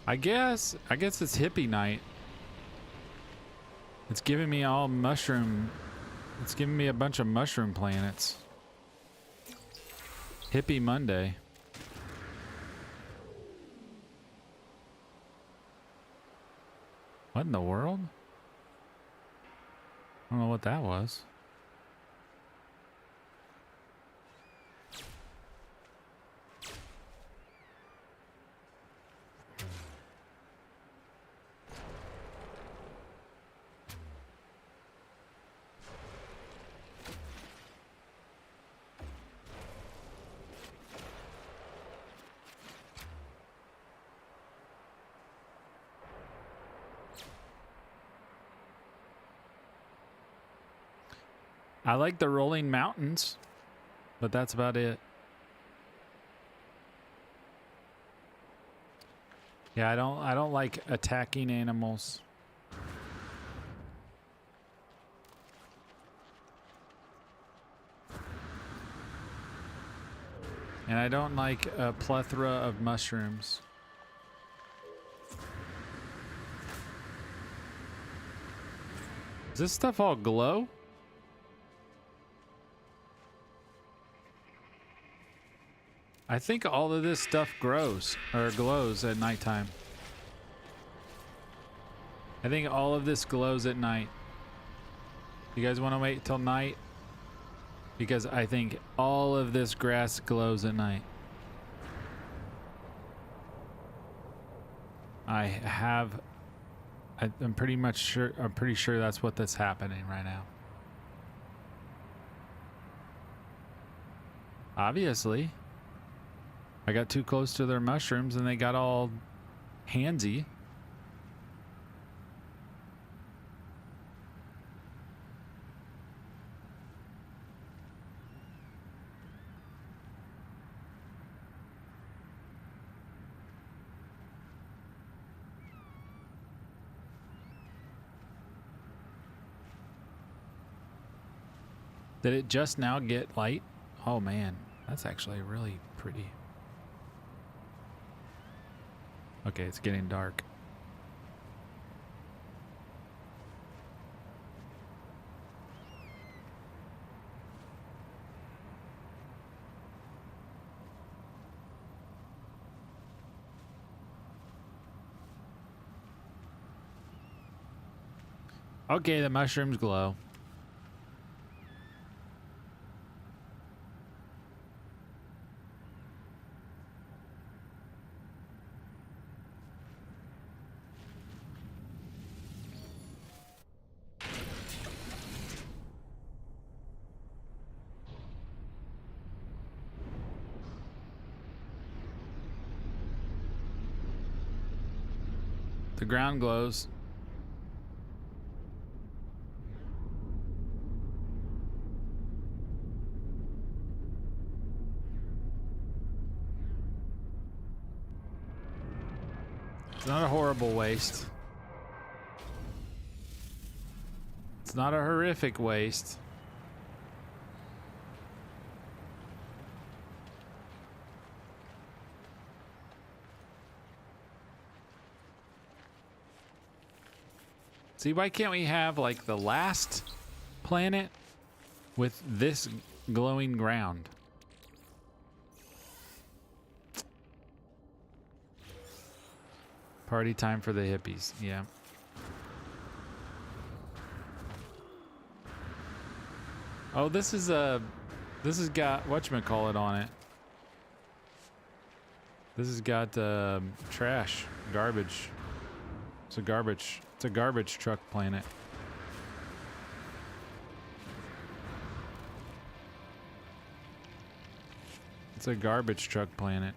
I guess it's hippie night. It's giving me all mushroom. It's giving me a bunch of mushroom planets. Hippie Monday. What in the world? I don't know what that was. I like the rolling mountains, but that's about it. Yeah, I don't like attacking animals. And I don't like a plethora of mushrooms. Does this stuff all glow? I think all of this stuff grows or glows at nighttime. I think all of this glows at night. You guys want to wait till night? Because I think all of this grass glows at night. I'm pretty sure that's that's happening right now. Obviously. I got too close to their mushrooms and they got all handsy. Did it just now get light? Oh man, that's actually really pretty. Okay, it's getting dark. Okay, the mushrooms glow. The ground glows. It's not a horrible waste. It's not a horrific waste. See, why can't we have like the last planet with this glowing ground? Party time for the hippies. Yeah. Oh, this has got whatchamacallit on it. This has got trash, garbage. It's a garbage truck planet. It's a garbage truck planet.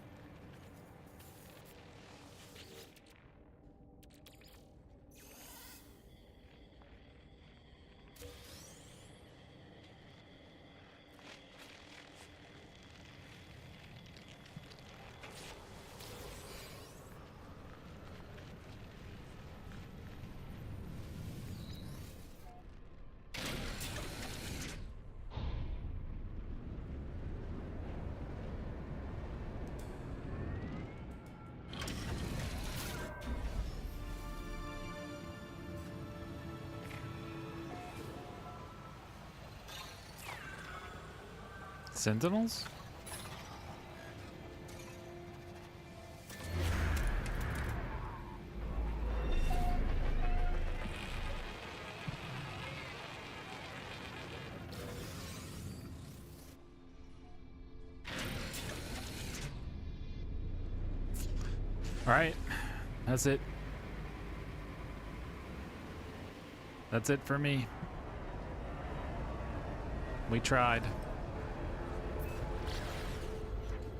Sentinels? All right, that's it. That's it for me. We tried.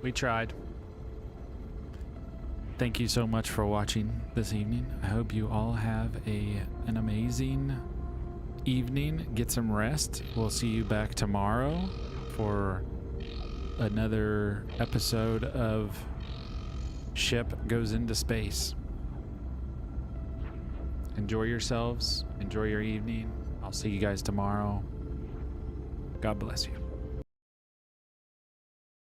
We tried. Thank you so much for watching this evening. I hope you all have an amazing evening. Get some rest. We'll see you back tomorrow for another episode of Ship Goes Into Space. Enjoy yourselves. Enjoy your evening. I'll see you guys tomorrow. God bless you.